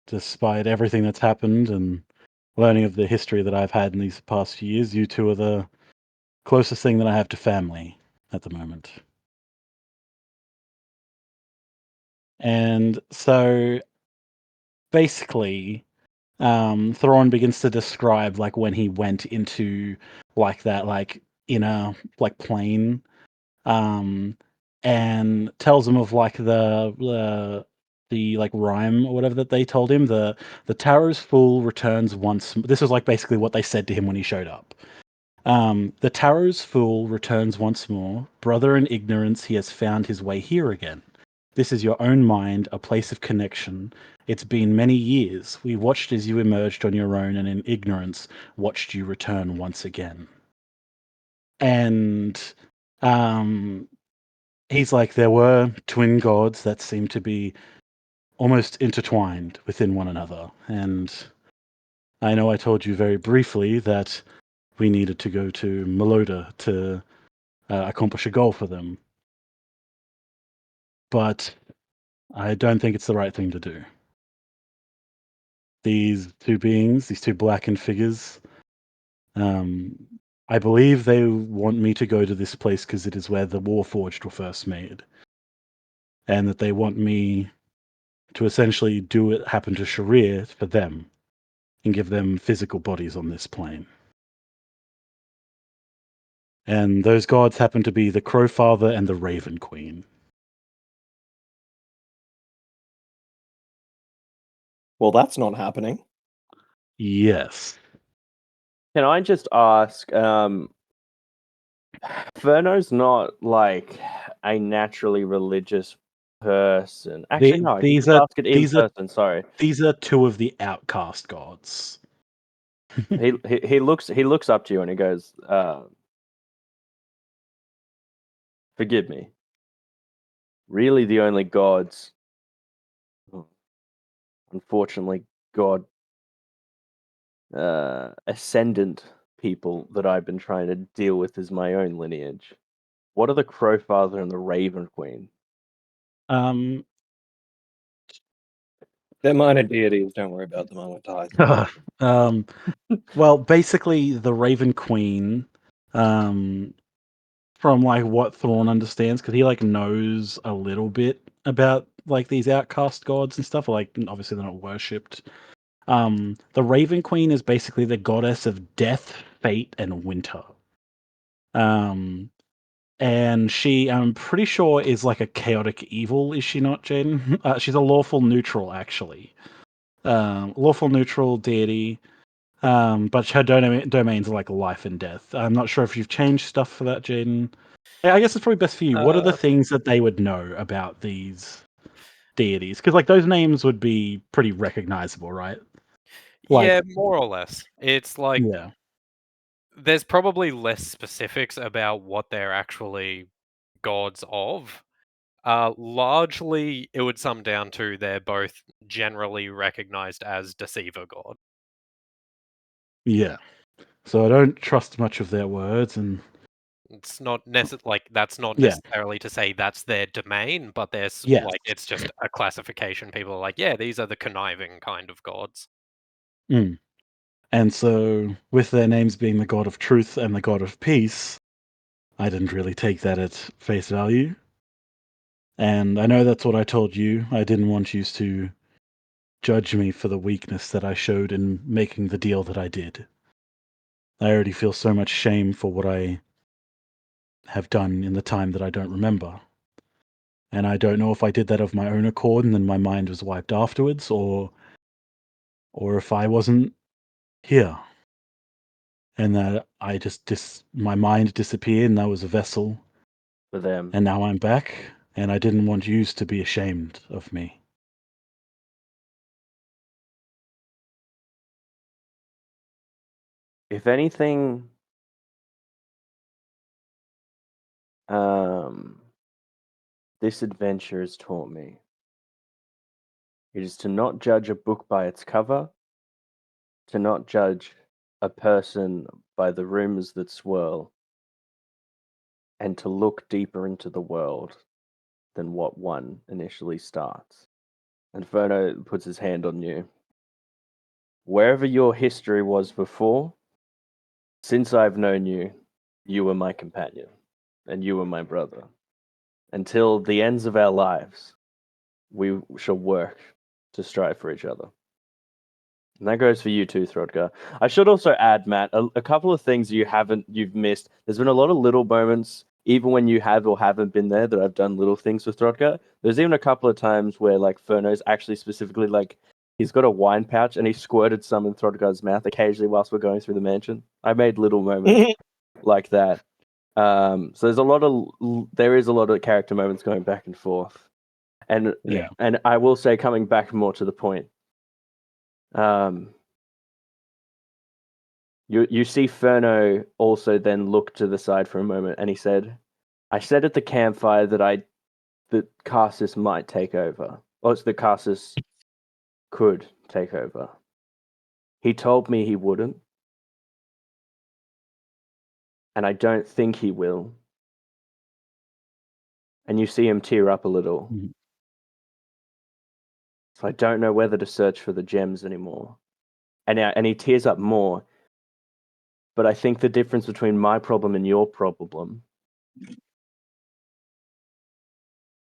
Despite everything that's happened and learning of the history that I've had in these past few years, you two are the closest thing that I have to family at the moment. And so basically, Thoron begins to describe like when he went into like that like inner like plane, and tells him of like the like rhyme or whatever that they told him. The Tarrow's Fool returns once. This was like basically what they said to him when he showed up. The Tarot's fool returns once more. Brother in ignorance, he has found his way here again. This is your own mind, a place of connection. It's been many years. We watched as you emerged on your own and in ignorance watched you return once again. And he's like, there were twin gods that seemed to be almost intertwined within one another. And I know I told you very briefly that we needed to go to Meloda to accomplish a goal for them. But I don't think it's the right thing to do. These two beings, these two blackened figures, I believe they want me to go to this place because it is where the Warforged were first made. And that they want me to essentially do what happened to Sharir for them and give them physical bodies on this plane. And those gods happen to be the Crowfather and the Raven Queen. Well, that's not happening. Yes. Can I just ask, Verno's not like a naturally religious person. Actually, no, I can just ask it in person, sorry. These are two of the outcast gods. he looks up to you and he goes, forgive me. Really the only gods, unfortunately, God ascendant people that I've been trying to deal with is my own lineage. What are the Crowfather and the Raven Queen? They're minor deities. Don't worry about them. I won't die. Well, basically, the Raven Queen, from like what Thrawn understands, because he like knows a little bit about like these outcast gods and stuff. Like, obviously, they're not worshipped. The Raven Queen is basically the goddess of death, fate, and winter. And she, I'm pretty sure, is like a chaotic evil, is she not, Jaden? She's a lawful neutral, actually. Lawful neutral deity. But her domains are like life and death. I'm not sure if you've changed stuff for that, Jaden. I guess it's probably best for you. What are the things that they would know about these deities? Because like those names would be pretty recognizable, right? Like, yeah, more or less. It's like yeah. There's probably less specifics about what they're actually gods of. Largely, it would sum down to they're both generally recognized as Deceiver God. Yeah. So I don't trust much of their words, and it's not that's not Yeah. necessarily to say that's their domain, but there's Yes. like it's just a classification. People are like, yeah, these are the conniving kind of gods. Mm. And so, with their names being the God of Truth and the God of Peace, I didn't really take that at face value. And I know that's what I told you. I didn't want you to judge me for the weakness that I showed in making the deal that I did. I already feel so much shame for what I have done in the time that I don't remember. And I don't know if I did that of my own accord and then my mind was wiped afterwards, or if I wasn't here. And that I just my mind disappeared and I was a vessel for them. And now I'm back, and I didn't want you to be ashamed of me. If anything, this adventure has taught me, it is to not judge a book by its cover, to not judge a person by the rumors that swirl, and to look deeper into the world than what one initially starts. And Verno puts his hand on you. Wherever your history was before, since I've known you, you were my companion, and you were my brother. Until the ends of our lives, we shall work to strive for each other. And that goes for you too, Throdgar. I should also add, Matt, a couple of things you've missed. There's been a lot of little moments, even when you have or haven't been there, that I've done little things with Throdgar. There's even a couple of times where like Furno's actually specifically like he's got a wine pouch and he squirted some in Throdgar's mouth occasionally whilst we're going through the mansion. I made little moments like that. So there's there is a lot of character moments going back and forth, and I will say, coming back more to the point, you see Ferno also then look to the side for a moment, and he said, "I said at the campfire that Karsus might take over, or the Karsus could take over. He told me he wouldn't, and I don't think he will." And you see him tear up a little. Mm-hmm. So I don't know whether to search for the gems anymore. And he tears up more. But I think the difference between my problem and your problem,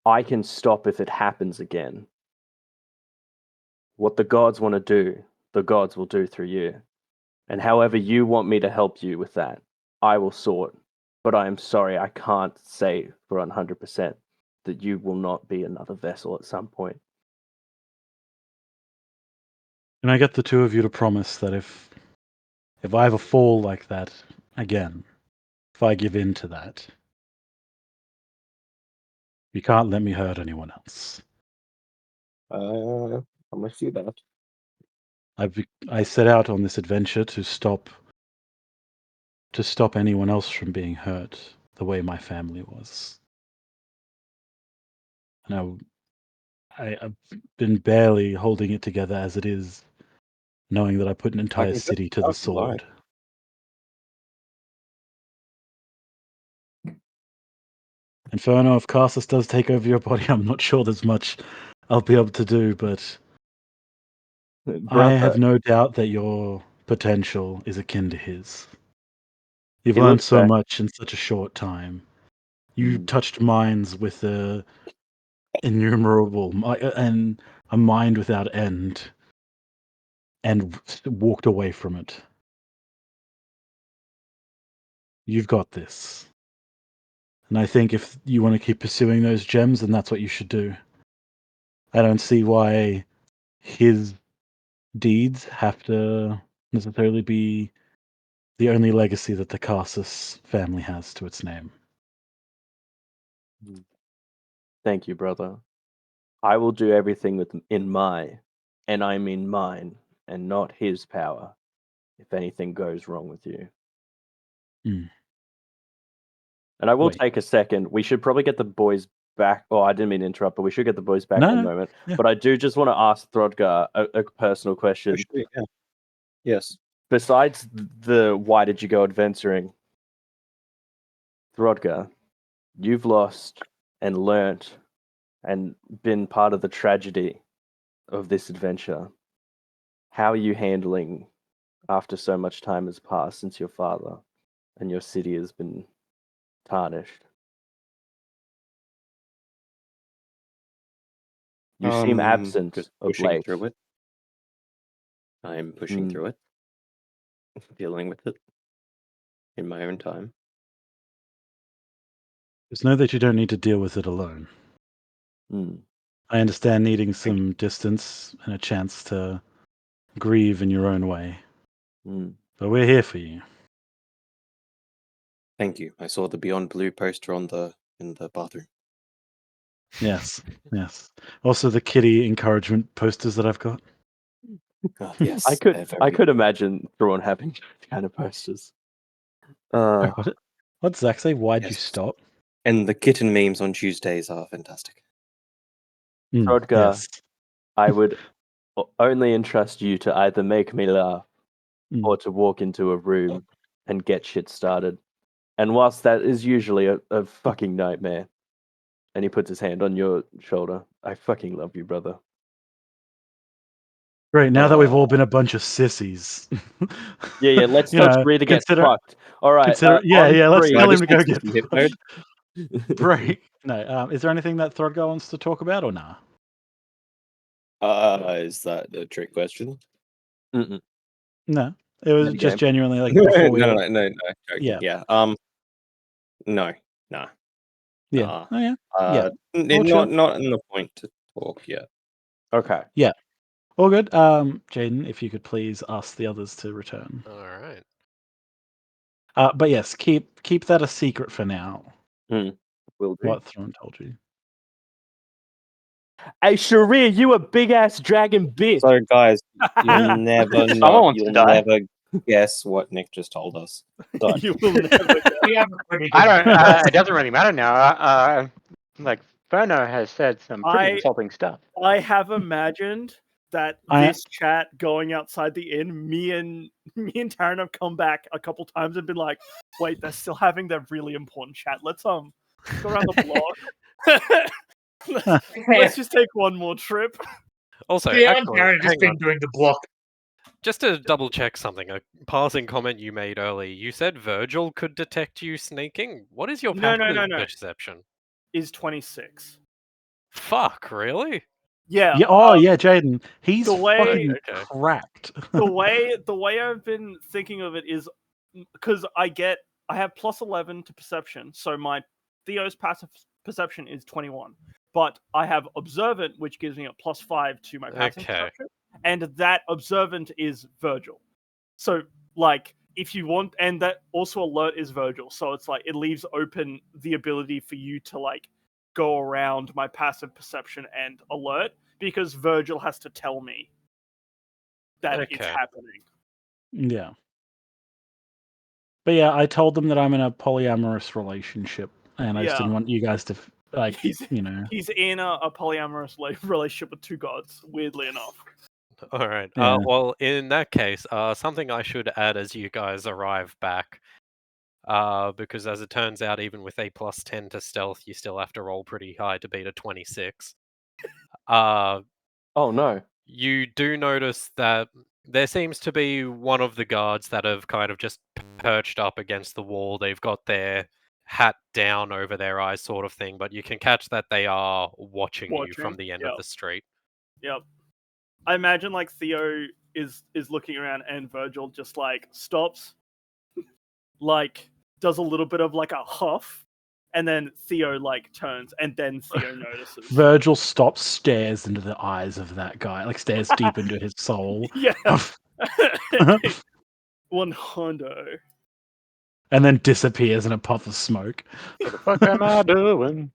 I can stop if it happens again. What the gods want to do, the gods will do through you. And however you want me to help you with that, I will sort. But I am sorry, I can't say for 100% that you will not be another vessel at some point. And I get the two of you to promise that if I ever fall like that again, if I give in to that, you can't let me hurt anyone else. I'm gonna do that. I set out on this adventure to stop anyone else from being hurt the way my family was. And I've been barely holding it together as it is, knowing that I put an entire city to the sword. Inferno, if Karsus does take over your body, I'm not sure there's much I'll be able to do, but I have no doubt that your potential is akin to his. You've learned so much in such a short time. You touched minds with innumerable and a mind without end, and walked away from it. You've got this. And I think if you want to keep pursuing those gems, then that's what you should do. I don't see why his deeds have to necessarily be the only legacy that the Karsus family has to its name. Thank you, brother. I will do everything in my, and I mean mine, and not his power, if anything goes wrong with you. Mm. And I will take a second. We should probably get the boys back. Oh, I didn't mean to interrupt, but we should get the boys back in a moment. Yeah. But I do just want to ask Throdgar a personal question. Yeah. Yes. Besides the why did you go adventuring, Throdgar, you've lost and learnt and been part of the tragedy of this adventure. How are you handling after so much time has passed since your father and your city has been tarnished? You seem absent just of pushing late. through it. I'm pushing through it, dealing with it in my own time. Just know that you don't need to deal with it alone. I understand needing some distance and a chance to grieve in your own way. But we're here for you. Thank you. I saw the Beyond Blue poster in the bathroom. Yes, yes. Also the kitty encouragement posters that I've got. Yes, I could imagine Thrawn having kind of posters. What'd Zach say? Why'd you stop? And the kitten memes on Tuesdays are fantastic. Throdgar, I would only entrust you to either make me laugh or to walk into a room and get shit started. And whilst that is usually a fucking nightmare, and he puts his hand on your shoulder, I fucking love you, brother. Great, now that we've all been a bunch of sissies. Yeah, let's tell Bree to get fucked. All right. Let's tell him to go get fucked. Break. No, is there anything that Throdgar wants to talk about or nah? Is that a trick question? No, it was just genuinely like before we no. Yeah. No, nah. Yeah. Oh yeah. Not in the point to talk yet. Okay. Yeah. All good. Jaden, if you could please ask the others to return. All right. But yes, keep that a secret for now. Will do. What Thrawn told you. Hey, Sharir, you a big ass dragon bitch. So, guys, you'll never Someone know. wants to You'll die. never guess what Nick just told us. So, You will never. We have a pretty I good. don't. It doesn't really matter now. Like Ferno has said some pretty I- insulting stuff. I have imagined that this chat going outside the inn, me and Taryn have come back a couple times and been like, wait, they're still having their really important chat. Let's go around the block. Let's just take one more trip. Also, Yeah, and actually, Taryn have just hang been on. doing the block. Just to double check something, a passing comment you made earlier. You said Virgil could detect you sneaking. What is your No. passive perception? Is 26. Fuck, really? Yeah. Yeah. Oh, yeah, Jaden. He's the way- fucking Okay. cracked. the way I've been thinking of it is because I have plus 11 to perception, so my Theo's passive perception is 21, but I have observant, which gives me a plus 5 to my passive perception, and that observant is Virgil. So like if you want, and that also alert is Virgil, so it's like it leaves open the ability for you to like go around my passive perception and alert, because Virgil has to tell me that it's Okay. happening. Yeah. But yeah, I told them that I'm in a polyamorous relationship, and I just didn't Yeah. want you guys to like, He's you know. he's in a polyamorous relationship with two gods, weirdly enough. All right. Yeah. Well, in that case, something I should add as you guys arrive back, because as it turns out, even with a plus 10 to stealth, you still have to roll pretty high to beat a 26. oh no. You do notice that there seems to be one of the guards that have kind of just perched up against the wall. They've got their hat down over their eyes, sort of thing, but you can catch that they are watching you from the end of the street. Yep. I imagine like Theo is looking around and Virgil just like stops, like does a little bit of like a huff, and then Theo like turns, and then Theo notices. Virgil stops, stares into the eyes of that guy, like stares deep into his soul. Yeah. One hondo. And then disappears in a puff of smoke. What the fuck am I doing?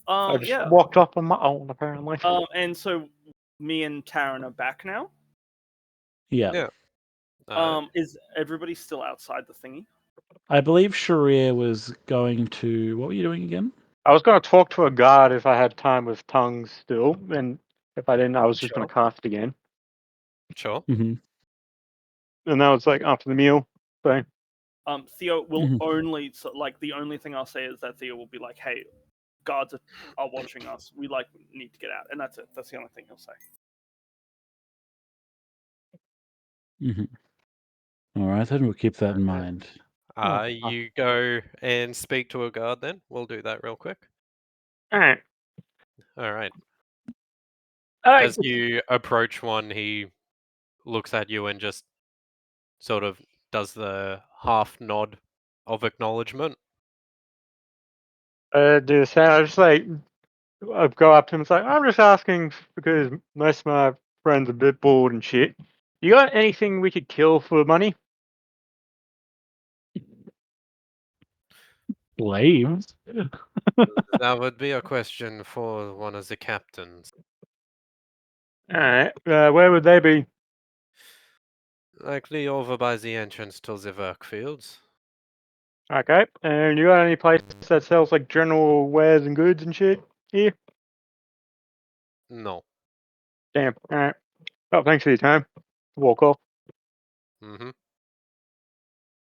I just Yeah. walked off on my own, apparently. And so me and Taryn are back now. Yeah. Is everybody still outside the thingy? I believe Sharir was going to. What were you doing again? I was going to talk to a guard if I had time with tongues still, and if I didn't, I was just going to cast again. Sure. Mm-hmm. And that was like after the meal. So. Theo will only the only thing I'll say is that Theo will be like, "Hey, guards are watching us. We need to get out," and that's it. That's the only thing he'll say. Mm-hmm. All right, then we'll keep that in mind. You go and speak to a guard then. We'll do that real quick. Alright. Alright. Alright. As you approach one, he looks at you and just sort of does the half nod of acknowledgement. Do the same. I just like I go up to him and say, I'm just asking because most of my friends are a bit bored and shit. You got anything we could kill for money? Slaves? That would be a question for one of the captains. Alright. Where would they be? Likely over by the entrance to the work fields. Okay. And you got any place that sells like general wares and goods and shit here? No. Damn. Alright. Oh, thanks for your time. Walk off. Mm-hmm.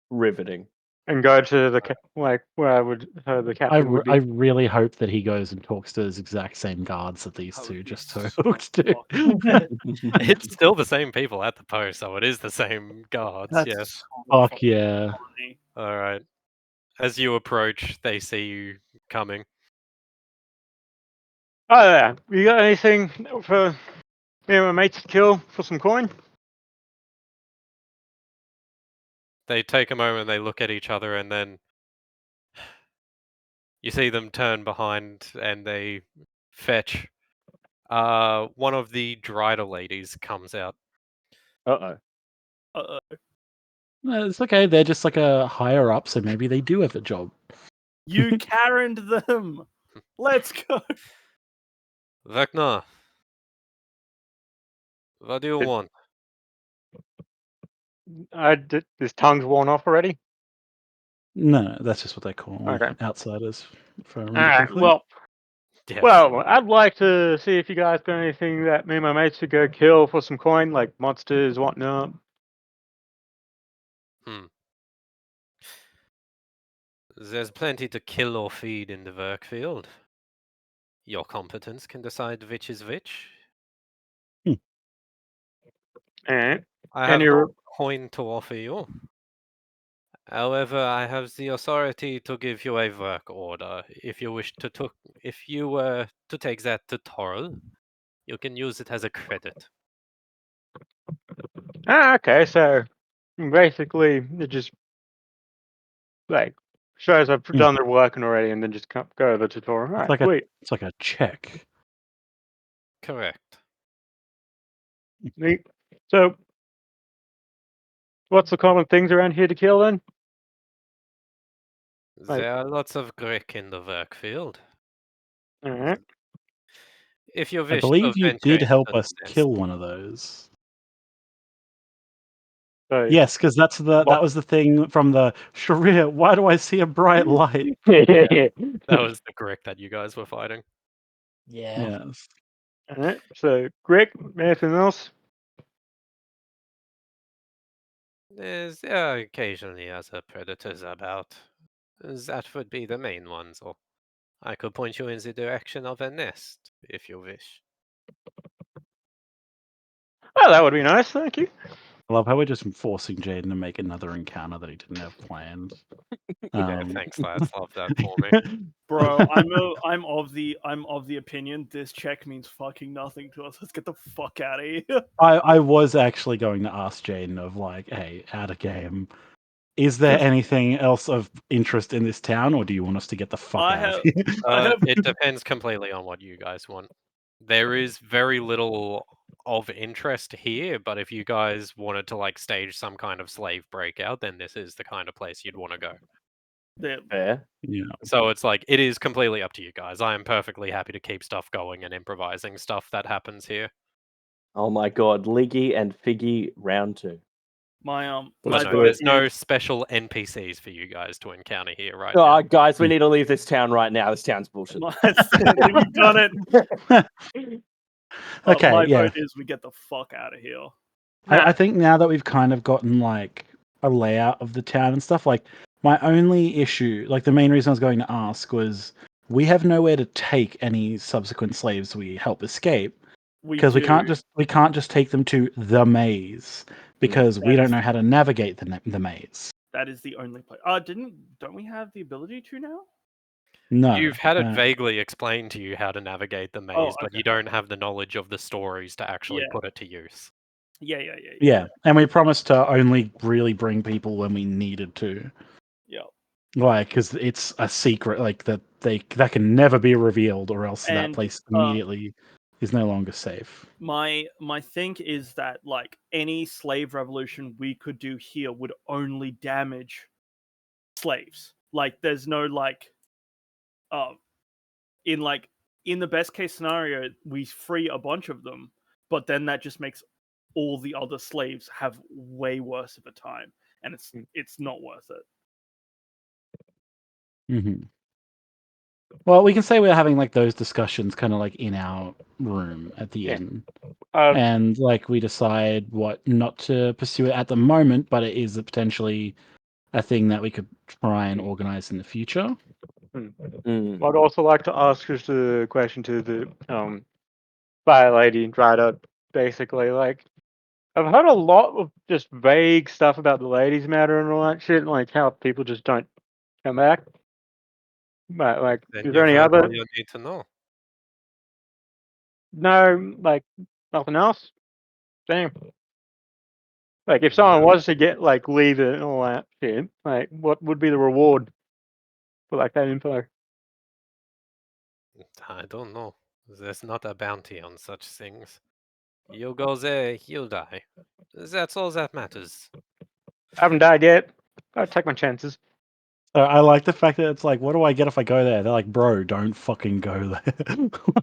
Riveting. And go to the where I would the captain would be. I really hope that he goes and talks to those exact same guards that these two just talked to. It's still the same people at the post, so it is the same guards. Yes. Fuck yeah. All right. As you approach, they see you coming. Oh yeah. You got anything for me and my mates to kill for some coin? They take a moment, they look at each other, and then you see them turn behind and they fetch. One of the Drider ladies comes out. Uh-oh. Uh-oh. It's okay. They're just like a higher up, so maybe they do have a job. You Karen'd them. Let's go. Vecna, what do you want? His tongue's worn off already. No, that's just what they call Okay. outsiders. If I remember All right. correctly. Well, I'd like to see if you guys got anything that me and my mates could go kill for some coin, like monsters, whatnot. There's plenty to kill or feed in the workfield. Your competence can decide which is which. And I have no coin to offer you. However, I have the authority to give you a work order. If you wish to if you were to take that to Toril, you can use it as a credit. Okay, so basically it just like shows I've done their working already, and then just go over to Toril. All right, sweet. It's like a check. Correct. Neat. So, what's the common things around here to kill then? There are lots of Grick in the workfield. Alright. If you I wish believe to you venture did help into us the nest. kill one of those. So, Yes, because that was the thing from the Sharia. Why do I see a bright light? That was the Grick that you guys were fighting. Yeah. Yes. Alright. So, Greg, anything else? There's occasionally other predators about. That would be the main ones, or I could point you in the direction of a nest, if you wish. Oh, that would be nice, thank you. I love how we're just forcing Jaden to make another encounter that he didn't have planned. Yeah, thanks, lads. Love that for me. Bro, I'm of the opinion this check means fucking nothing to us. Let's get the fuck out of here. I was actually going to ask Jaden of like, hey, out of game, is there anything else of interest in this town, or do you want us to get the fuck out of here? It depends completely on what you guys want. There is very little of interest here, but if you guys wanted to like stage some kind of slave breakout, then this is the kind of place you'd want to go. Fair. Yeah. So it's like it is completely up to you guys. I am perfectly happy to keep stuff going and improvising stuff that happens here. Oh my god, Liggy and Figgy round 2. But no, there's no special NPCs for you guys to encounter here right Oh, now. guys, we need to leave this town right now. This town's bullshit. We've done it. Okay, my yeah. vote is we get the fuck out of here. I think now that we've kind of gotten like a layout of the town and stuff, like my only issue, like the main reason I was going to ask was we have nowhere to take any subsequent slaves we help escape because we can't just take them to the maze because we don't know how to navigate the maze. That is the only place. Don't we have the ability to now? No, You've had it vaguely explained to you how to navigate the maze, but you don't have the knowledge of the stories to actually put it to use. Yeah, and we promised to only really bring people when we needed to. Yeah. Like, because it's a secret, like that can never be revealed, or else that And, place immediately is no longer safe. My think is that like any slave revolution we could do here would only damage slaves. Like there's no like in the best case scenario we free a bunch of them, but then that just makes all the other slaves have way worse of a time, and it's not worth it. Mm-hmm. Well, we can say we're having like those discussions kind of like in our room at the end. And like we decide what not to pursue it at the moment, but it is potentially a thing that we could try and organize in the future. I'd also like to ask just a question to the fire lady and Ryder, basically. Like, I've heard a lot of just vague stuff about the ladies' matter and all that shit, and like how people just don't come back. But like, Then is there any you've heard other? all you need to know. No, like nothing else. Damn. Like, if someone was to get like leave it and all that shit, like, what would be the reward for like that info? I don't know. There's not a bounty on such things. You go there, you'll die. That's all that matters. I haven't died yet. Gotta take my chances. So I like the fact that it's like, what do I get if I go there? They're like, bro, don't fucking go there.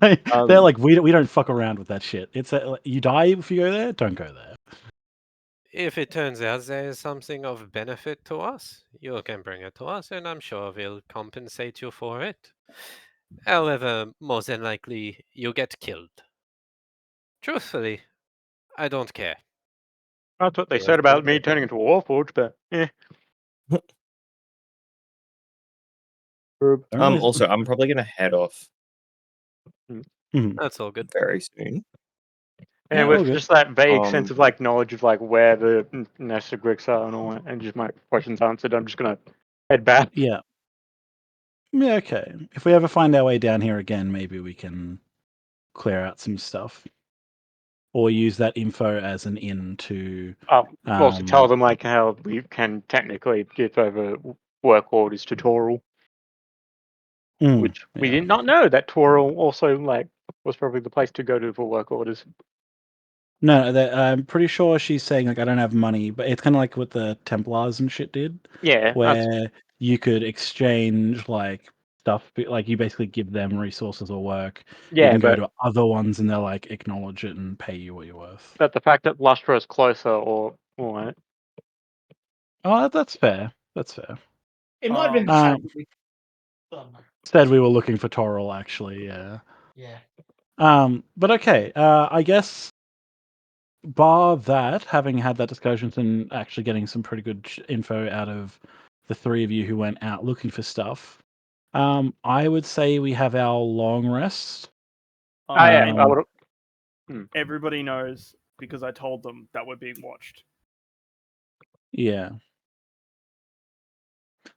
Like, they're like, we don't fuck around with that shit. It's you die if you go there. Don't go there. If it turns out there is something of benefit to us, you can bring it to us, and I'm sure we'll compensate you for it. However, more than likely, you'll get killed. Truthfully, I don't care. That's what they said about me turning into a Warforged, but yeah. Also, I'm probably gonna head off That's all good. very soon. And with just that vague sense of like knowledge of like where the nest of Grix are and all that, and just my questions answered, I'm just gonna head back. Yeah. Yeah, okay. If we ever find our way down here again, maybe we can clear out some stuff. Or use that info as an in to Also tell them like how we can technically give over work orders to Toril. Which we did not know that Toril also like was probably the place to go to for work orders. No, I'm pretty sure she's saying like I don't have money, but it's kind of like what the Templars and shit did. Yeah, where you could exchange like stuff, like you basically give them resources or work. Yeah, you can go but- to other ones and they'll like acknowledge it and pay you what you're worth. But the fact that Lustra is closer, or what? Oh, that's fair. That's fair. It might have been the fact that we. Said we were looking for Toril, actually. Yeah. Yeah. But okay. I guess bar that, having had that discussion and actually getting some pretty good info out of the three of you who went out looking for stuff, I would say we have our long rest. Everybody knows because I told them that we're being watched. Yeah.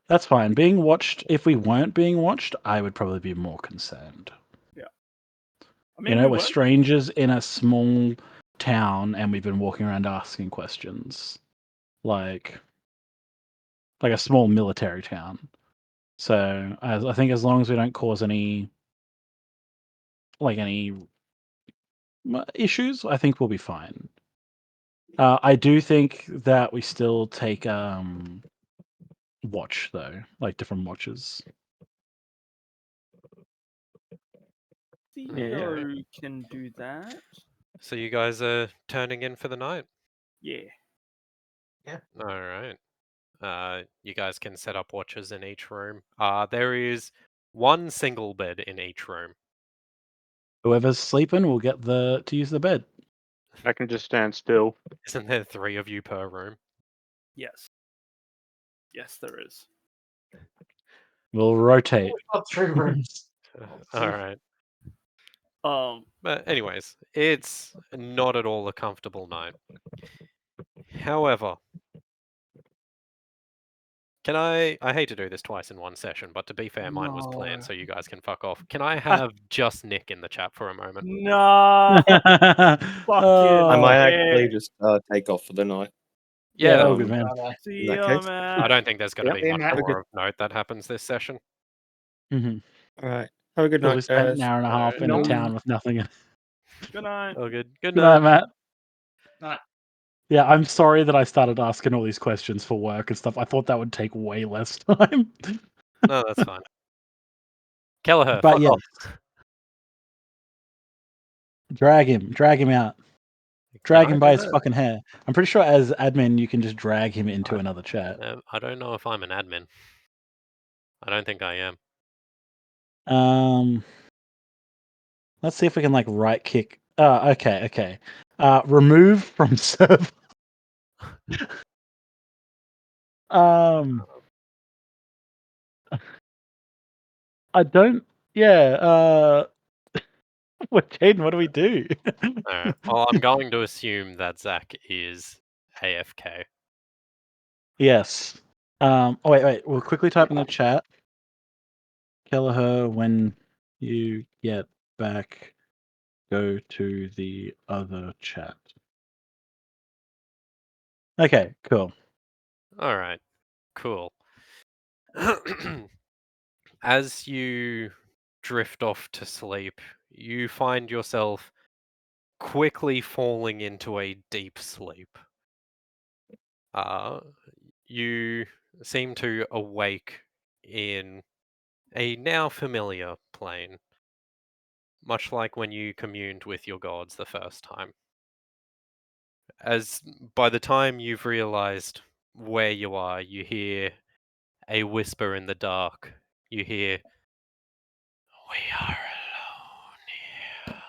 That's fine. Being watched, if we weren't being watched, I would probably be more concerned. Yeah. I mean, we're strangers in a small town and we've been walking around asking questions. Like a small military town. So I think as long as we don't cause any issues, I think we'll be fine. I do think that we still take watch though, like different watches. Theo can do that. So you guys are turning in for the night? Yeah. Yeah. All right. You guys can set up watches in each room. There is one single bed in each room. Whoever's sleeping will get to use the bed. I can just stand still. Isn't there 3 of you per room? Yes. Yes, there is. We'll rotate. Got 3 rooms. All right. But anyways, it's not at all a comfortable night. However, I hate to do this twice in one session, but to be fair, mine was planned, so you guys can fuck off. Can I have just Nick in the chat for a moment? No. I might actually just take off for the night. Yeah, good man. See that ya, case. man. I don't think there's going to be Yeah, much man. more of note that happens this session. Mm-hmm. All right. Have a good So we night, spent guys. an hour and a half in a Nope. town with nothing. Good night. Oh, good. Good Good night, night. Matt. Night. Yeah, I'm sorry that I started asking all these questions for work and stuff. I thought that would take way less time. No, that's fine. Kelleher, But fuck yes. off. Drag him out. Drag him by his fucking hair. I'm pretty sure as admin you can just drag him into another chat. I don't know if I'm an admin. I don't think I am. Let's see if we can like right click. Okay. Remove from server. I don't. Yeah. Jaden, what do we do? Alright. Well, I'm going to assume that Zach is AFK. Yes. Oh wait. We'll quickly type in the chat. Kelleher, when you get back, go to the other chat. Okay, cool. Alright. Cool. As you drift off to sleep, you find yourself quickly falling into a deep sleep. you seem to awake in a now familiar plane, much like when you communed with your gods the first time. As by the time you've realized where you are, you hear a whisper in the dark. You hear, "We are alone here.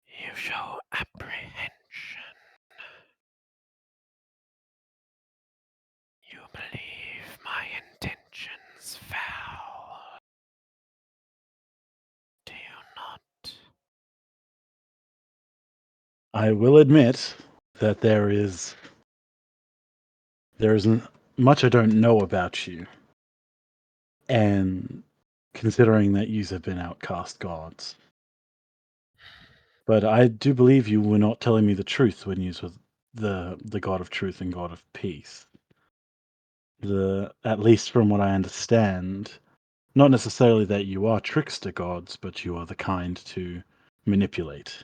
You show apprehension. You believe my intentions foul. Do you not?" I will admit that there is much I don't know about you, and considering that you have been outcast gods. But I do believe you were not telling me the truth when you were the God of truth and God of peace. At least from what I understand, not necessarily that you are trickster gods, but you are the kind to manipulate.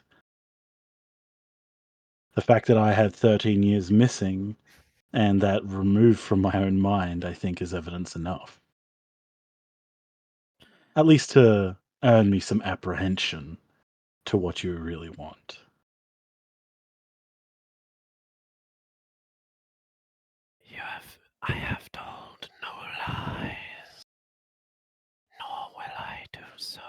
The fact that I had 13 years missing and that removed from my own mind, I think, is evidence enough. At least to earn me some apprehension to what you really want. I have told no lies, nor will I do so.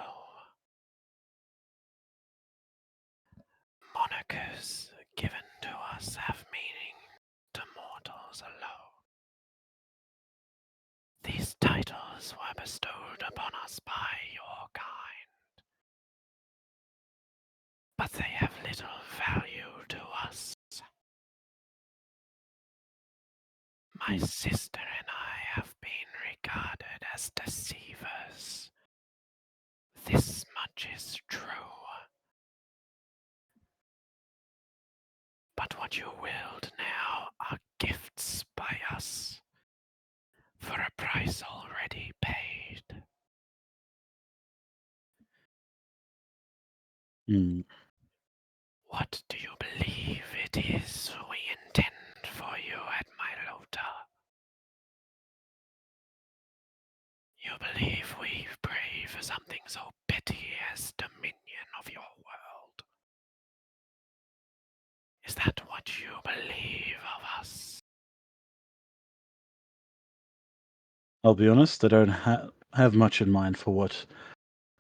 Monikers given to us have meaning to mortals alone. These titles were bestowed upon us by your kind, but they have little value to us. My sister and I have been regarded as deceivers. This much is true. But what you wield now are gifts by us, for a price already paid. What do you believe it is we intend for you at Mylota? You believe we pray for something so petty as dominion of your world? Is that what you believe of us? I'll be honest, I don't have much in mind for what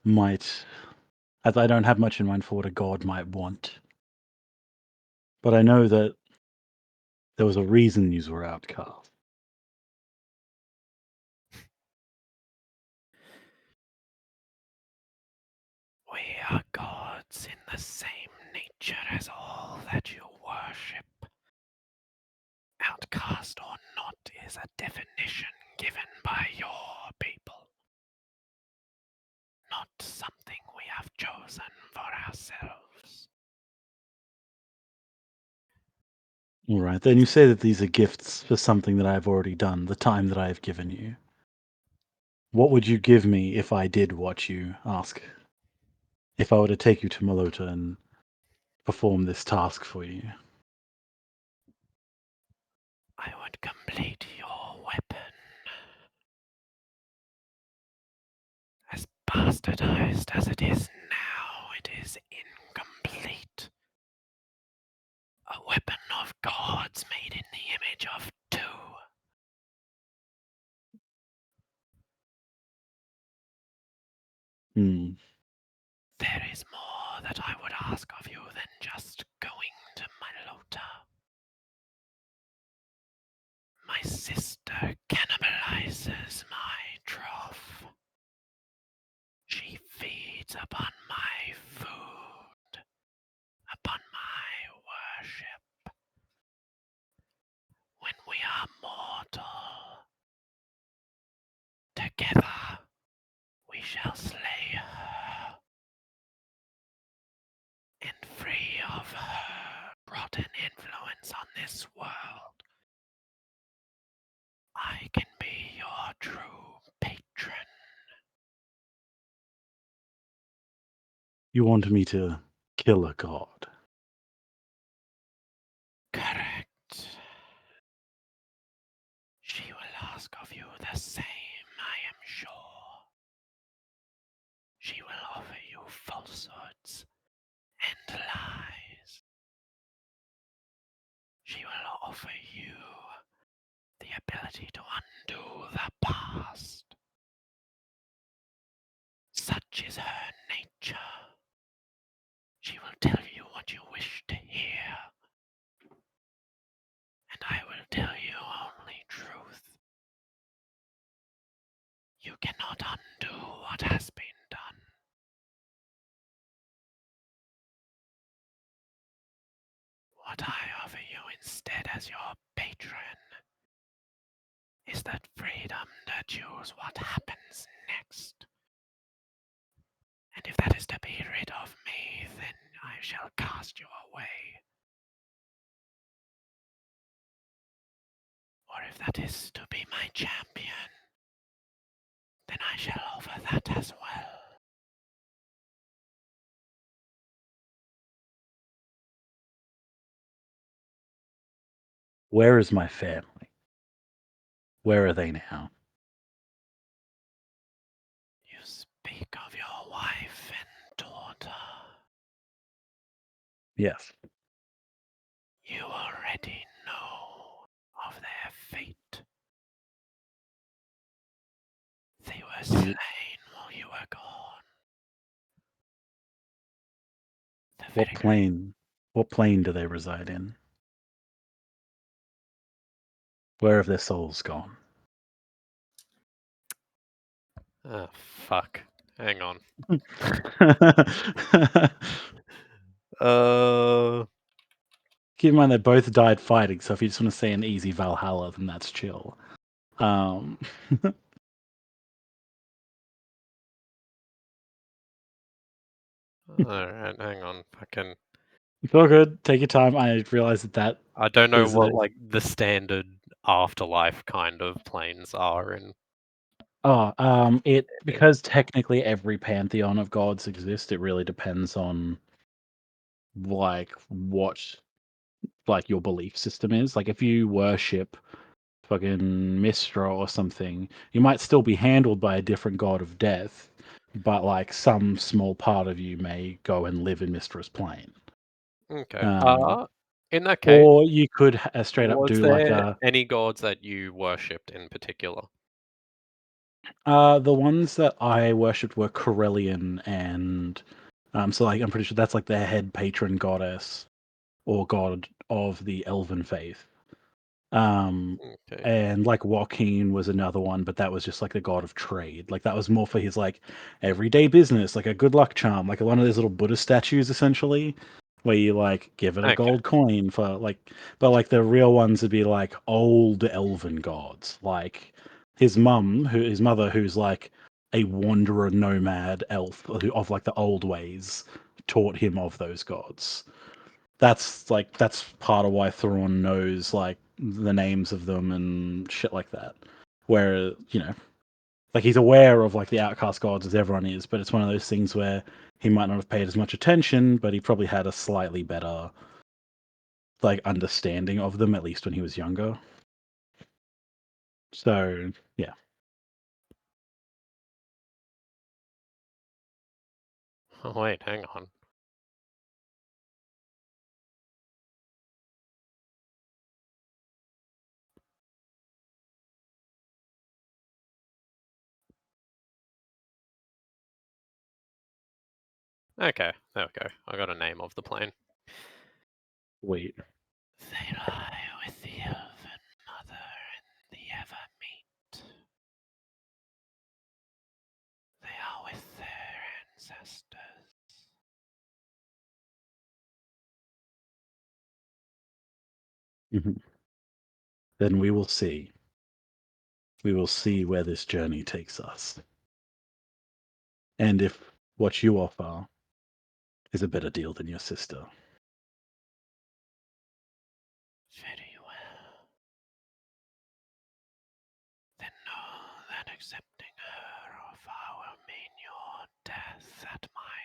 I don't have much in mind for what a god might want. But I know that there was a reason you were outcast. We are gods in the same nature as all that you worship. Outcast or not is a definition given by your people, not something we have chosen for ourselves. All right, then you say that these are gifts for something that I've already done, the time that I have given you. What would you give me if I did what you ask? If I were to take you to Mylota and perform this task for you? I would complete your weapon. As bastardized as it is now, it is incomplete. A weapon of gods made in the image of two. There is more that I would ask of you than just going to Mylota. My sister cannibalizes my trough. She feeds upon my food, upon my worship. When we are mortal, together we shall slay her, and free of her rotten influence on this world, I can be your true patron. You want me to kill a god? Correct. the same, I am sure. She will offer you falsehoods and lies. She will offer you the ability to undo the past. Such is her nature. She will tell you what you wish to hear. And I will tell you only truth. You cannot undo what has been done. What I offer you instead as your patron is that freedom to choose what happens next. And if that is to be rid of me, then I shall cast you away. Or if that is to be my champion, then I shall offer that as well. Where is my family? Where are they now? You speak of your wife and daughter. Yes. You already know of their fate. They were slain while you were gone. What plane do they reside in? Where have their souls gone? Oh, fuck. Hang on. Keep in mind they both died fighting, so if you just want to say an easy Valhalla, then that's chill. Alright, hang on. Fucking. It's all good. Take your time. I realize that I don't know is what like the standard afterlife kind of planes are in. Because technically every pantheon of gods exists, it really depends on like what like your belief system is. Like if you worship fucking Mistra or something, you might still be handled by a different god of death, but like some small part of you may go and live in Mistra's plane. Okay. In that case, or you could straight up was do there like a any gods that you worshipped in particular? the ones that I worshipped were Corellian and so like I'm pretty sure that's like their head patron goddess or god of the elven faith. Okay. And like Joaquin was another one, but that was just like the god of trade. Like that was more for his like everyday business, like a good luck charm, like one of those little Buddha statues essentially, where you like give it a Okay. gold coin for like, but like the real ones would be like old elven gods, like his mother, who's like a wanderer nomad elf of like the old ways, taught him of those gods. That's part of why Thrawn knows like the names of them and shit like that. Where like he's aware of like the outcast gods as everyone is, but it's one of those things where he might not have paid as much attention, but he probably had a slightly better like understanding of them, at least when he was younger. So yeah. Oh wait, hang on. Okay, there we go. I got a name of the plane. Wait. They lie with the elven mother and the Evermeet. They are with their ancestors. Mhm. Then we will see. We will see where this journey takes us. And if what you offer is a better deal than your sister. Very well. Then know that accepting her offer will mean your death at my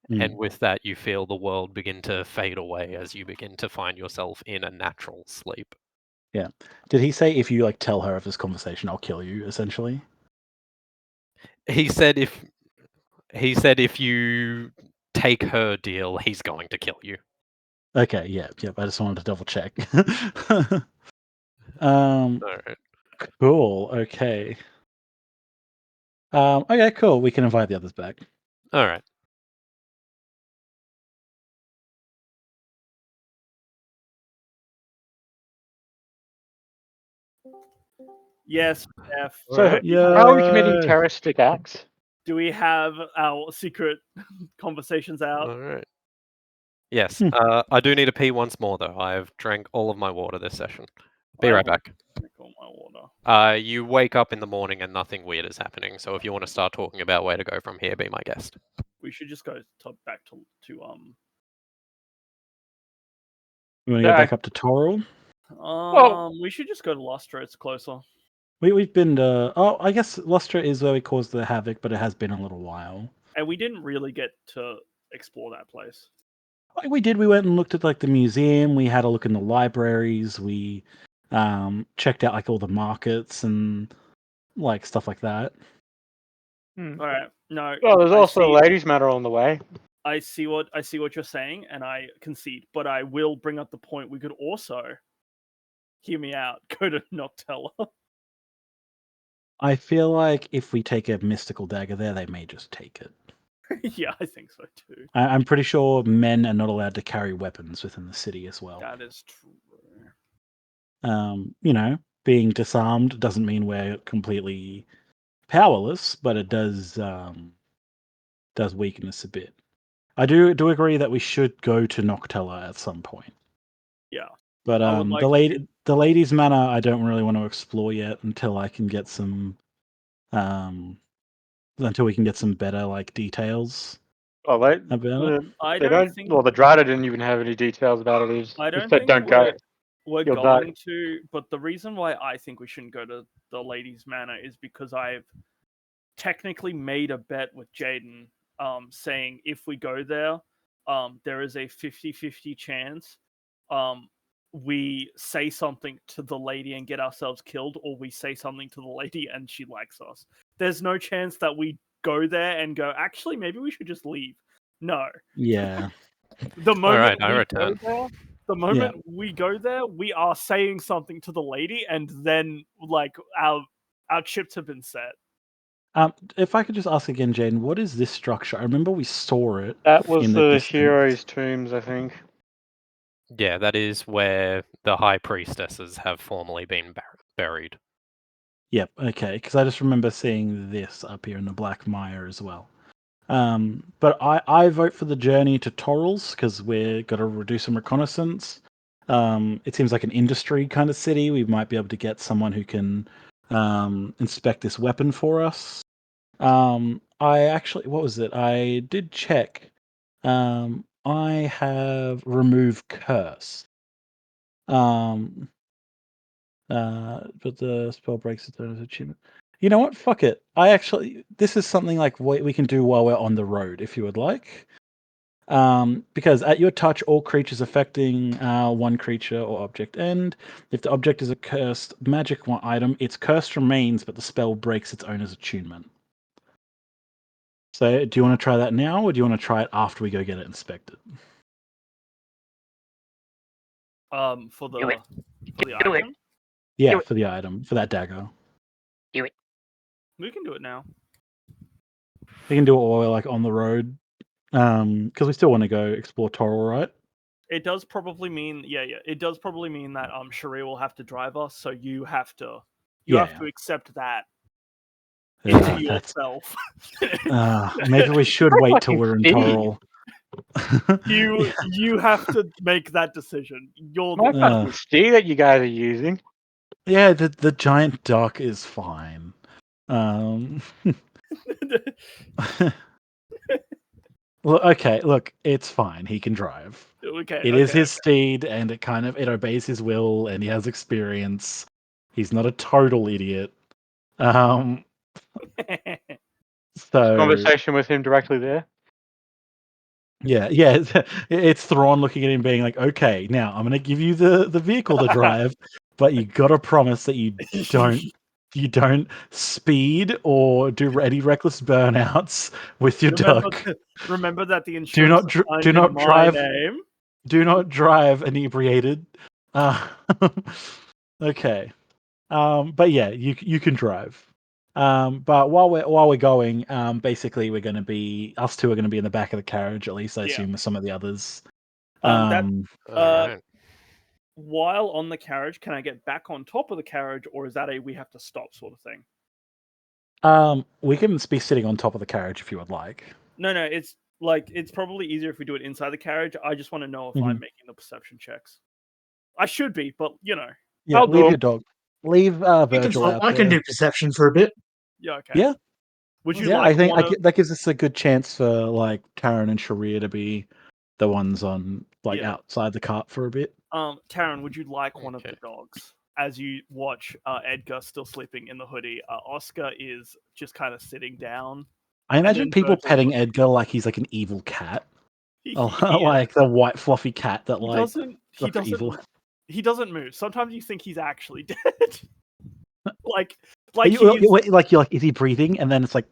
hand. And with that, you feel the world begin to fade away as you begin to find yourself in a natural sleep. Yeah. Did he say if you like tell her of this conversation, I'll kill you? Essentially. He said if you take her deal, he's going to kill you. Okay. Yeah. Yep. I just wanted to double check. All right. Cool. Okay. Okay. Cool. We can invite the others back. All right. Yes, F. So, Yeah. how are we committing terroristic acts? Do we have our secret conversations out? All right. Yes. I do need to pee once more, though. I've drank all of my water this session. Be right back. Drink all my water. You wake up in the morning and nothing weird is happening. So if you want to start talking about where to go from here, be my guest. We should just go back to You want to go back up to Toril? We should just go to Lustra. It's closer. We've been to. Oh, I guess Lustra is where we caused the havoc, but it has been a little while. And we didn't really get to explore that place. We did. We went and looked at like the museum. We had a look in the libraries. We checked out like all the markets and like stuff like that. All right. No. Well, there's also a ladies' matter on the way. I see what you're saying, and I concede. But I will bring up the point. We could also hear me out. Go to Noctella. I feel like if we take a mystical dagger there, they may just take it. Yeah, I think so too. I'm pretty sure men are not allowed to carry weapons within the city as well. That is true. Being disarmed doesn't mean we're completely powerless, but it does weaken us a bit. I do agree that we should go to Noctella at some point. Yeah. But the ladies' manor I don't really want to explore yet until I can get some until we can get some better like details. Oh, about it. The Drider didn't even have any details about it. I don't said, think don't go. we're You'll going die. to, but the reason why I think we shouldn't go to the ladies' manor is because I've technically made a bet with Jaden, saying if we go there, there is a 50-50 chance we say something to the lady and get ourselves killed, or we say something to the lady and she likes us. There's no chance that we go there and go, actually, maybe we should just leave. No. Yeah. The moment I return. we go there, we are saying something to the lady, and then like our chips have been set. If I could just ask again, Jaden, what is this structure? I remember we saw it. That was in the heroes' tombs, I think. Yeah, that is where the high priestesses have formerly been buried. Yep. Okay. Because I just remember seeing this up here in the Black Mire as well. But I vote for the journey to Torils because we're got to do some reconnaissance. It seems like an industry kind of city. We might be able to get someone who can inspect this weapon for us. What was it? I did check. I have removed curse. But the spell breaks its owner's achievement. You know what? Fuck it. This is something like we can do while we're on the road, if you would like. Because at your touch, all creatures affecting one creature or object end. If the object is a cursed magic item, its curse remains, but the spell breaks its owner's attunement. So, do you want to try that now, or do you want to try it after we go get it inspected? For the item? Yeah, for the item, for that dagger. Do it. We can do it now. We can do it while we're like on the road, because we still want to go explore Toril, right? It does probably mean, it does probably mean that Sheree will have to drive us, so you have to accept that into yourself. Maybe we should wait till we're in Toril. You have to make that decision. You're the fucking steed that you guys are using. Yeah, the giant duck is fine. Look, it's fine. He can drive. It is his steed, and it obeys his will, and he has experience. He's not a total idiot. So conversation with him directly there. Yeah, it's Thrawn looking at him, being like, "Okay, now I'm going to give you the vehicle to drive, but you gotta promise that you don't speed or do any reckless burnouts with your duck. Remember that the Do insurance not is do signed not in my drive. name. Do not drive inebriated. Okay. But yeah, you can drive. But while we're going, basically we're going to be us two are going to be in the back of the carriage, at least I assume with some of the others. While on the carriage, can I get back on top of the carriage, or is that a we have to stop sort of thing? We can be sitting on top of the carriage if you would like. No, it's probably easier if we do it inside the carriage. I just want to know if I'm making the perception checks. I should be, but you know. Yeah, leave your dog. Leave Virgil out I can there. do perception for a bit. Yeah, okay. Yeah. Would you Yeah, like I think one of... that gives us a good chance for like Karen and Sharia to be the ones on outside the cart for a bit. Karen, would you like one of the dogs? As you watch Edgar still sleeping in the hoodie, Oscar is just kind of sitting down. I imagine people petting Edgar like he's like an evil cat. Like the white fluffy cat that he doesn't move. Sometimes you think he's actually dead. Is he breathing? And then it's like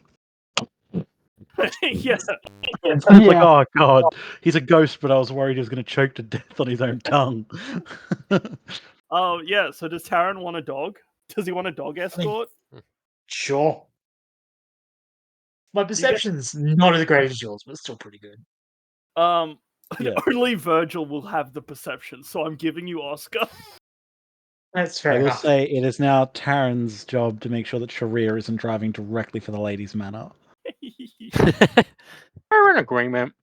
yeah. It's like, oh god, he's a ghost, but I was worried he was going to choke to death on his own tongue. Oh yeah. So does Taran want a dog? Does he want a dog escort? Sure. My perception's not as great as yours, but still pretty good. Only Virgil will have the perception, so I'm giving you Oscar. That's fair I will enough. say it is now Taran's job to make sure that Sharia isn't driving directly for the ladies' manor. We're in agreement.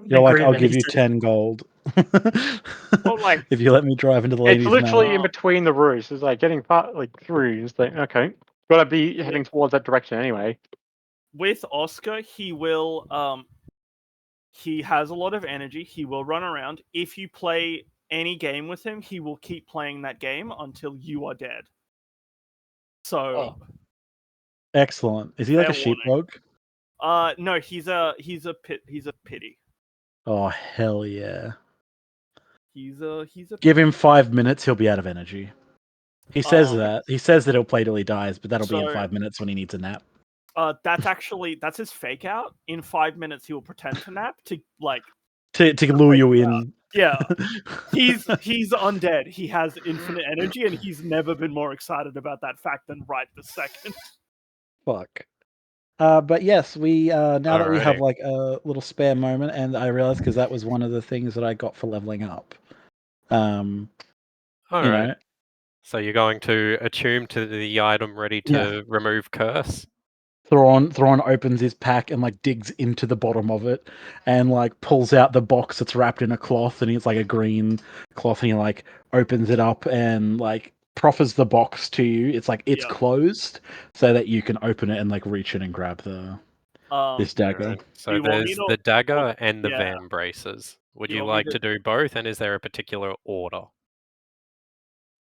You're like, I'll give you 10 gold. Well, like, if you let me drive into the ladies' it's literally manor. in between the roofs. It's like getting through. It's like, okay, gotta be heading towards that direction anyway. With Oscar, he will. He has a lot of energy. He will run around. If you play any game with him, he will keep playing that game until you are dead. So. Excellent. Is he like a sheepdog? No, he's a pity. Oh hell yeah! He's a. Give him 5 minutes, he'll be out of energy. He says that. He says that he'll play till he dies, but that'll be in 5 minutes when he needs a nap. That's his fake out. In 5 minutes, he will pretend to nap to lure you in. Yeah, he's undead. He has infinite energy, and he's never been more excited about that fact than right this second. Fuck. But yes, we now that we have like a little spare moment, and I realized because that was one of the things that I got for leveling up. All right. So you're going to attune to the item ready to remove curse? Thrawn opens his pack and like digs into the bottom of it and like pulls out the box that's wrapped in a cloth, and it's like a green cloth, and he like opens it up and like proffers the box to you. It's like it's closed so that you can open it and like reach in and grab this dagger. Right. So there's the dagger and the van braces. Would you like to do both, and is there a particular order?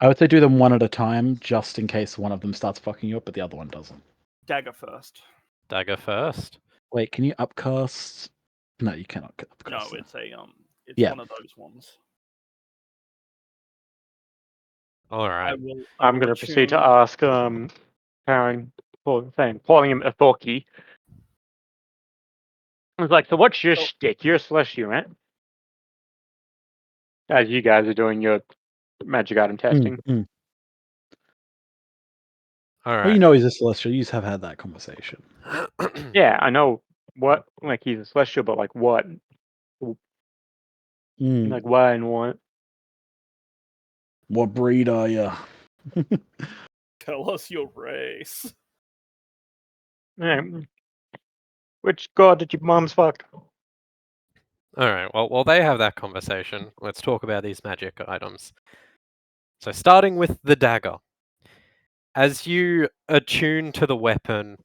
I would say do them one at a time, just in case one of them starts fucking you up, but the other one doesn't. Dagger first. Dagger first. Wait, can you upcast? No, you cannot upcast. No, it's one of those ones. All right. I'm going to proceed to ask Karen, calling him a Thorky. I was like, so what's your shtick? You're a celestial, right? As you guys are doing your magic item testing. All right. Well, you know he's a celestial. You have had that conversation. Yeah, I know what. Like he's a celestial, but like what? Like why and what? What breed are you? Tell us your race. Yeah. Which god did your mom's fuck? All right. Well, while they have that conversation, let's talk about these magic items. So, starting with the dagger. As you attune to the weapon,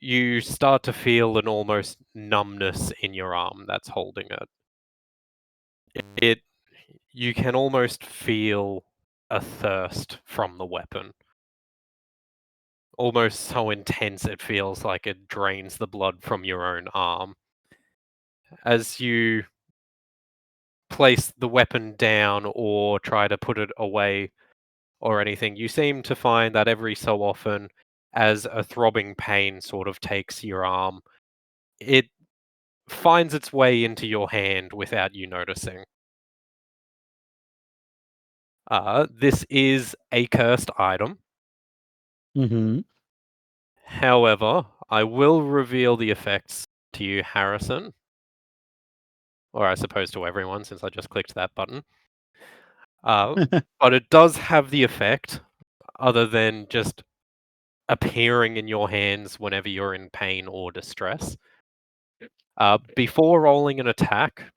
you start to feel an almost numbness in your arm that's holding it. You can almost feel a thirst from the weapon. Almost so intense it feels like it drains the blood from your own arm. As you place the weapon down or try to put it away or anything. You seem to find that every so often, as a throbbing pain sort of takes your arm, it finds its way into your hand without you noticing. This is a cursed item. Mm-hmm. However, I will reveal the effects to you, Harrison. Or I suppose to everyone, since I just clicked that button. But it does have the effect, other than just appearing in your hands whenever you're in pain or distress. Before rolling an attack,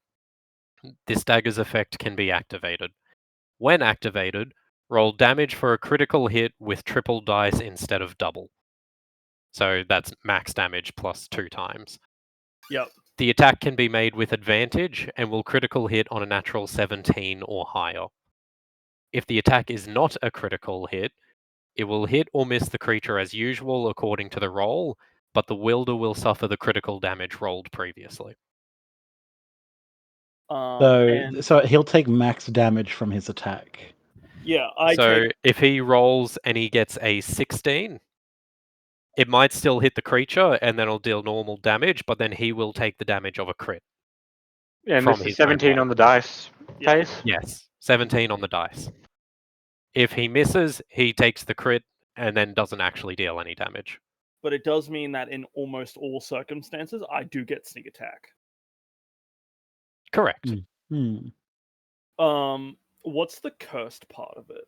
this dagger's effect can be activated. When activated, roll damage for a critical hit with triple dice instead of double. So that's max damage plus 2 times. Yep. The attack can be made with advantage and will critical hit on a natural 17 or higher. If the attack is not a critical hit, it will hit or miss the creature as usual according to the roll, but the wielder will suffer the critical damage rolled previously. So he'll take max damage from his attack. Yeah, if he rolls and he gets a 16, it might still hit the creature and then it'll deal normal damage, but then he will take the damage of a crit. Yeah, and this is 17 on the dice case? Yes, 17 on the dice. If he misses, he takes the crit and then doesn't actually deal any damage. But it does mean that in almost all circumstances, I do get sneak attack. Correct. What's the cursed part of it?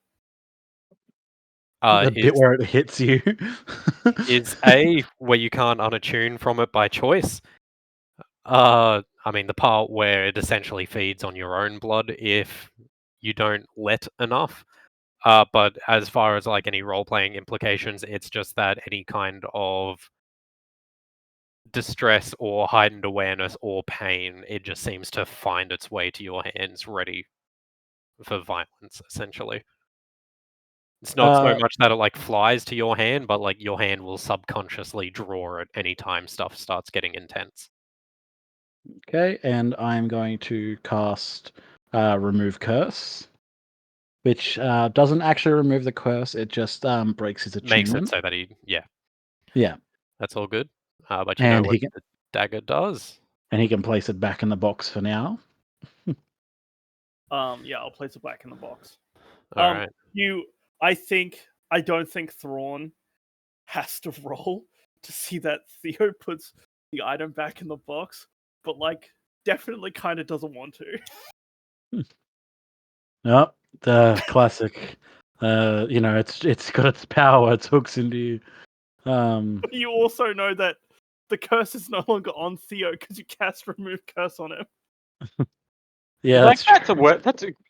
The bit where it hits you. Is A, where you can't unattune from it by choice. I mean, the part where it essentially feeds on your own blood if you don't let enough. But as far as like any role-playing implications, it's just that any kind of distress or heightened awareness or pain, it just seems to find its way to your hands ready for violence, essentially. It's not so much that it like flies to your hand, but like your hand will subconsciously draw it anytime stuff starts getting intense. Okay, and I'm going to cast Remove Curse, which doesn't actually remove the curse, it just breaks his attunement. Makes it so that he, Yeah. That's all good. But you And know what the dagger does? And he can place it back in the box for now. Yeah, I'll place it back in the box. All right. I don't think Thrawn has to roll to see that Theo puts the item back in the box, but like definitely kind of doesn't want to. Nope, the classic. It's got its power. It hooks into you. But you also know that the curse is no longer on Theo because you cast Remove Curse on him. Yeah, that's a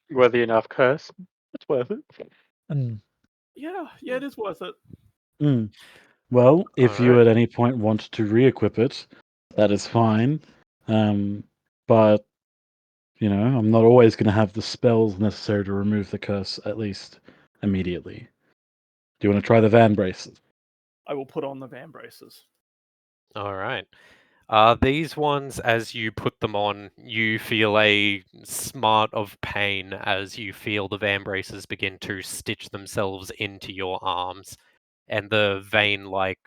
worthy enough curse. That's worth it. Yeah, it is worth it. Well, if you at any point want to re-equip it, that is fine. But I'm not always going to have the spells necessary to remove the curse, at least immediately. Do you want to try the Van Braces? I will put on the Van Braces. All right. These ones, as you put them on, you feel a smart of pain as you feel the Van Braces begin to stitch themselves into your arms, and the vein-like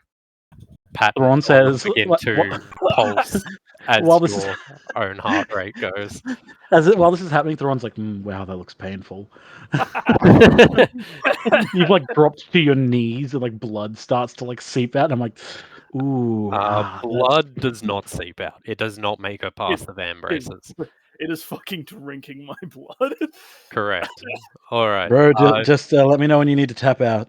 Thrawn says, begin to pulse as your own heart rate goes. While this is happening, Thrawn's like, wow, that looks painful. You've like dropped to your knees and like blood starts to like seep out. And I'm like, ooh. Blood does not seep out. It does not make it past the Van Braces. It is fucking drinking my blood. Correct. All right. Bro, just let me know when you need to tap out.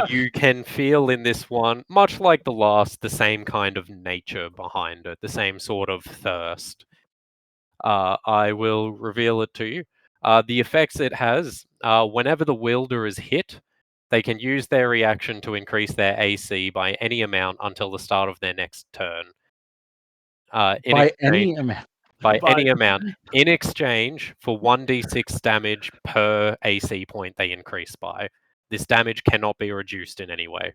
You can feel in this one, much like the last, the same kind of nature behind it, the same sort of thirst. I will reveal it to you. The effects it has, whenever the wielder is hit, they can use their reaction to increase their AC by any amount until the start of their next turn. Any amount. By any amount. In exchange for 1d6 damage per AC point they increase by. This damage cannot be reduced in any way.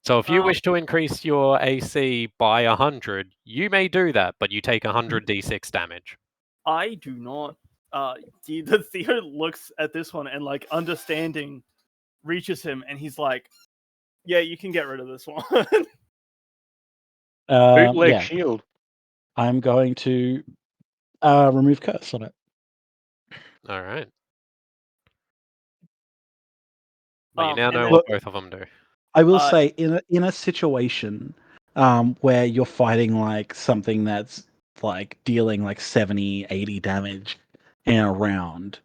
So if you wish to increase your AC by 100, you may do that, but you take 100 d6 damage. I do not. The Theo looks at this one and like understanding reaches him, and he's like, "Yeah, you can get rid of this one." Bootleg Yeah, shield. I'm going to remove curse on it. All right. But you now and know then- what both of them do. I will say, in a situation where you're fighting like something that's like dealing like 70, 80 damage in a round,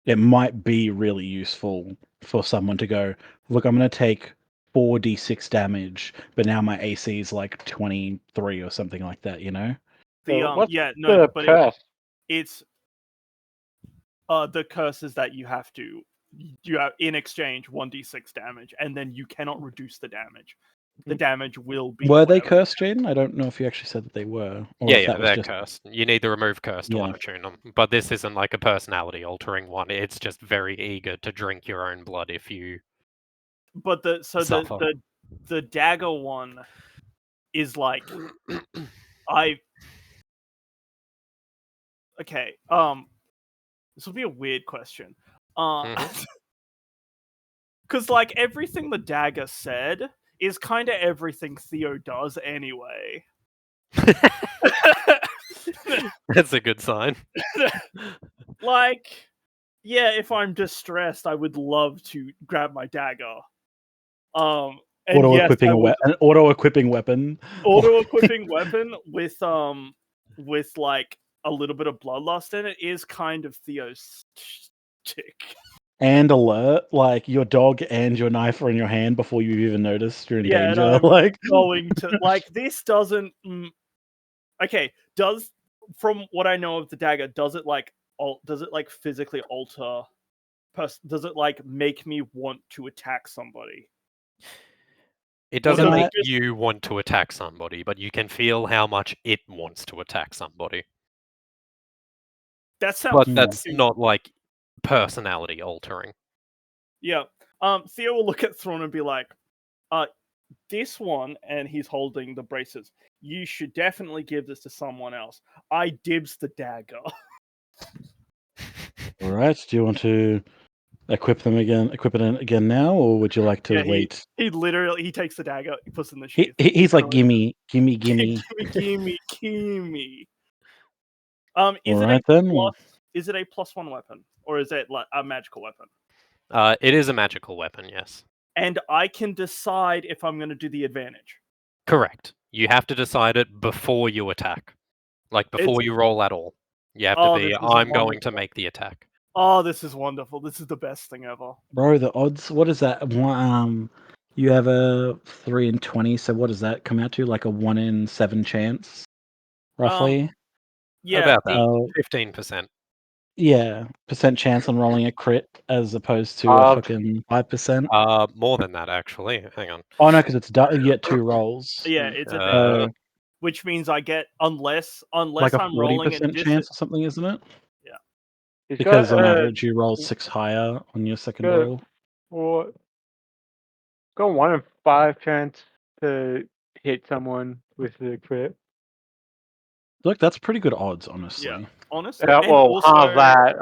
it might be really useful for someone to go, look, I'm going to take 4d6 damage, but now my AC is like 23 or something like that, you know? What's no, the but curse? it's the curse is that you have in exchange 1d6 damage, and then you cannot reduce the damage. The damage will be. Were they cursed, Jaden? I don't know if you actually said that they were. Or if Yeah, that was they're just... cursed. You need to remove curse to auto-tune them. But this isn't like a personality-altering one. It's just very eager to drink your own blood if you. But suffer. the dagger one is like okay. This will be a weird question. Because like everything the dagger said is kind of everything Theo does anyway. That's a good sign. Like, yeah, if I'm distressed, I would love to grab my dagger. And Auto-equipping an auto-equipping weapon. Auto-equipping weapon with like a little bit of bloodlust in it is kind of Theo's tick. And alert, like your dog and your knife are in your hand before you even notice you're in danger. And I'm like going to like this doesn't. Okay, from what I know of the dagger, does it like physically alter? Does it like make me want to attack somebody? It doesn't make you want to attack somebody, but you can feel how much it wants to attack somebody. That sounds. But that's not like personality altering. Yeah. Theo will look at Thrawn and be like, this one, and he's holding the braces. You should definitely give this to someone else. I dibs the dagger. All right. Do you want to equip it again now, or would you like to wait? He takes the dagger, he puts it in the sheath. He's like, gimme. gimme. Is it a +1 weapon, or is it like a magical weapon? It is a magical weapon, yes. And I can decide if I'm going to do the advantage. Correct. You have to decide it before you attack. Like, before you roll at all. You have to be, I'm going to make the attack. Oh, this is wonderful. This is the best thing ever. Bro, the odds, what is that? You have a 3 in 20, so what does that come out to? Like a 1 in 7 chance, roughly? Yeah. About that. 15%. Yeah, percent chance on rolling a crit as opposed to a fucking 5%. More than that, actually. Hang on. Oh no, because you get 2 rolls. Yeah, it's which means I get unless like a I'm rolling a 40% chance or something, isn't it? Yeah. Because on average you roll 6 higher on your second roll. Or got 1 in 5 chance to hit someone with the crit. Look, that's pretty good odds, honestly. Yeah, honestly. Well, half that.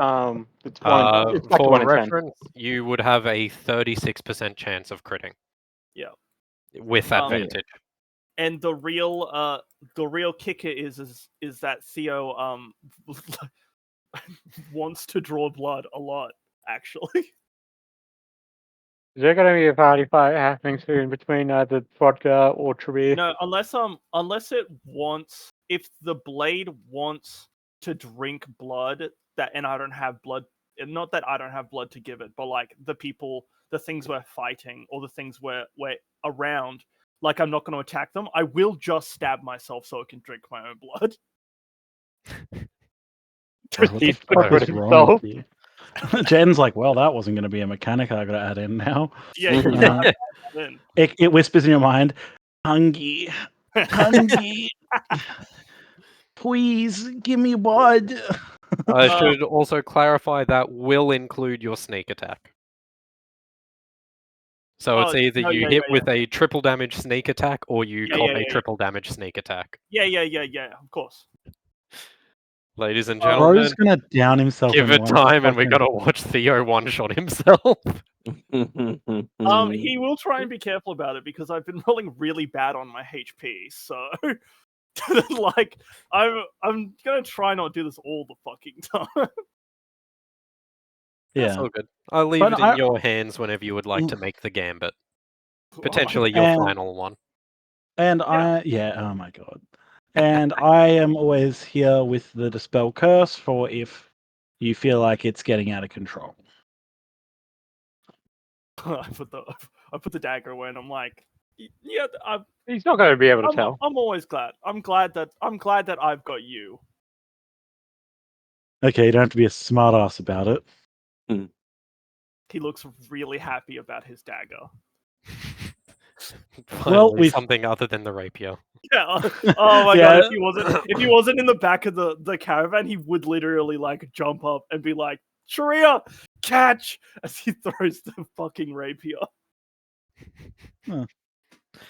It's it's like for 1 in 10. reference, you would have a 36% chance of critting. Yeah. With advantage. And the real kicker is that Theo wants to draw blood a lot, actually. Is there going to be a party fight happening soon between either vodka or Trevor? No, unless it wants, if the blade wants to drink blood, and I don't have blood, not that I don't have blood to give it, but like the things we're fighting or the things we're around, like I'm not going to attack them. I will just stab myself so I can drink my own blood. What the fuck is wrong with you? Jen's like, well, that wasn't going to be a mechanic I got to add in now. Yeah, it whispers in your mind, Hungy, please give me blood. I should also clarify that will include your sneak attack. So it's either you hit with a triple damage sneak attack or you cop a triple damage sneak attack. Yeah, of course. Ladies and Bro's gentlemen, gonna down himself give in it one time, and we fucking- gotta watch Theo one-shot himself. He will try and be careful about it because I've been rolling really bad on my HP. So, like, I'm gonna try not do this all the fucking time. That's Yeah. all good. I'll leave But it in I- your hands whenever you would like to make the gambit. Oh Potentially your And- final one. And oh my god. And I am always here with the Dispel Curse for if you feel like it's getting out of control. I put the dagger away, and I'm like, yeah, He's not going to be able to tell. I'm always glad. I'm glad that I've got you. Okay, you don't have to be a smartass about it. He looks really happy about his dagger. Finally, something other than the rapier. Yeah. Oh my Yeah. god! If he wasn't in the back of the caravan, he would literally like jump up and be like, "Sharia, catch!" as he throws the fucking rapier.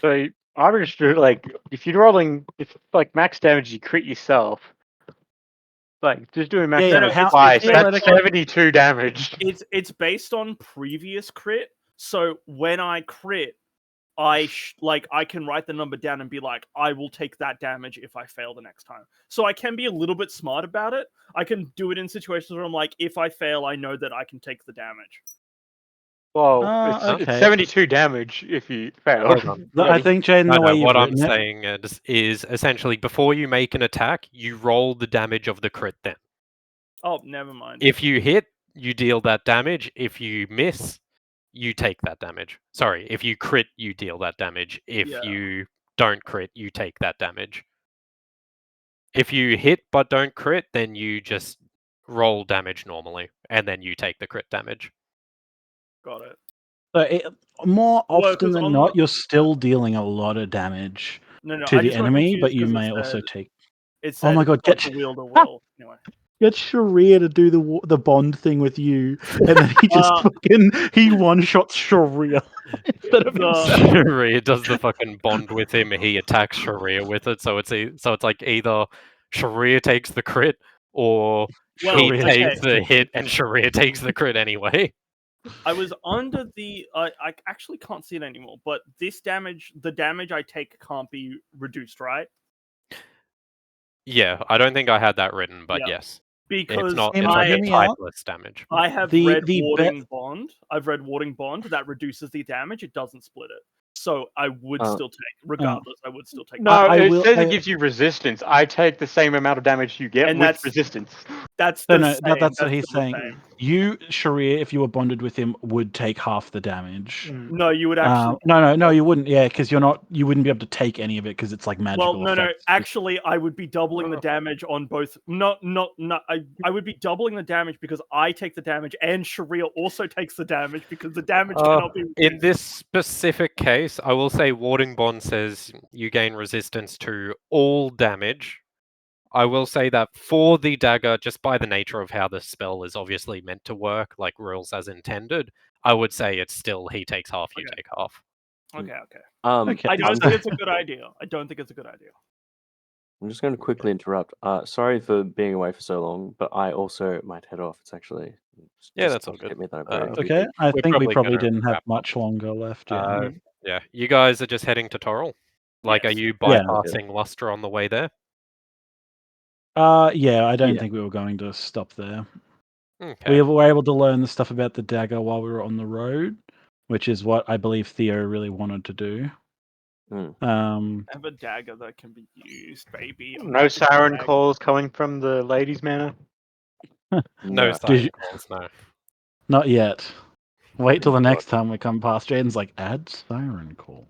So I understood, like, if you're rolling, if like max damage, you crit yourself. Like, just doing max Yeah, damage how- twice, that's theoretically- 72 damage. It's based on previous crit. So when I crit, I can write the number down and be like, I will take that damage if I fail the next time. So I can be a little bit smart about it. I can do it in situations where I'm like, if I fail, I know that I can take the damage. Well, okay. it's 72 damage if you fail. Hold on. I think, Jaden, the way you've what I'm written it- saying is essentially before you make an attack, you roll the damage of the crit then. Oh, never mind. If you hit, you deal that damage. If you miss, you take that damage. Sorry, if you crit, you deal that damage. If Yeah. you don't crit, you take that damage. If you hit but don't crit, then you just roll damage normally, and then you take the crit damage. Got it. So more Well, often 'cause than on not, the- you're still dealing a lot of damage No, to I the just got enemy, but confused you 'cause it may also said- take. It Oh my said god! dodge a wielder will. Anyway. Get Sharia to do the bond thing with you, and then he just he one shots Sharia instead of himself. Sharia does the fucking bond with him. He attacks Sharia with it. So it's like either Sharia takes the crit or he Well, takes okay. the hit and Sharia takes the crit anyway. I was under the. I actually can't see it anymore. But this damage, the damage I take, can't be reduced, right? Yeah, I don't think I had that written, but Yeah. yes. Because it's not Hear a me out. typeless damage. I have The- read the warding bond. I've read warding bond that reduces the damage. It doesn't split it. So I would still take, regardless. I would still take. No, I it will- says I- it gives you resistance. I take the same amount of damage you get And with that's- resistance. That's No, the no, same. that's what That's he's still the saying. same. You, Sharia, if you were bonded with him, would take half the damage. No, you would actually. No, you wouldn't. Yeah, because you wouldn't be able to take any of it because it's like magical. Well, no. effects. Actually, I would be doubling the damage on both. No. I would be doubling the damage because I take the damage, and Sharia also takes the damage because the damage cannot be. In this specific case, I will say Warding Bond says you gain resistance to all damage. I will say that for the dagger, just by the nature of how the spell is obviously meant to work, like rules as intended, I would say it's still he takes half, you take half. Okay. Okay. I don't think it's a good idea. I'm just going to quickly interrupt. Sorry for being away for so long, but I also might head off. It's actually Yeah, just that's all good. hit me that I'm Uh, very Okay, I We're think we probably probably gonna didn't have wrap much longer left. Yeah. Yeah, you guys are just heading to Toril. Like, Yes. are you Yeah. bypassing Lustre on the way there? Yeah, I don't Yeah. think we were going to stop there. Okay. We were able to learn the stuff about the dagger while we were on the road, which is what I believe Theo really wanted to do. Mm. I have a dagger that can be used, baby. I'm No happy to siren bag. calls coming from the ladies' manor. No No. siren you- calls, no. Not yet. Wait till the next time we come past. Jaden's like, add siren calls.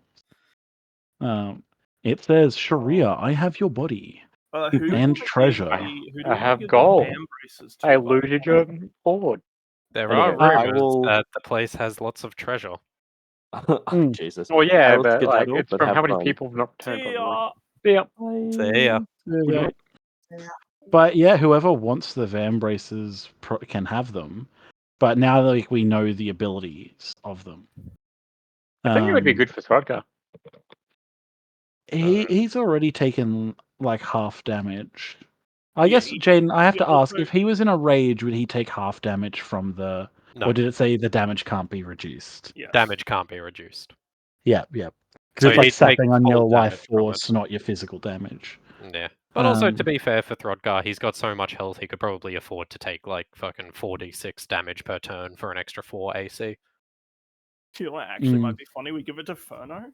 It says, Sharia, I have your body. Who do And we treasure. give the- who do I we have give the gold. bam braces to, I by the looted way? your hoard. There Anyway, are I rumors will- that the place has lots of treasure. Jesus. Well, yeah, I will but like, skedaddle, it's but from have how many fun. people have not turned See on ya. See ya. But yeah, whoever wants the Van braces can have them. But now like we know the abilities of them. I think it would be good for Throdgar. He's already taken like half damage. I Yeah, guess, Jaden, I have he to ask, also- if he was in a rage, would he take half damage from the... No. Or did it say the damage can't be reduced? Yes. Damage can't be reduced. Yeah, yeah. Because So it's like he'd take sapping on full your life damage from it. force, not your physical damage. Yeah. But also, to Um, be fair for Throdgar, he's got so much health, he could probably afford to take, like, fucking 4d6 damage per turn for an extra 4 AC. You know what actually Mm. might be funny? We give it to Furno.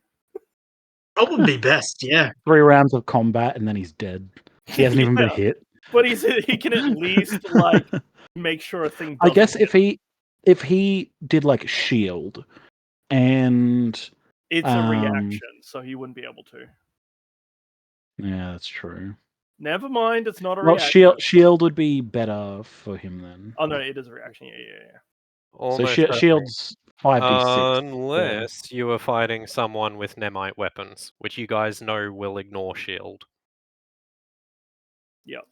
That would be best, yeah. 3 rounds of combat and then he's dead. He hasn't even been Yeah. hit. But he can at least like make sure a thing. I Doesn't guess hit. if he did like shield and It's a reaction, so he wouldn't be able to. Yeah, that's true. Never mind, it's not a Well, reaction. shield would be better for him then. Oh no, it is a reaction. Yeah. Almost So certainly. shield's 5d6. Unless you were fighting someone with Nemite weapons, which you guys know will ignore shield. Yep.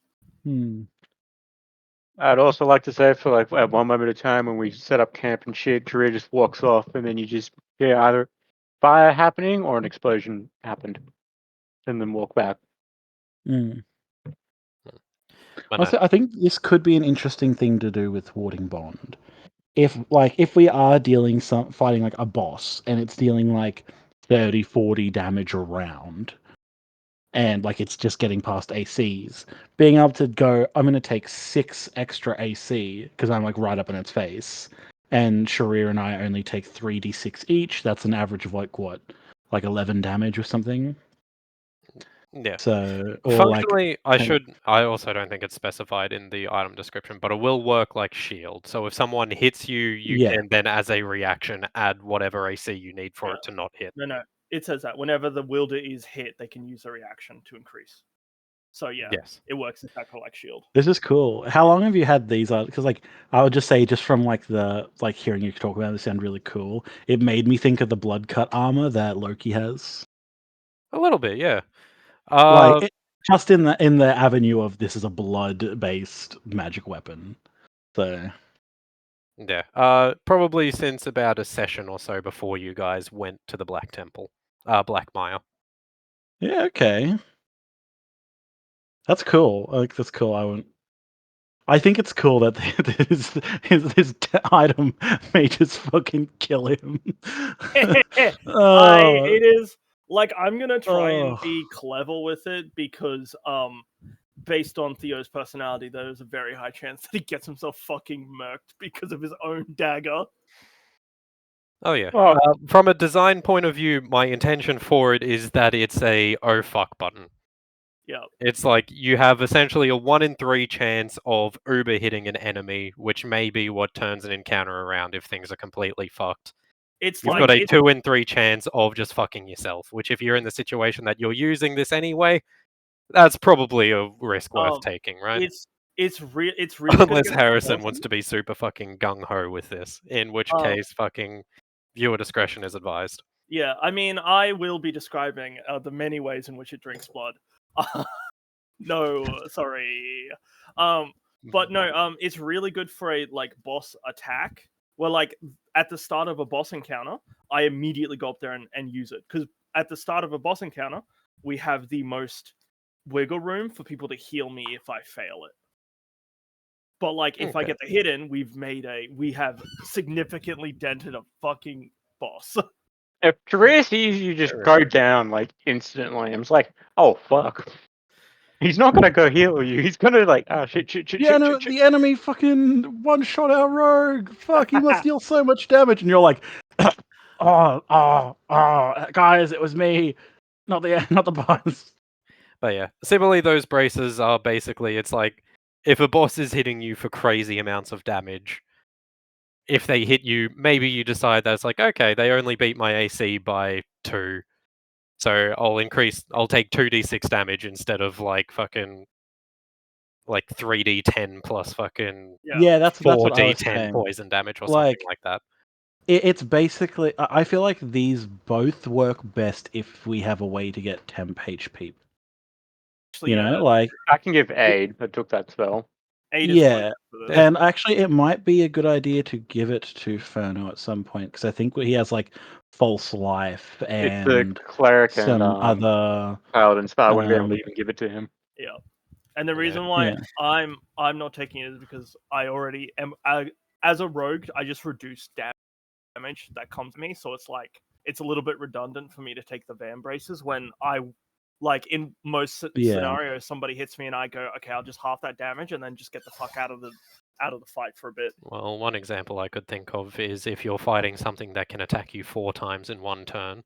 I'd also like to say, for like at one moment of time when we set up camp and shit, Korea just walks off, and then you just hear either fire happening or an explosion happened, and then walk back. I think this could be an interesting thing to do with Warding Bond. If we are fighting like a boss and it's dealing like 30, 40 damage a round, and like it's just getting past ACs, being able to go, I'm going to take 6 extra AC because I'm like right up in its face, and Sharir and I only take 3d6 each. That's an average of like 11 damage or something. Yeah. So, or functionally, like, I also don't think it's specified in the item description, but it will work like shield. So if someone hits you, you can then, as a reaction, add whatever AC you need for it to not hit. No, it says that whenever the wielder is hit, they can use a reaction to increase. So yeah, yes, it works exactly like shield. This is cool. How long have you had these? Because like I would just say, just from like hearing you talk about it, they sound really cool. It made me think of the blood cut armor that Loki has. A little bit, yeah. Just in the avenue of this is a blood based magic weapon. So yeah, probably since about a session or so before you guys went to the Black Temple, Black Mire. Yeah, okay. That's cool. That's cool. I think it's cool that his item may just fucking kill him. It is like I'm gonna try and be clever with it because based on Theo's personality, there is a very high chance that he gets himself fucking murked because of his own dagger. Oh yeah. From a design point of view, my intention for it is that it's a oh fuck button. Yeah. It's like you have essentially a 1 in 3 chance of Uber hitting an enemy, which may be what turns an encounter around if things are completely fucked. You've got a 2 in 3 chance of just fucking yourself, which if you're in the situation that you're using this anyway, that's probably a risk worth taking, right? It's really unless Harrison wants to be super fucking gung ho with this, in which case fucking viewer discretion is advised. Yeah, I mean, I will be describing the many ways in which it drinks blood. No, sorry. But no, it's really good for a like boss attack. Where like at the start of a boss encounter, I immediately go up there and use it. Because at the start of a boss encounter, we have the most wiggle room for people to heal me if I fail it. But like if I get the hit in, we have significantly dented a fucking boss. If Korea sees you just go down like instantly, I'm just like, oh fuck. He's not gonna go heal you. He's gonna like, oh shit. The enemy fucking one shot our rogue. Fuck, he must deal so much damage, and you're like, guys, it was me, not the boss. But yeah, similarly, those braces are basically, it's like if a boss is hitting you for crazy amounts of damage, if they hit you, maybe you decide that it's like, okay, they only beat my AC by 2. So I'll take 2d6 damage instead of like fucking like 3d10 plus fucking that's 4d10 poison damage or something like that. It's basically, I feel like these both work best if we have a way to get temp HP. You know, like I can give aid. I took that spell. And actually, it might be a good idea to give it to Furno at some point because I think he has like false life and it's the cleric some and other paladin spell. I wouldn't be able to even give it to him. Yeah. And the reason why I'm not taking it is because I already am as a rogue. I just reduce damage that comes to me, so it's like it's a little bit redundant for me to take the Van Braces when I like in most scenarios somebody hits me and I go, okay, I'll just half that damage and then just get the fuck out of the fight for a bit. Well, one example I could think of is if you're fighting something that can attack you 4 times in one turn.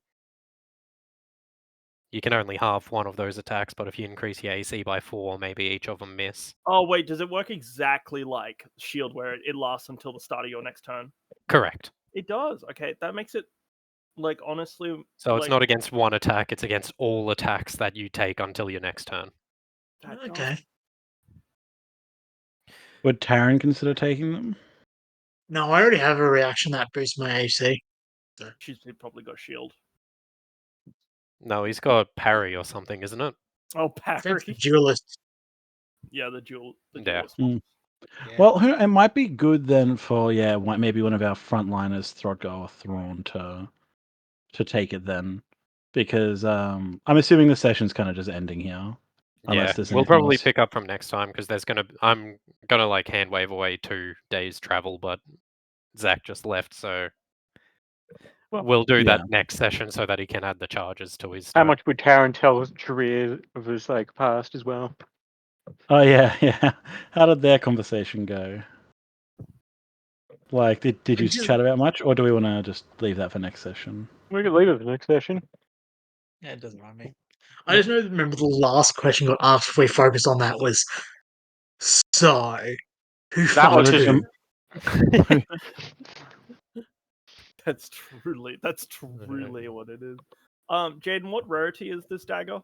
You can only halve one of those attacks, but if you increase your AC by 4, maybe each of them miss. Oh wait, does it work exactly like Shield where it lasts until the start of your next turn? Correct. It does. Okay, that makes it like honestly. So it's not against one attack; it's against all attacks that you take until your next turn. Okay. Would Taryn consider taking them? No, I already have a reaction that boosts my AC. So. She's probably got Shield. No, he's got parry or something, isn't it? Oh, parry. Duelist. Yeah, the duel. Yeah. Well, it might be good then for maybe one of our frontliners, Throdgar or Thrawn, to take it then, because I'm assuming the session's kind of just ending here. Yeah, we'll probably pick up from next time because I'm gonna like hand wave away 2 days travel, but Zach just left, so we'll do that next session so that he can add the charges to his. How much would Taryn tell Sharir of his like past as well? Oh yeah. How did their conversation go? Like, did you chat about much, or do we want to just leave that for next session? We could leave it for next session. Yeah, it doesn't mind me. I just remember the last question got asked if we focused on that was, so, who fucked who? That's truly what it is. Jaden, what rarity is this dagger?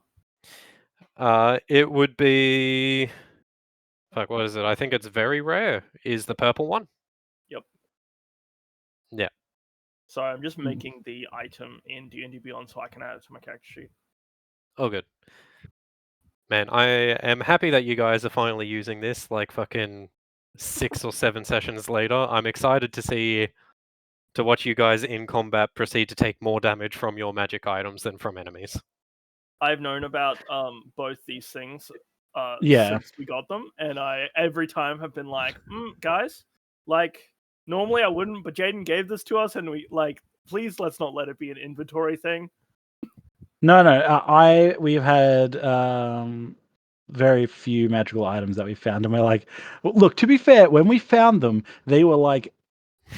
It would be... Fuck, what is it? I think it's very rare. Is the purple one? Yep. Yeah. So I'm just making the item in D&D Beyond so I can add it to my character sheet. Oh, good. Man, I am happy that you guys are finally using this, like fucking 6 or 7 sessions later. I'm excited to watch you guys in combat proceed to take more damage from your magic items than from enemies. I've known about both these things since we got them, and I every time have been like, guys, like normally I wouldn't, but Jaden gave this to us, and we like, please let's not let it be an inventory thing. No. We've had very few magical items that we found, and we're like, look. To be fair, when we found them, they were like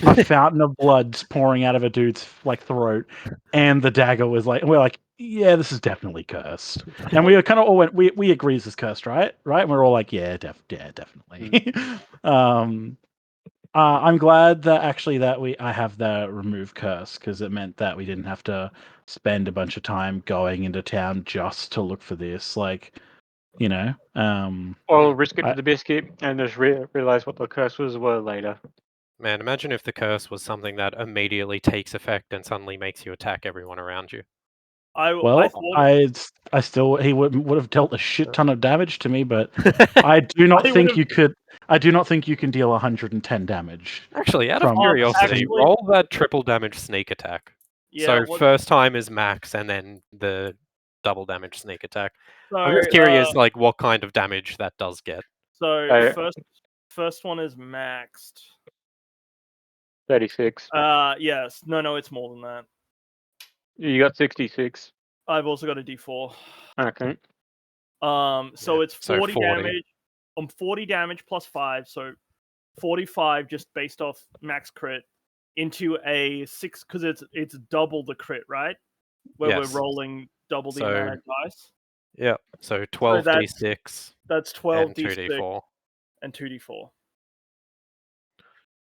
a fountain of blood pouring out of a dude's like throat, and the dagger was like, and we're like, yeah, this is definitely cursed. And we kind of all went, we agree this is cursed, right? And we're all like, yeah, definitely. I'm glad that actually I have the remove curse, because it meant that we didn't have to spend a bunch of time going into town just to look for this. Like, or risk it to the biscuit and just realize what the curse was later. Man, imagine if the curse was something that immediately takes effect and suddenly makes you attack everyone around you. He would have dealt a shit ton of damage to me, but I do not think you could. I do not think you can deal 110 damage. Actually, out of curiosity, roll that triple damage sneak attack. Yeah, so first time is max, and then the double damage sneak attack. So, I'm just curious, like what kind of damage that does get. So first one is maxed. 36. Yes. No, it's more than that. You got 66. I've also got a D4. Okay. So it's 40 40 damage. 40 damage plus 5, so 45 just based off max crit into a 6 because it's double the crit, right? Where we're rolling double the amount of dice. Yeah. So 12d6. That's 12 d6 and 2d4. And 2d4.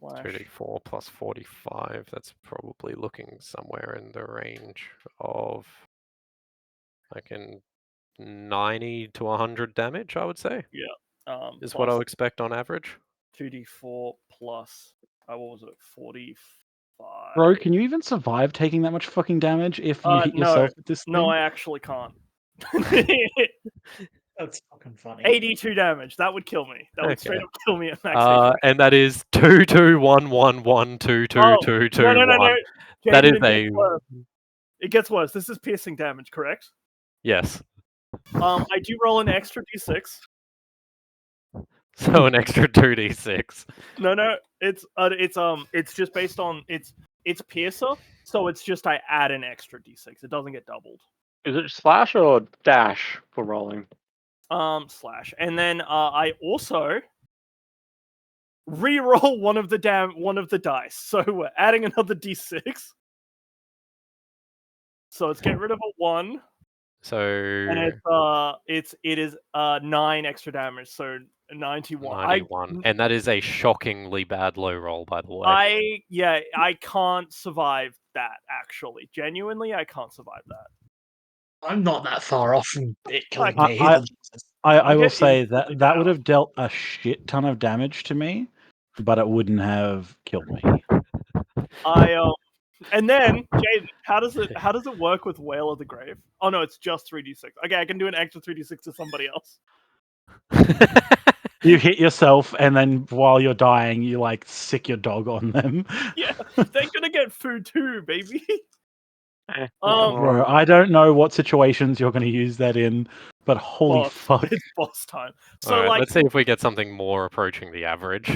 2d4 plus 45. That's probably looking somewhere in the range of like 90 to 100 damage, I would say. Yeah. Is what I would expect on average. 2d4 plus, what was it, 45? Bro, can you even survive taking that much fucking damage if you hit yourself with this thing? No, I actually can't. That's fucking funny. 82 damage. That would kill me. That would straight up kill me at max HP. And that is 22111222221. No. That is It gets worse. This is piercing damage, correct? Yes. I do roll an extra d6. So an extra 2d6. No, it's just based on it's piercer, so it's just I add an extra d6. It doesn't get doubled. Is it slash or dash for rolling? Slash, and then I also re-roll one of the dice. So we're adding another d6. So let's get rid of a 1. So and it is 9 extra damage, so 91. 91. And that is a shockingly bad low roll, by the way. I can't survive that, actually. Genuinely, I can't survive that. I'm not that far off from it killing me. I will say that would have dealt a shit ton of damage to me, but it wouldn't have killed me. And then, Jaden, how does it work with Whale of the Grave? Oh no, it's just 3d6. Okay, I can do an extra 3d6 to somebody else. You hit yourself, and then while you're dying, you like sick your dog on them. Yeah, they're gonna get food too, baby. Bro, I don't know what situations you're going to use that in, but holy fuck! It's boss time. So All right, like, let's see if we get something more approaching the average.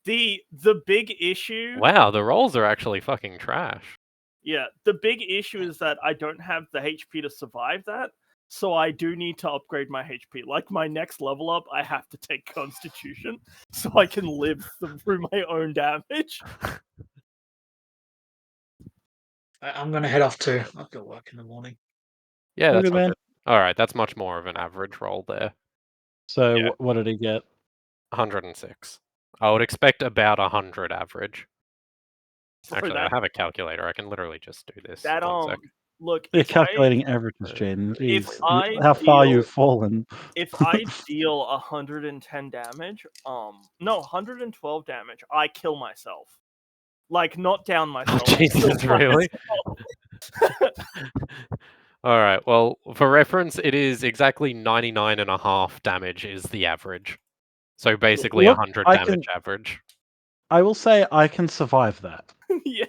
The big issue. Wow, the rolls are actually fucking trash. Yeah, the big issue is that I don't have the HP to survive that, so I do need to upgrade my HP. Like my next level up, I have to take Constitution so I can live through my own damage. I'm gonna head off too. I've got work in the morning. Yeah, that's man. good. All right, that's much more of an average roll there. So Yeah. what did he get? 106. I would expect about 100 average. So Actually, that- I have a calculator. I can literally just do this. That One sec. look. You're if calculating averages, Jaden. if Jeez, I how far deal- you've fallen. If I deal 110 damage, no, 112 damage, I kill myself. Like, not down myself. Jesus, kill really? myself. All right. Well, for reference, it is exactly 99.5 damage is the average. So basically Look, 100 I damage can- average. I will say I can survive that. Yeah.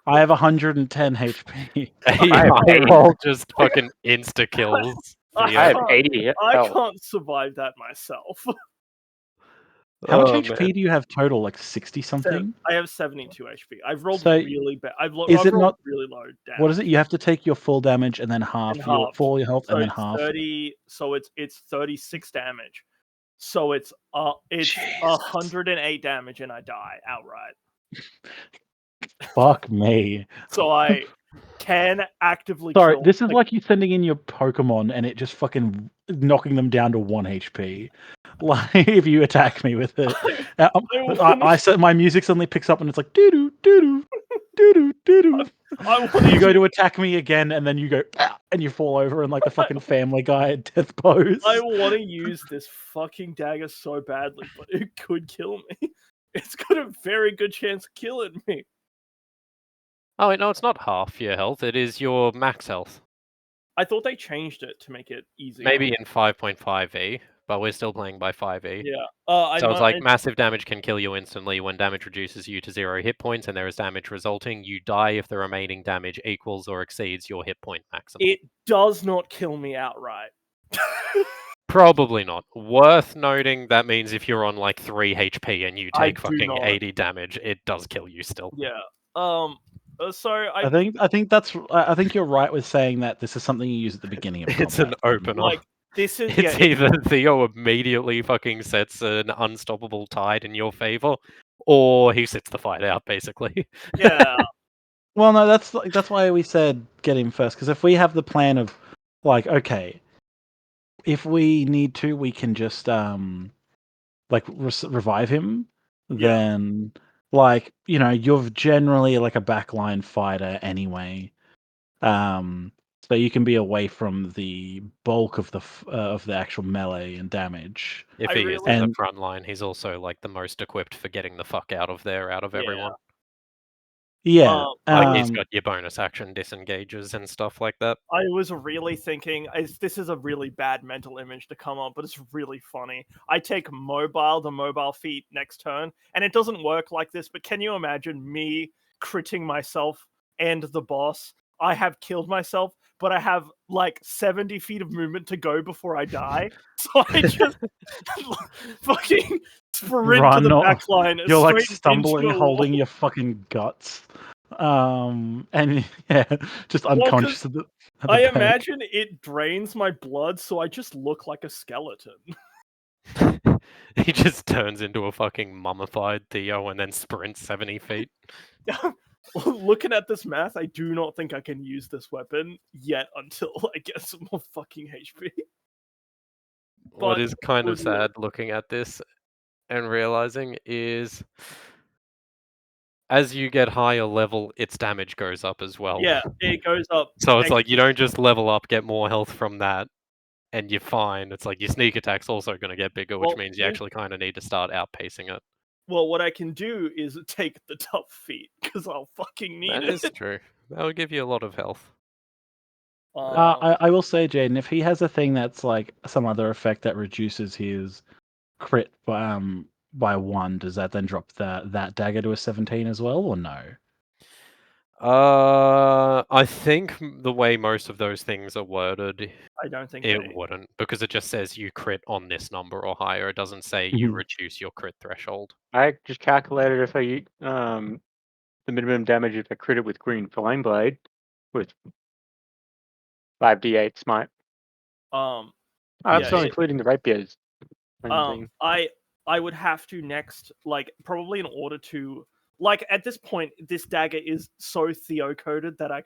I have 110 HP. AI roll just fucking insta kills. I Yeah. have 80 I health. can't survive that myself. How much Oh, HP man. do you have total? Like 60 something? I have 72 HP. I've rolled So, really bad. I've is it rolled not- really low damage. What is it? You have to take your full damage and then half And your half. full your health So and then it's half. 30. So it's 36 damage. So it's 108 damage, and I die outright. Fuck me. So I can actively. Sorry, kill, this is like you sending in your Pokemon and it just fucking knocking them down to 1 HP. Like if you attack me with it, I said my music suddenly picks up and it's like doo doo doo doo doo doo doo doo. You go to attack me again and then you go "Ah," and you fall over in like the fucking Family Guy death pose. I want to use this fucking dagger so badly, but it could kill me. It's got a very good chance of killing me. Oh, wait, no, it's not half your health. It is your max health. I thought they changed it to make it easier. Maybe in 5.5e, but we're still playing by 5e. Yeah. So it's like massive damage can kill you instantly. When damage reduces you to 0 hit points and there is damage resulting, you die if the remaining damage equals or exceeds your hit point maximum. It does not kill me outright. Probably not. Worth noting, that means if you're on like 3 HP and you I take do fucking not. 80 damage, it does kill you still. Yeah. So I think you're right with saying that this is something you use at the beginning of It's an combat. opener. like this is It's either Theo immediately fucking sets an unstoppable tide in your favor, or he sits the fight out, basically. Yeah. Well, no, that's why we said get him first. Because if we have the plan of like, okay, if we need to, we can just revive him. Yeah. Then, like, you know, you're generally like a backline fighter anyway. So you can be away from the bulk of the actual melee and damage. If I he is really- in the And- front line, he's also like the most equipped for getting the fuck out of there out of everyone. Yeah. Like he's got your bonus action disengages and stuff like that. I was really thinking, this is a really bad mental image to come up, but it's really funny. I take the mobile feat next turn, and it doesn't work like this, but can you imagine me critting myself and the boss? I have killed myself, but I have like 70 feet of movement to go before I die. So I just fucking sprint Run, to the or- back line. You're like straight stumbling, into a holding wall. your fucking guts. And yeah, just 'cause unconscious at the I pain. imagine it drains my blood, so I just look like a skeleton. He just turns into a fucking mummified Theo and then sprints 70 feet. Looking at this math, I do not think I can use this weapon yet until I get some more fucking HP. What But is kind of would work. sad looking at this and realizing is as you get higher level, its damage goes up as well. Yeah, it goes up. So it's like you don't just level up, get more health from that, and you're fine. It's like your sneak attack's also going to get bigger, which Well, means you actually kind of need to start outpacing it. Well, what I can do is take the tough feat because I'll fucking need That it. is true. That will give you a lot of health. I will say, Jaden, if he has a thing that's like some other effect that reduces his crit by 1, does that then drop that dagger to a 17 as well, or no? I think the way most of those things are worded, I don't think it they- wouldn't, because it just says you crit on this number or higher. It doesn't say you reduce your crit threshold. I just calculated if I the minimum damage if I crit it with Green Flame Blade with 5d8 smite. Yeah, That's not including the rapiers. I would have to next, like, probably in order to, like, at this point, this dagger is so Theo coded that I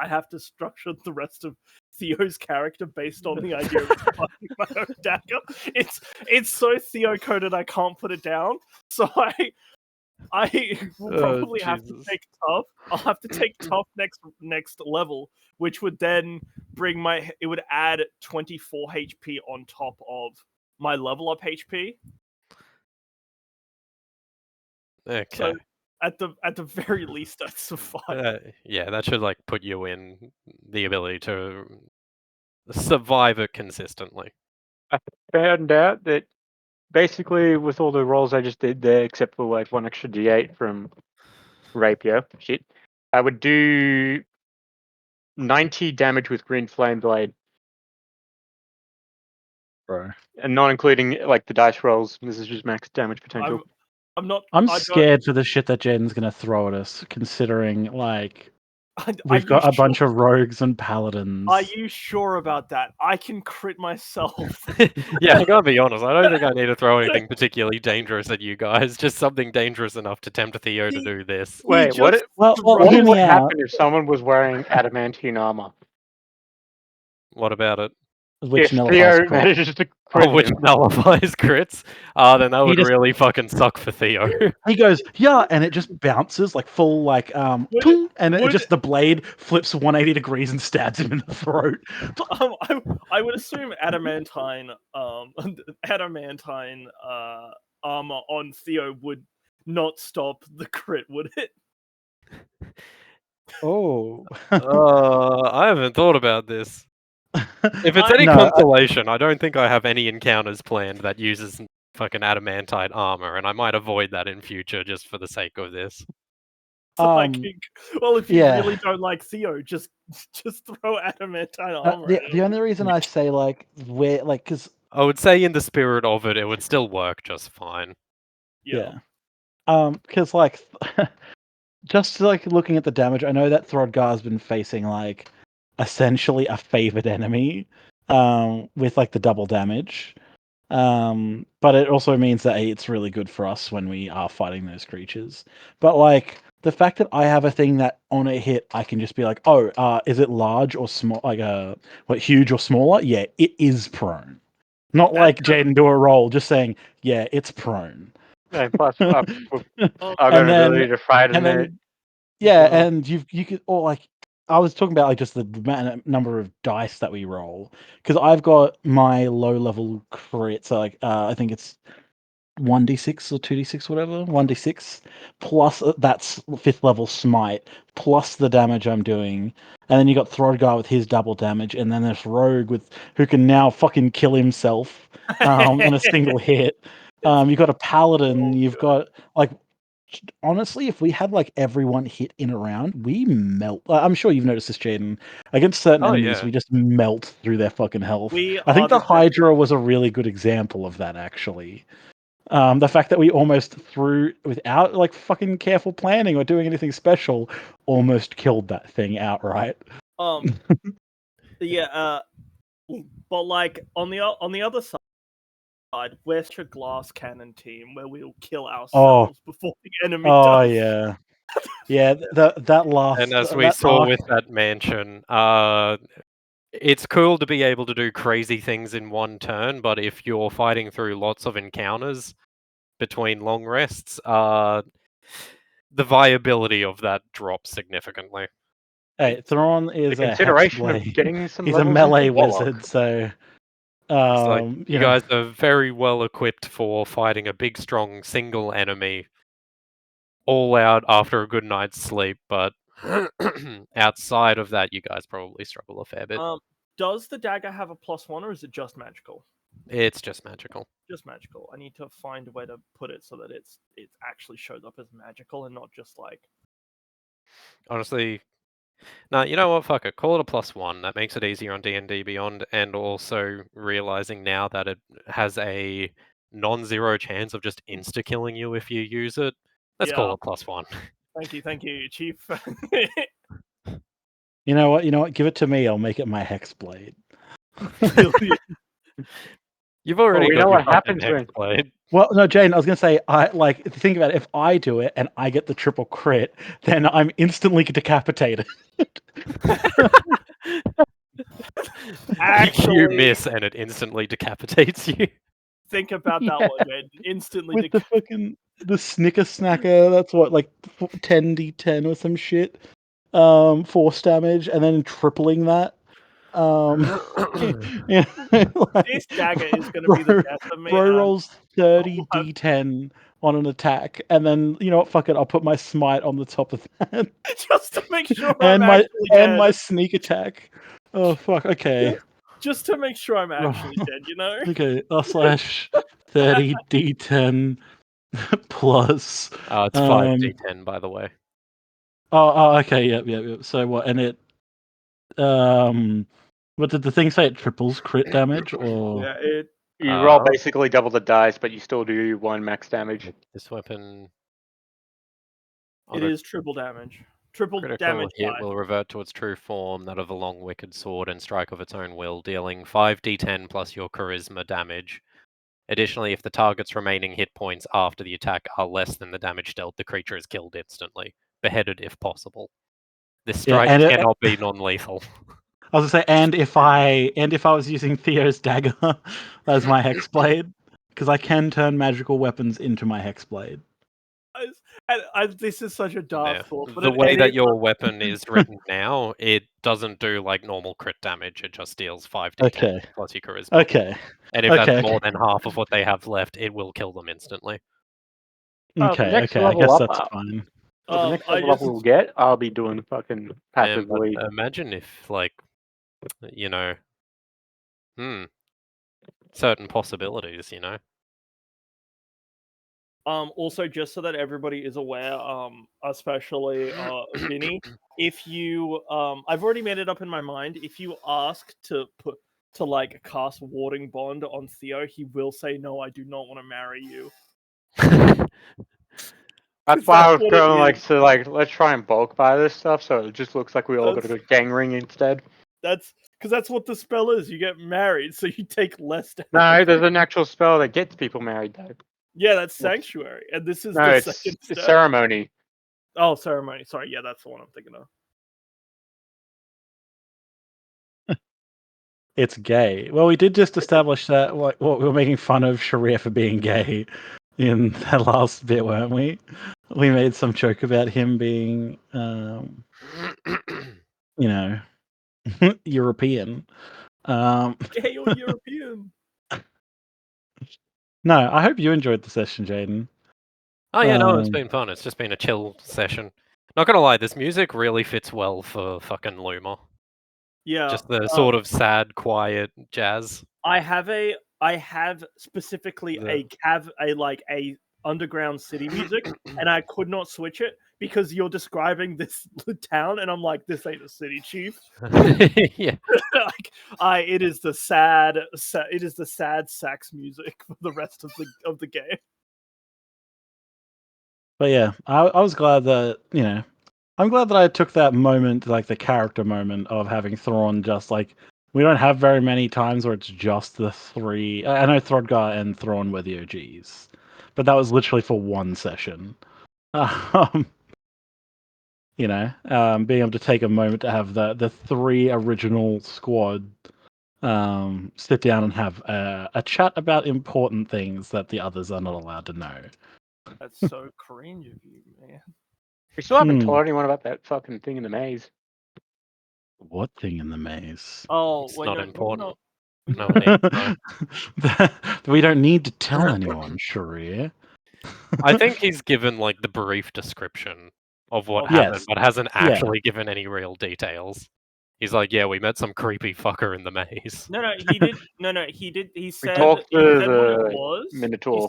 have to structure the rest of Theo's character based on the idea of finding my own dagger. It's so Theo coded I can't put it down. So I will probably have to take tough. I'll have to take tough next level, which would then bring it would add 24 HP on top of my level up HP. Okay. So at the very least, I'd survive. Yeah, that should like put you in the ability to survive it consistently. I found out that basically with all the rolls I just did there, except for like 1 extra d8 from rapier, I would do 90 damage with Green Flame Blade. Bro. And not including like the dice rolls. This is just max damage potential. I'm scared for the shit that Jaden's gonna throw at us, considering like we've got a bunch of rogues and paladins. Are you sure about that? I can crit myself. Yeah, I gotta be honest. I don't think I need to throw anything particularly dangerous at you guys. Just something dangerous enough to tempt Theo to do this. Wait, what? Well, what hear me would out. happen if someone was wearing adamantine armor? What about it? Which if nullifies Theo crit. manages to crit which him. nullifies crits? Then that would just- really fucking suck for Theo. He goes, yeah, and it just bounces like full like ting, and it just the blade flips 180 degrees and stabs him in the throat. I would assume adamantine armor on Theo would not stop the crit, would it? Oh. I haven't thought about this. If it's any consolation, I don't think I have any encounters planned that uses fucking adamantite armor, and I might avoid that in future just for the sake of this. So if you really don't like Theo, just throw adamantine armor. The only reason I say like where like because I would say in the spirit of it, it would still work just fine. Yeah. Because like just like looking at the damage, I know that Throdgar's been facing like essentially a favored enemy with like the double damage. But it also means that it's really good for us when we are fighting those creatures. But like the fact that I have a thing that on a hit I can just be like, oh, is it large or small? Like huge or smaller? Yeah, it is prone. Not like Jaden do a roll, just saying, yeah, it's prone. Yeah, plus I've got an ability to fight in it. Yeah, and you could, or like I was talking about like just the number of dice that we roll, because I've got my low level crit, so like I think it's 1d6 or 2d6, whatever, 1d6 plus that's 5th level smite plus the damage I'm doing, and then you got Throdgar with his double damage, and then there's Rogue who can now fucking kill himself in a single hit. You've got a paladin, you've got like honestly, if we had like everyone hit in a round, we melt. I'm sure you've noticed this, Jaden. Against certain enemies, yeah. we just melt through their fucking health. We I think are the the Hydra was a really good example of that, actually. The fact that we almost threw, without like fucking careful planning or doing anything special, almost killed that thing outright. Yeah, but like on the other side, we're such a glass cannon team where we'll kill ourselves before the enemy does. Yeah. Yeah, that last And as we that saw arc, with that mansion, it's cool to be able to do crazy things in one turn, but if you're fighting through lots of encounters between long rests, the viability of that drops significantly. hey, Thrawn is The a consideration of hexblade. getting some He's a levels melee into Warlock. wizard, so It's like you you know. guys are very well equipped for fighting a big, strong single enemy all out after a good night's sleep, but outside of that, you guys probably struggle a fair bit. Does the dagger have a +1 or is it just magical? It's just magical. Just magical. I need to find a way to put it so that it actually shows up as magical and not just like. Honestly, no, you know what? Fuck it. Call it a +1. That makes it easier on D&D Beyond, and also realizing now that it has a non-zero chance of just insta-killing you if you use it. Let's call it +1. Thank you, Chief. You know what? Give it to me. I'll make it my hexblade. You've already we got know your what happens when. hexblade. Well, no, Jane, I was gonna say, think about it, if I do it and I get the triple crit, then I'm instantly decapitated. Actually, you miss and it instantly decapitates you. Think about that one, man. Instantly With the Snicker Snacker, that's what, like 10d10 or some shit. Force damage, and then tripling that. This dagger is going to be the death of me. Bro rolls 30 d10 on an attack, and then you know what? Fuck it, I'll put my smite on the top of that, just to make sure and I'm my actually dead. my sneak attack. Oh fuck! Okay. Just to make sure I'm actually dead, you know. Okay. /30 d10 plus. It's 5d10, by the way. Oh, okay. Yep. So what? And it. What did the thing say? It triples crit damage, or yeah, you roll basically double the dice, but you still do 1 max damage. This weapon. It is triple damage. Triple critical damage. Hit will revert to its true form, that of a long wicked sword, and strike of its own will, dealing 5d10 plus your charisma damage. Additionally, if the target's remaining hit points after the attack are less than the damage dealt, the creature is killed instantly, beheaded if possible. This strike cannot be non-lethal. I was gonna say, and if I was using Theo's dagger as my hexblade, because I can turn magical weapons into my hexblade. This is such a dark thought. But the way that your weapon is written now, it doesn't do like normal crit damage. It just deals 5d10 plus your charisma. Okay. And if that's more than half of what they have left, it will kill them instantly. Okay. I guess that's fine. The next level up we'll get, I'll be doing fucking passively. Imagine if, like, you know, certain possibilities, you know. Also, just so that everybody is aware, especially Vinny, if you, I've already made it up in my mind. If you ask to like cast Warding Bond on Theo, he will say, "No, I do not want to marry you." That's why I was going let's try and bulk buy this stuff, so it just looks like we all got a good gang ring instead. That's because that's what the spell is. You get married, so you take less damage. No, there's an actual spell that gets people married, though. Yeah, that's Sanctuary, and this is the second step. It's Ceremony. Oh, Ceremony. Sorry, yeah, that's the one I'm thinking of. It's gay. Well, we did just establish that we were making fun of Sharia for being gay in that last bit, weren't we? We made some joke about him being, you know, European. Gay or European? No, I hope you enjoyed the session, Jaden. Oh yeah, no, it's been fun. It's just been a chill session. Not gonna lie, this music really fits well for fucking Luma. Yeah, just the sort of sad, quiet jazz. I have specifically a underground city music, and I could not switch it because you're describing this town, and I'm like, this ain't a city, chief. Yeah. It is the sad sax music for the rest of the game. But yeah, I was glad that, I'm glad that I took that moment, like the character moment of having Thrawn just like, we don't have very many times where it's just the three. I know Throdgar and Thrawn were the OGs, but that was literally for one session. Being able to take a moment to have the three original squad sit down and have a chat about important things that the others are not allowed to know. That's so cringe of you, man. We still haven't told anyone about that fucking thing in the maze. What thing in the maze? Oh, It's wait, not no, important. no. No one needs to know. We don't need to tell anyone, Sharir. I think he's given like the brief description of what Yes. happened, but hasn't Yeah. actually given any real details. He's like, yeah, we met some creepy fucker in the maze. No, he did. No, he did. He said, talked he to said what it the was. Minotaur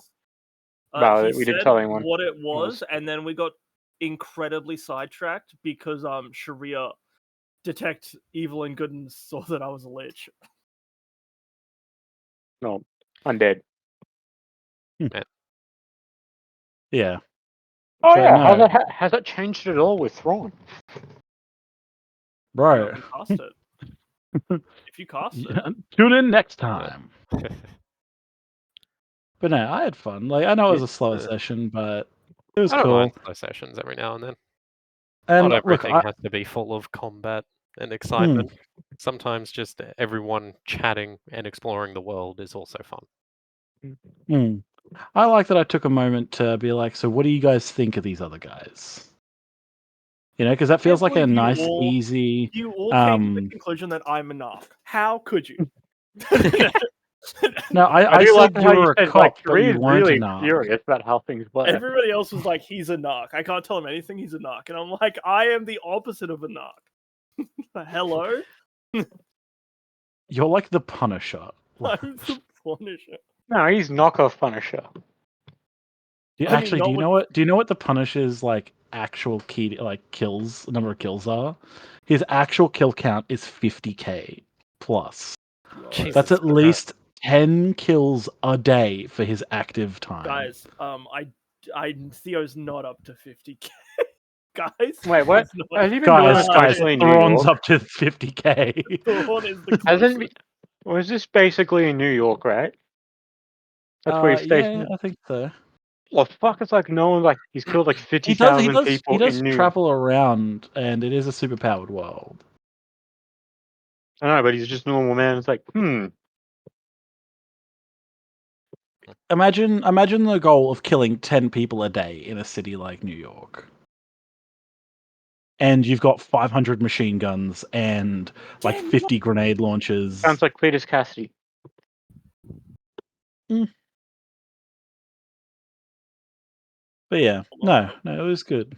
He about it. We didn't said tell anyone. what it was, and then we got incredibly sidetracked because Sharia detect evil and good and saw that I was a lich. No, undead. Yeah. Oh So, yeah, no. has that changed at all with Thrawn? Bro. If you cast it. If you cast it. Tune in next time. But no, I had fun. Like, I know it was a slower session, but it was I don't cool. mind slow sessions every now and then. And Not look, everything has to be full of combat and excitement. Sometimes just everyone chatting and exploring the world is also fun. I like that I took a moment to be like, so what do you guys think of these other guys? Because that feels like a nice, easy. You all came to the conclusion that I'm a narc. How could you? No, I do said like you how were a said, cop, but Shari's you weren't really a narc. furious about how things work. Everybody else was like, he's a narc. I can't tell him anything, he's a narc. And I'm like, I am the opposite of a narc. Hello? You're like the Punisher. I'm the Punisher. No, he's knockoff Punisher. Do you know what? Do you know what the Punisher's like actual key kills? Number of kills are. His actual kill count is 50k plus. That's at least 10 kills a day for his active time. Guys, Theo's not up to 50k. Guys, Wait, what? he's not- Has he been doing Guys, this mostly in New Thrawn's York? up to 50k. Thrawn is the Hasn't closest. was this basically in New York, right? That's where he's stationed. Yeah, I think so. Well, fuck, it's like no one he's killed like He 50,000 does people in New York. travel around, and it is a superpowered world. I know, but he's just a normal man. It's like, Imagine the goal of killing 10 people a day in a city like New York. And you've got 500 machine guns and like 50 grenade launchers. Sounds like Cletus Cassidy. But yeah, no, it was good.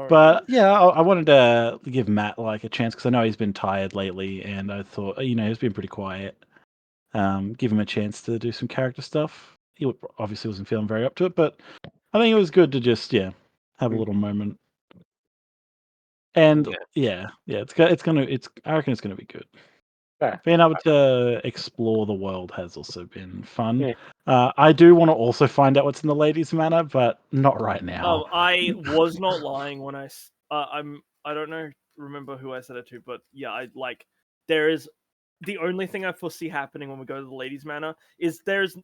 But yeah, I wanted to give Matt like a chance because I know he's been tired lately, and I thought he's been pretty quiet. Give him a chance to do some character stuff. He obviously wasn't feeling very up to it, but I think it was good to just have a little moment. And I reckon it's gonna be good. Yeah. Being able to explore the world has also been fun. Yeah. I do want to also find out what's in the ladies' manor, but not right now. I was not lying when I don't remember who I said it to, but yeah, there is the only thing I foresee happening when we go to the ladies' manor is there's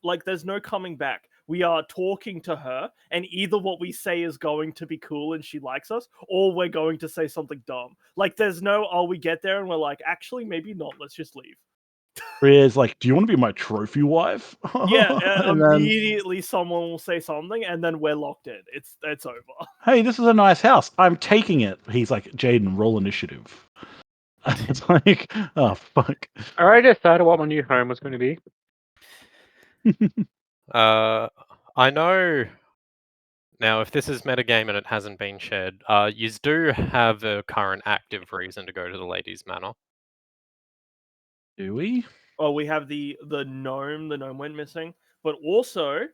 no coming back. We are talking to her, and either what we say is going to be cool and she likes us, or we're going to say something dumb. There's no, we get there and we're like, actually, maybe not. Let's just leave. Ria's like, do you want to be my trophy wife? Yeah, And then, immediately someone will say something, and then we're locked in. It's over. hey, this is a nice house. I'm taking it. He's like, Jaden, roll initiative. It's like, oh fuck. I already decided what my new home was going to be. I know. Now, if this is metagame and it hasn't been shared, you do have a current active reason to go to the ladies' manor. Do we? Oh, we have the gnome. The gnome went missing, but also,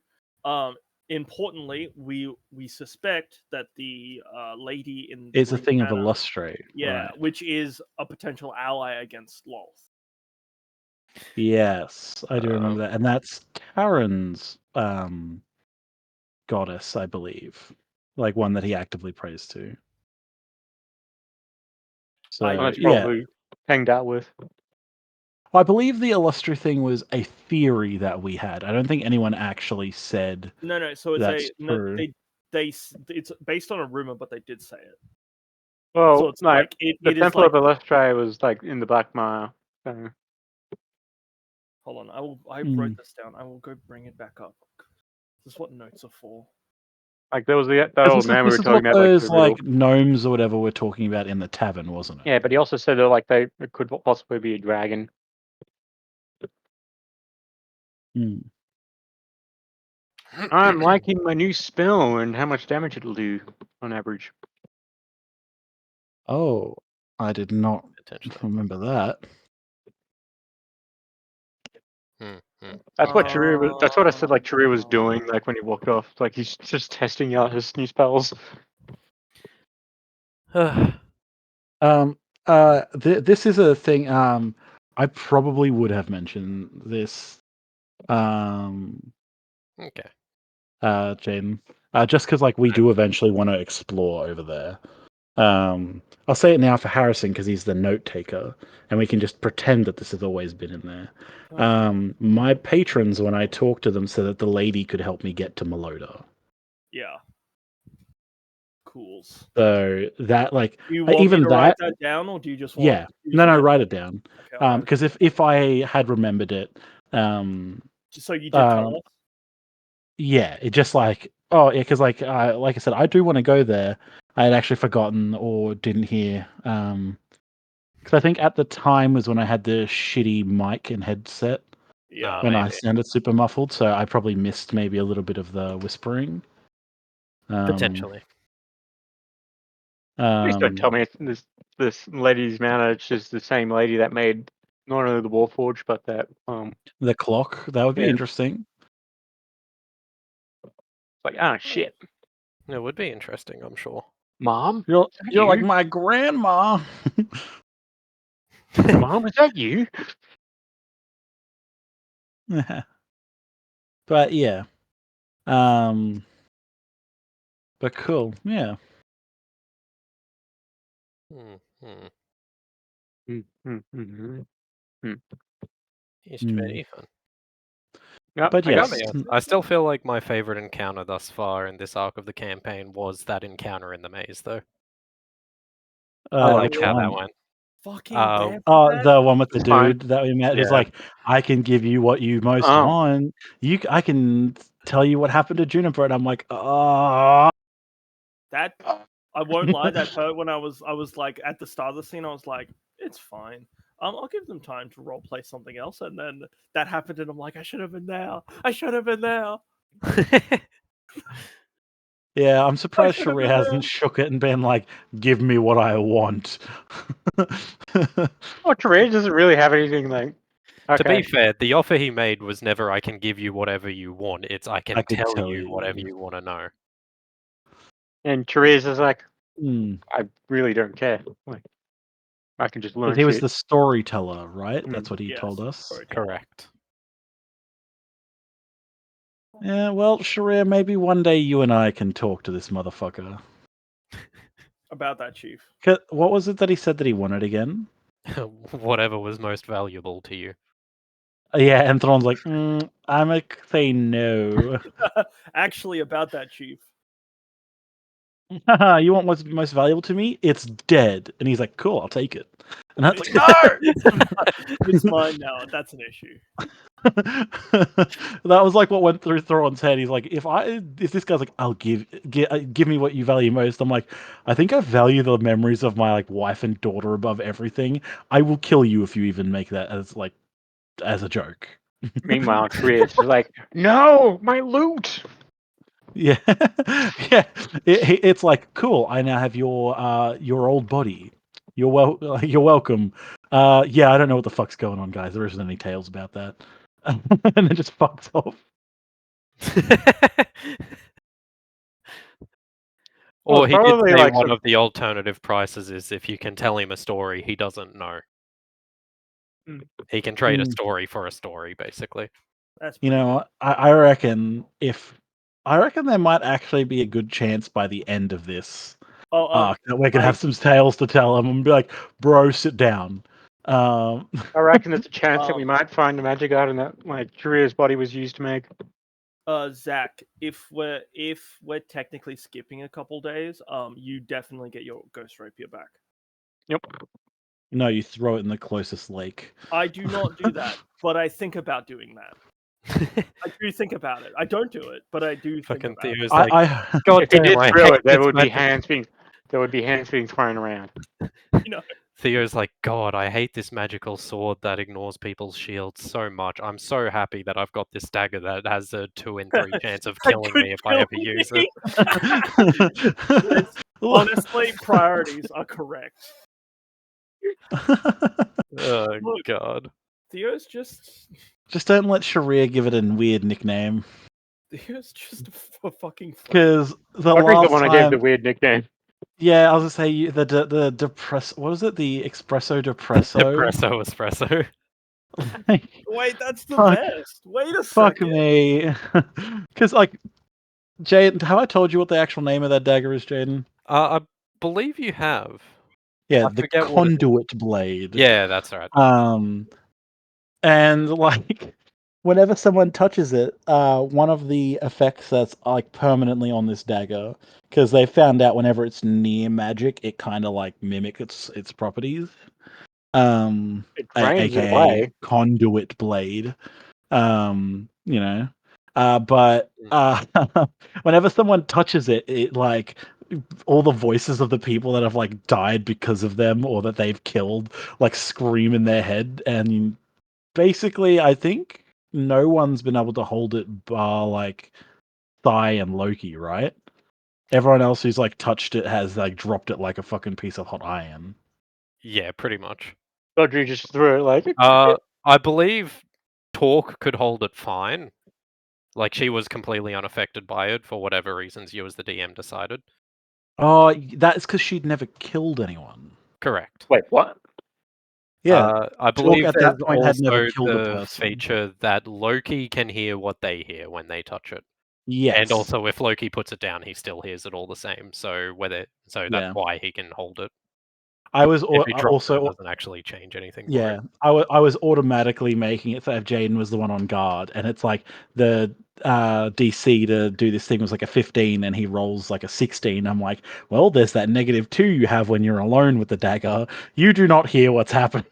importantly, we suspect that the lady in the It's a Green thing of Banner, Illustrate. yeah, Right. which is a potential ally against Lolth. Yes, I do remember that, and that's Taran's goddess, I believe, like one that he actively prays to. So That's yeah, probably hanged out with. I believe the Illustri thing was a theory that we had. I don't think anyone actually said No. So it's that's true. it's based on a rumor, but they did say it. Well, So it's like the it is Temple like. of Illustri was like in the Black Mire. So. Hold on, I Hmm. wrote this down. I will go bring it back up. This is what notes are for. Like there was that old man we were This is talking what about, those like like gnomes or whatever we're talking about in the tavern, wasn't it? Yeah, but he also said that like it could possibly be a dragon. Hmm. I'm liking my new spell and how much damage it'll do on average. Oh, I did not Potentially. remember that. That's what that's what I said. Like Chirrut was doing, like when he walked off. Like he's just testing out his new spells. This is a thing. I probably would have mentioned this. Okay. Jaden. Just because like we do eventually want to explore over there. I'll say it now for Harrison because he's the note taker, and we can just pretend that this has always been in there. My patrons, when I talked to them, said that the lady could help me get to Melota. Yeah. Cools. So that like Do you want even me to that, write that down, or do you just want? yeah, no, write it down. Because if I had remembered it, so you did tell us. Yeah, it just like because like I said, I do want to go there. I had actually forgotten or didn't hear. Because I think at the time was when I had the shitty mic and headset. Yeah, when I maybe. sounded super muffled, so I probably missed maybe a little bit of the whispering. Potentially. Please don't tell me this lady's manner. It's just the same lady that made not only the Warforged but that the clock. That would be interesting. Like shit. It would be interesting, I'm sure. Mom, you're you? like my grandma. Mom, is that you? But yeah, but cool, yeah. It's very fun. Yep, But yes, I still feel like my favorite encounter thus far in this arc of the campaign was that encounter in the maze, though. I like how that went. Fucking the one with the It's fine. dude that we met who's Yeah. like, I can give you what you most want. I can tell you what happened to Juniper, and I'm like, That I won't lie, that hurt when I was like at the start of the scene, I was like, it's fine. I'll give them time to roleplay something else, and then that happened, and I'm like, I should have been there. I should have been there. Yeah, I'm surprised Sharia hasn't shook it and been like, give me what I want. Oh, Sharia doesn't really have anything like. To be fair, the offer he made was never "I can give you whatever you want." It's "I can tell you whatever you want to know." And Therese is like, Hmm. I really don't care. Like, I can just learn. But he was shit. the storyteller, right? That's what he told us. Correct. Yeah, well, Sharia, maybe one day you and I can talk to this motherfucker. About that, Chief. What was it that he said that he wanted again? Whatever was most valuable to you. Yeah, and Thrawn's like, I'm gonna say no. Actually, about that, Chief. You want what's most valuable to me? It's dead. And he's like, cool, I'll take it. And I was like, no! It's mine now. That's an issue. That was like what went through Thrawn's head. He's like, if this guy's like, I'll give me what you value most. I'm like, I think I value the memories of my like wife and daughter above everything. I will kill you if you even make that as a joke. Meanwhile, Therese is like, no, my loot. Yeah, yeah. It's like cool. I now have your old body. You're welcome. Yeah, I don't know what the fuck's going on, guys. There isn't any tales about that. And then just fucks off. Well, Or he did probably say like one some- of the alternative prices is if you can tell him a story he doesn't know. He can trade a Mm. story for a story, basically. That's You pretty know, I reckon there might actually be a good chance by the end of this Oh, arc that we can I- have some tales to tell him and be like, bro, sit down. I reckon there's a chance that we Um, might find the magic item that like Sharia's body was used to make. Zach, if we're technically skipping a couple days, you definitely get your ghost rapier back. Yep. No, you throw it in the closest lake. I do not do that, but I think about doing that. I do think about it. I don't do it, but I do think Fucking about it. Theo's like, I God If he damn, did I throw hate it, there this would be magic. hands being thrown around. You know, Theo's like, God, I hate this magical sword that ignores people's shields so much. I'm so happy that I've got this dagger that has a 2 in 3 chance of that killing could me if I kill ever use it. me. Honestly, priorities are correct. Oh, Look, God. Theo's just don't let Sharia give it a weird nickname. Theo's just a fucking. Because the Audrey's the last one I gave time, the weird nickname. yeah, I was gonna say the depress. What was it? The espresso depresso. Espresso. Wait, that's the Fuck. best. Wait a Fuck second. me. Because like, Jaden, have I told you what the actual name of that dagger is, Jaden? I believe you have. Yeah, I the forget what it is. conduit blade. Yeah, that's right. And like, whenever someone touches it, one of the effects that's like permanently on this dagger, because they found out whenever it's near magic, it kind of like mimics its properties. It drains it AKA away. conduit blade. You know. But whenever someone touches it, it like all the voices of the people that have like died because of them or that they've killed like scream in their head, and basically I think no one's been able to hold it bar like Thai and Loki, right? Everyone else who's like touched it has like dropped it like a fucking piece of hot iron. Yeah, pretty much. Audrey just threw it like. I believe Talk could hold it fine. Like, she was completely unaffected by it for whatever reasons you as the DM decided. Oh, that's because she'd never killed anyone. Correct. Wait, what? Yeah, I Talk believe at there's that point had never also killed a the person. feature that Loki can hear what they hear when they touch it. Yes. And also, if Loki puts it down, he still hears it all the same. So that's Yeah. why he can hold it. I was If he drops it, also it doesn't actually change anything. For yeah, him. I was automatically making it so if Jaden was the one on guard, and it's like the DC to do this thing was like a 15, and he rolls like a 16. I'm like, well, there's that -2 you have when you're alone with the dagger. You do not hear what's happening,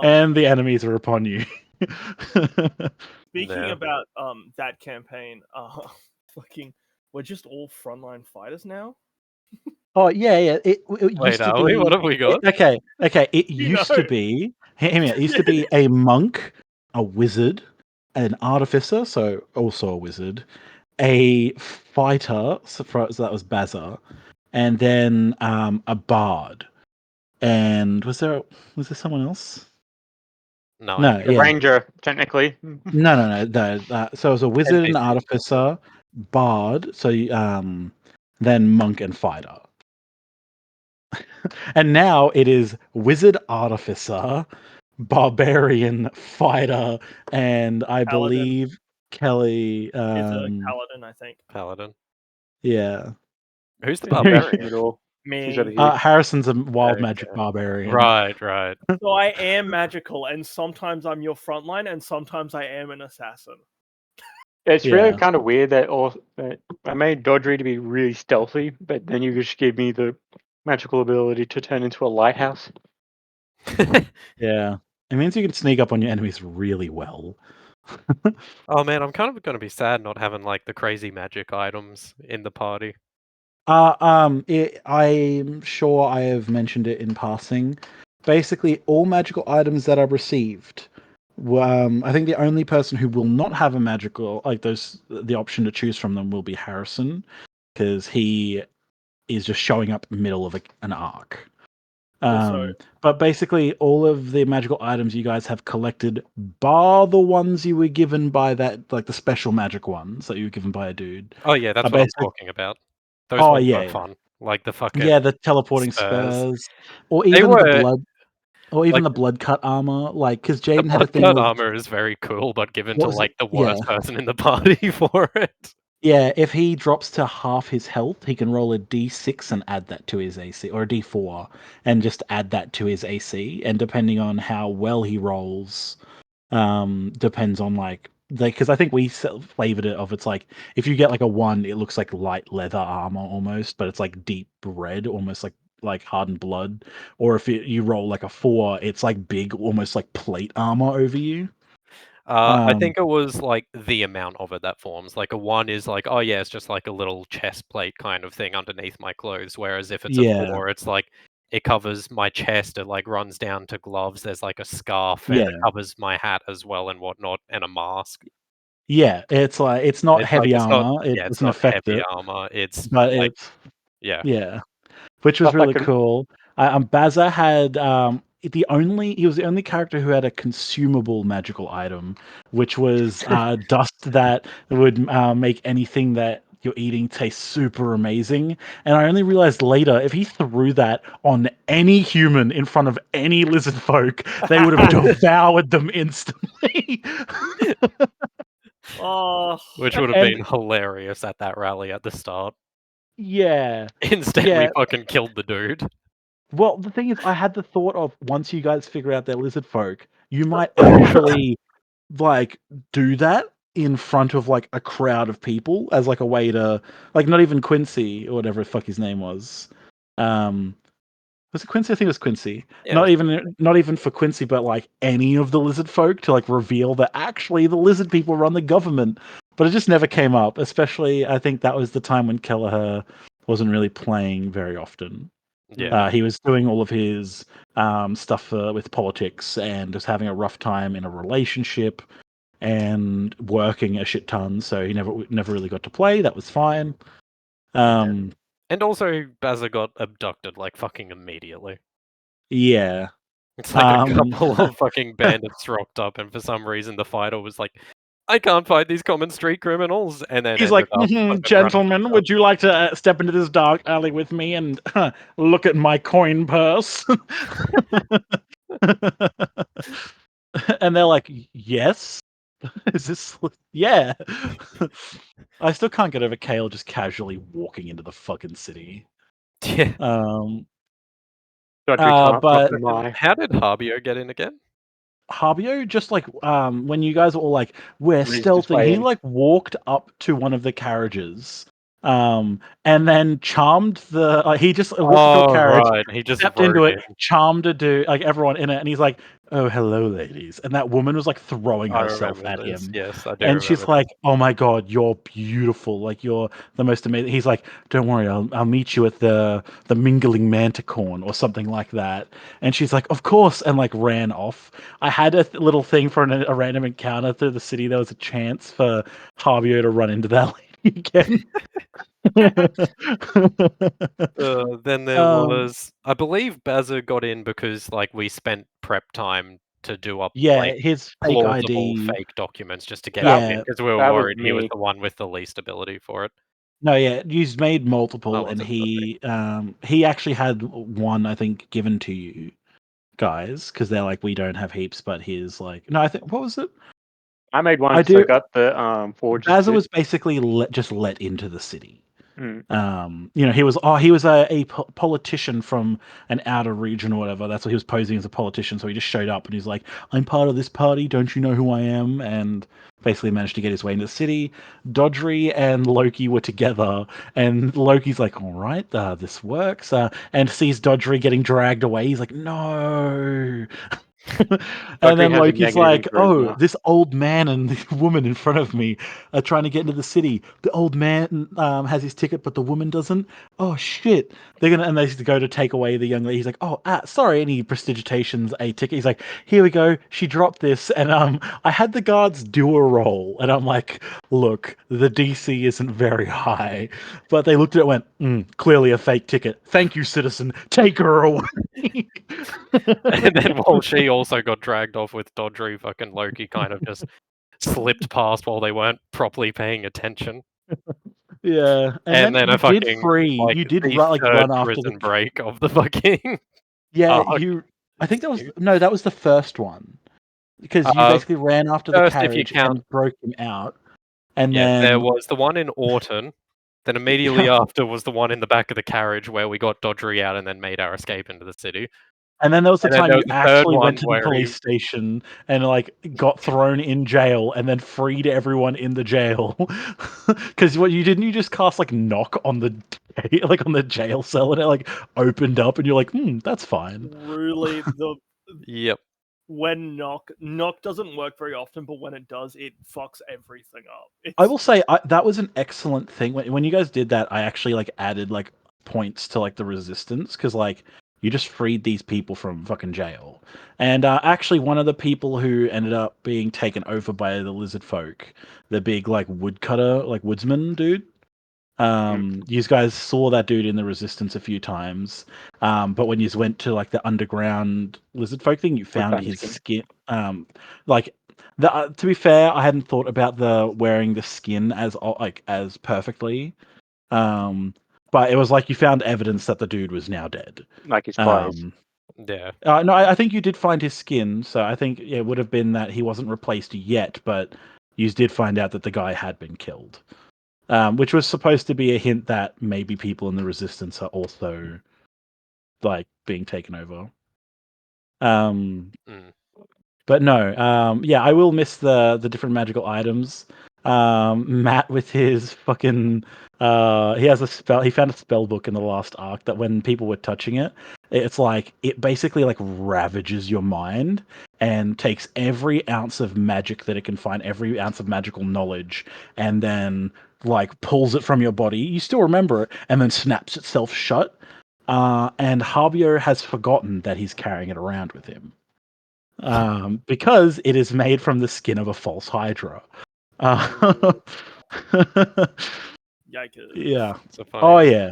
and the enemies are upon you. Speaking Yeah. about that campaign, fucking, we're just all frontline fighters now. Oh yeah. It Wait, used to are we? be. What have we got? Okay. It You used know. to be. Hear me out. It used to be a monk, a wizard, an artificer, so also a wizard, a fighter, so that was Bazza, and then a bard. And was there someone else? No, No, A yeah, ranger, technically. no. So it was a wizard, an NPC. artificer, bard. So then monk and fighter. And now it is wizard, artificer, barbarian, fighter, and I Paladin. believe Kelly. Is a paladin, I think. Paladin. Yeah. Who's the barbarian? She's Me. over here. Harrison's a wild Okay. magic barbarian. Right. So I am magical, and sometimes I'm your frontline, and sometimes I am an assassin. It's really Yeah. kind of weird that I made Dodry to be really stealthy, but then you just gave me the magical ability to turn into a lighthouse. Yeah. It means you can sneak up on your enemies really well. Oh man, I'm kind of gonna be sad not having like the crazy magic items in the party. I'm sure I have mentioned it in passing. Basically, all magical items that are received. I think the only person who will not have a magical the option to choose from them will be Harrison, because he is just showing up middle of an arc. But basically, all of the magical items you guys have collected, bar the ones you were given by that, like the special magic ones that you were given by a dude. Oh yeah, that's what I'm talking about. Those Oh ones yeah, were yeah. fun. Like the fucking Yeah, the teleporting spurs. spurs, or They even the were blood, or even like the blood cut armor. Like, because the Jaden had a blood thing cut with armor is very cool, but given what to was it? like the Yeah, worst person in the party for it. yeah. If he drops to half his health, he can roll a d6 and add that to his AC, or a d4 and just add that to his AC. And depending on how well he rolls, depends on like because I think we flavored it of it's like if you get like a 1, it looks like light leather armor almost, but it's like deep red, almost like hardened blood. Or if you roll like a 4, it's like big, almost like plate armor over you. I think it was like the amount of it that forms. Like a 1 is like, oh yeah, it's just like a little chest plate kind of thing underneath my clothes. Whereas if it's a 4, it's like it covers my chest. It like runs down to gloves. There's like a scarf, and it covers my hat as well and whatnot, and a mask. Yeah, it's like it's not It's heavy like it's not armor. It it's doesn't not affect heavy it, armor. It's but like it's yeah. which was Stuff I really can- cool. Baza had he was the only character who had a consumable magical item, which was dust that would make anything that you're eating taste super amazing. And I only realized later if he threw that on any human in front of any lizard folk, they would have devoured them instantly. Oh, Which would have been hilarious at that rally at the start. Yeah. Instead, we fucking killed the dude. Well, the thing is, I had the thought of once you guys figure out they're lizard folk, you might actually like do that in front of like a crowd of people as like a way to like not even Quincy or whatever the fuck his name was. Was it Quincy? I think it was Quincy. Yeah, Not even for Quincy, but like any of the lizard folk to like reveal that actually the lizard people run the government. But it just never came up. Especially, I think that was the time when Kelleher wasn't really playing very often. Yeah. He was doing all of his stuff with politics and was having a rough time in a relationship and working a shit ton. So he never really got to play. That was fine. And also, Baza got abducted like fucking immediately. Yeah. It's like a couple of fucking bandits rocked up, and for some reason the fighter was like, I can't fight these common street criminals. And then he's like, gentlemen, would you like to step into this dark alley with me and look at my coin purse? And they're like, yes. Is this? Yeah. I still can't get over Kale just casually walking into the fucking city. Yeah. But how did Harbio get in again? Harbio, just like when you guys were all like, we're Breezed his stealthing, way he in. like walked up to one of the carriages. And then charmed the he just walked into a carriage, right. He just stepped rode into it, in. charmed a dude, like everyone in it, and he's like, "Oh, hello, ladies." And that woman was like throwing I herself remember at this. him. Yes, I do And she's remember like, "Oh my god, you're beautiful! Like you're the most amazing." He's like, "Don't worry, I'll meet you at the mingling manticorn or something like that." And she's like, "Of course," and like ran off. I had a little thing for a random encounter through the city. There was a chance for Harbio to run into that lady again. Then there was, I believe, Baza got in because like we spent prep time to do up like his fake plausible ID. fake documents just to get him in because we were that was worried he was me. the one with the least ability for it. No, yeah, he's made multiple, Oh, and was it? he actually had one, I think, given to you guys because they're like, we don't have heaps, but here's like, no, I think what was it? I made one. I So I do. got the forges. Baza was basically just let into the city. Mm. You know, he was a politician from an outer region or whatever. That's what he was posing as, a politician. So he just showed up and he's like, "I'm part of this party. Don't you know who I am?" And basically managed to get his way into the city. Dodri and Loki were together, and Loki's like, "All right, this works." And sees Dodri getting dragged away. He's like, "No." And then has a Loki's negative like, "Oh, charisma. this old man and the woman in front of me are trying to get into the city. The old man has his ticket, but the woman doesn't. Oh shit! They're gonna." And they go to take away the young lady. He's like, "Oh, sorry." And he prestidigitations a ticket. He's like, "Here we go. She dropped this." And I had the guards do a roll, and I'm like, "Look, the DC isn't very high," but they looked at it and went, "Clearly a fake ticket. Thank you, citizen. Take her away." And then while she also got dragged off with Dodry, fucking Loki kind of just slipped past while they weren't properly paying attention. Yeah, And then you a did fucking free. like You did the run, third run after prison the. break of the fucking Yeah, arc. I think that was no, that was the first one because you basically ran after the First, if you carriage count, and broke him out, and yeah, there then was the one in Orton. Then immediately after was the one in the back of the carriage where we got Dodry out and then made our escape into the city. and then there was the And then time there you was the third actually one went to the where police station and like got thrown in jail and then freed everyone in the jail. Because what you didn't you just cast like knock on the like on the jail cell and it like opened up and you're like, that's fine. Really, Yep. when knock doesn't work very often, but when it does, it fucks everything up. I will say that was an excellent thing when you guys did that. I actually like added like points to like the resistance because like you just freed these people from fucking jail, and actually one of the people who ended up being taken over by the lizard folk, the big like woodcutter like woodsman dude. You guys saw that dude in the resistance a few times, but when you went to like the underground lizard folk thing, you found his skin. Like to be fair, I hadn't thought about the wearing the skin as as perfectly, but it was like you found evidence that the dude was now dead. Like his pies. Yeah. No, I think you did find his skin, so I think it would have been that he wasn't replaced yet, but you did find out that the guy had been killed. Which was supposed to be a hint that maybe people in the resistance are also like being taken over. But no, yeah, I will miss the different magical items. Matt with his fucking he has a spell. He found a spell book in the last arc that when people were touching it, it's like it basically like ravages your mind and takes every ounce of magic that it can find, every ounce of magical knowledge, and then like pulls it from your body. You still remember it, and then snaps itself shut. And Harbio has forgotten that he's carrying it around with him. Because it is made from the skin of a false Hydra. Yikes. Yeah. Oh yeah.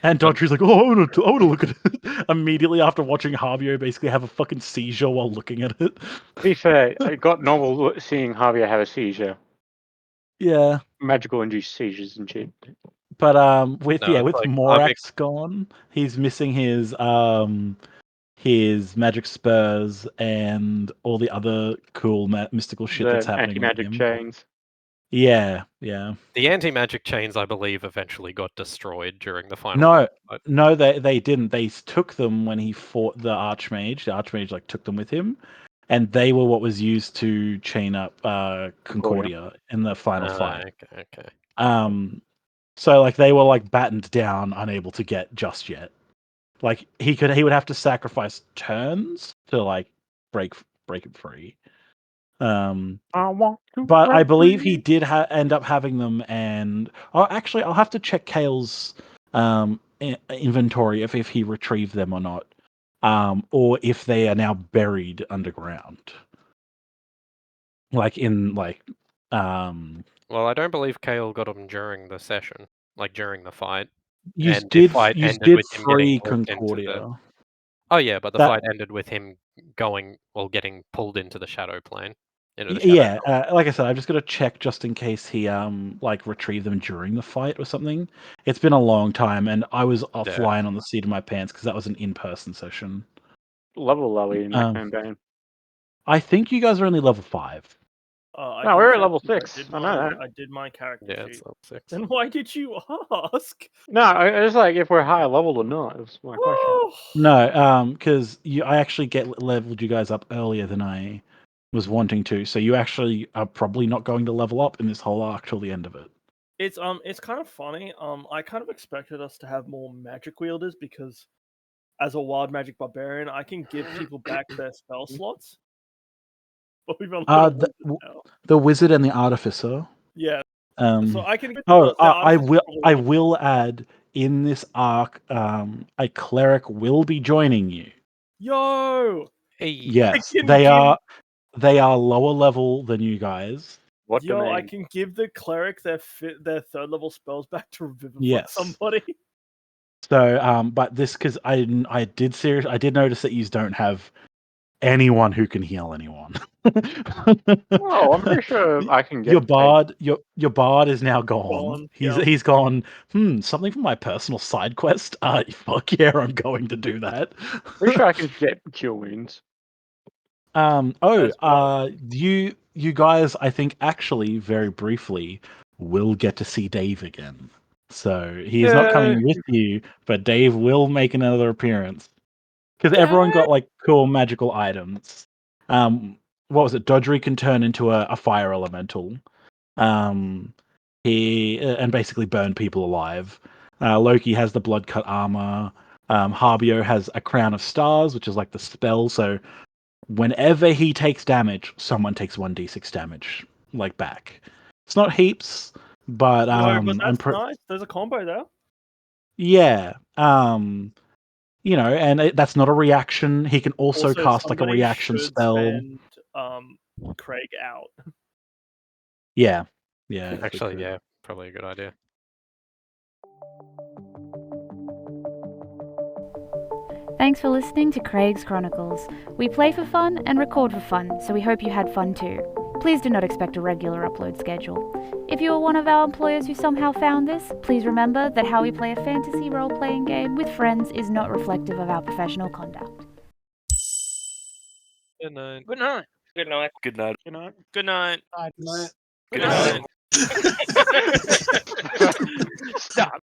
And Dodry's like, oh, I want to look at it. Immediately after watching Harbio basically have a fucking seizure while looking at it. To be fair, it got normal seeing Javier have a seizure. Yeah. Magical induced seizures and shit. But with No, with like, Morax gone, he's missing his magic spurs and all the other cool mystical shit that's The happening with anti-magic him. chains. Yeah. The anti-magic chains, I believe, eventually got destroyed during the final. No, they didn't. They took them when he fought the Archmage. The Archmage like took them with him, and they were what was used to chain up Concordia in the final fight. Okay. So like they were like battened down, unable to get just yet. Like he would have to sacrifice turns to like break it free. But I believe he did end up having them, and actually, I'll have to check Kale's inventory if he retrieved them or not, or if they are now buried underground, like in like. Well, I don't believe Kale got them during the session, like during the fight. You and did the fight you ended did with him getting free pulled into Concordia. the. Oh yeah, but the That- fight ended with him getting pulled into the shadow plane. Into the shadow Yeah, realm. like I said, I've just got to check just in case he like retrieved them during the fight or something. It's been a long time, and I was flying on the seat of my pants because that was an in-person session. Level are we in that campaign? I think you guys are only level 5. No, we're at level 6. I know that. I did my character Yeah, sheet. it's level 6. Then why did you ask? No, it's like if we're higher level or not. It was my question. No, because I actually leveled you guys up earlier than I was wanting to, so you actually are probably not going to level up in this whole arc till the end of it. It's kind of funny. I kind of expected us to have more magic wielders because as a wild magic barbarian, I can give people back their spell slots. But we've only got The, wizard now. the wizard and the artificer. Yeah. So I can. I will add in this arc. A cleric will be joining you. Yo. Yes, they are. They are lower level than you guys. I can give the cleric their third level spells back to revivify Yes. somebody. So, but this because I did notice that you don't have anyone who can heal anyone. Oh, I'm pretty sure I can get your bard. Your bard is now gone. Gone, He's gone. Something for my personal side quest. Fuck yeah, I'm going to do that. Pretty sure I can get cure wounds. You guys, I think actually very briefly will get to see Dave again. So he is not coming with you, but Dave will make another appearance because everyone got like cool magical items. What was it? Dodgery can turn into a fire elemental. He and basically burn people alive. Loki has the blood cut armor. Harbio has a crown of stars, which is like the spell. So whenever he takes damage, someone takes 1d6 damage, like back. It's not heaps, but No, but that's nice. There's a combo there. Yeah, and that's not a reaction. He can also cast like a reaction spell. Send, Craig out. Yeah. Actually, yeah, probably a good idea. Thanks for listening to Craig's Chronicles. We play for fun and record for fun, so we hope you had fun too. Please do not expect a regular upload schedule. If you are one of our employers who somehow found this, please remember that how we play a fantasy role-playing game with friends is not reflective of our professional conduct. Good night. Good night. Good night. Good night. Good night. Good night. Good night. Good night. Stop.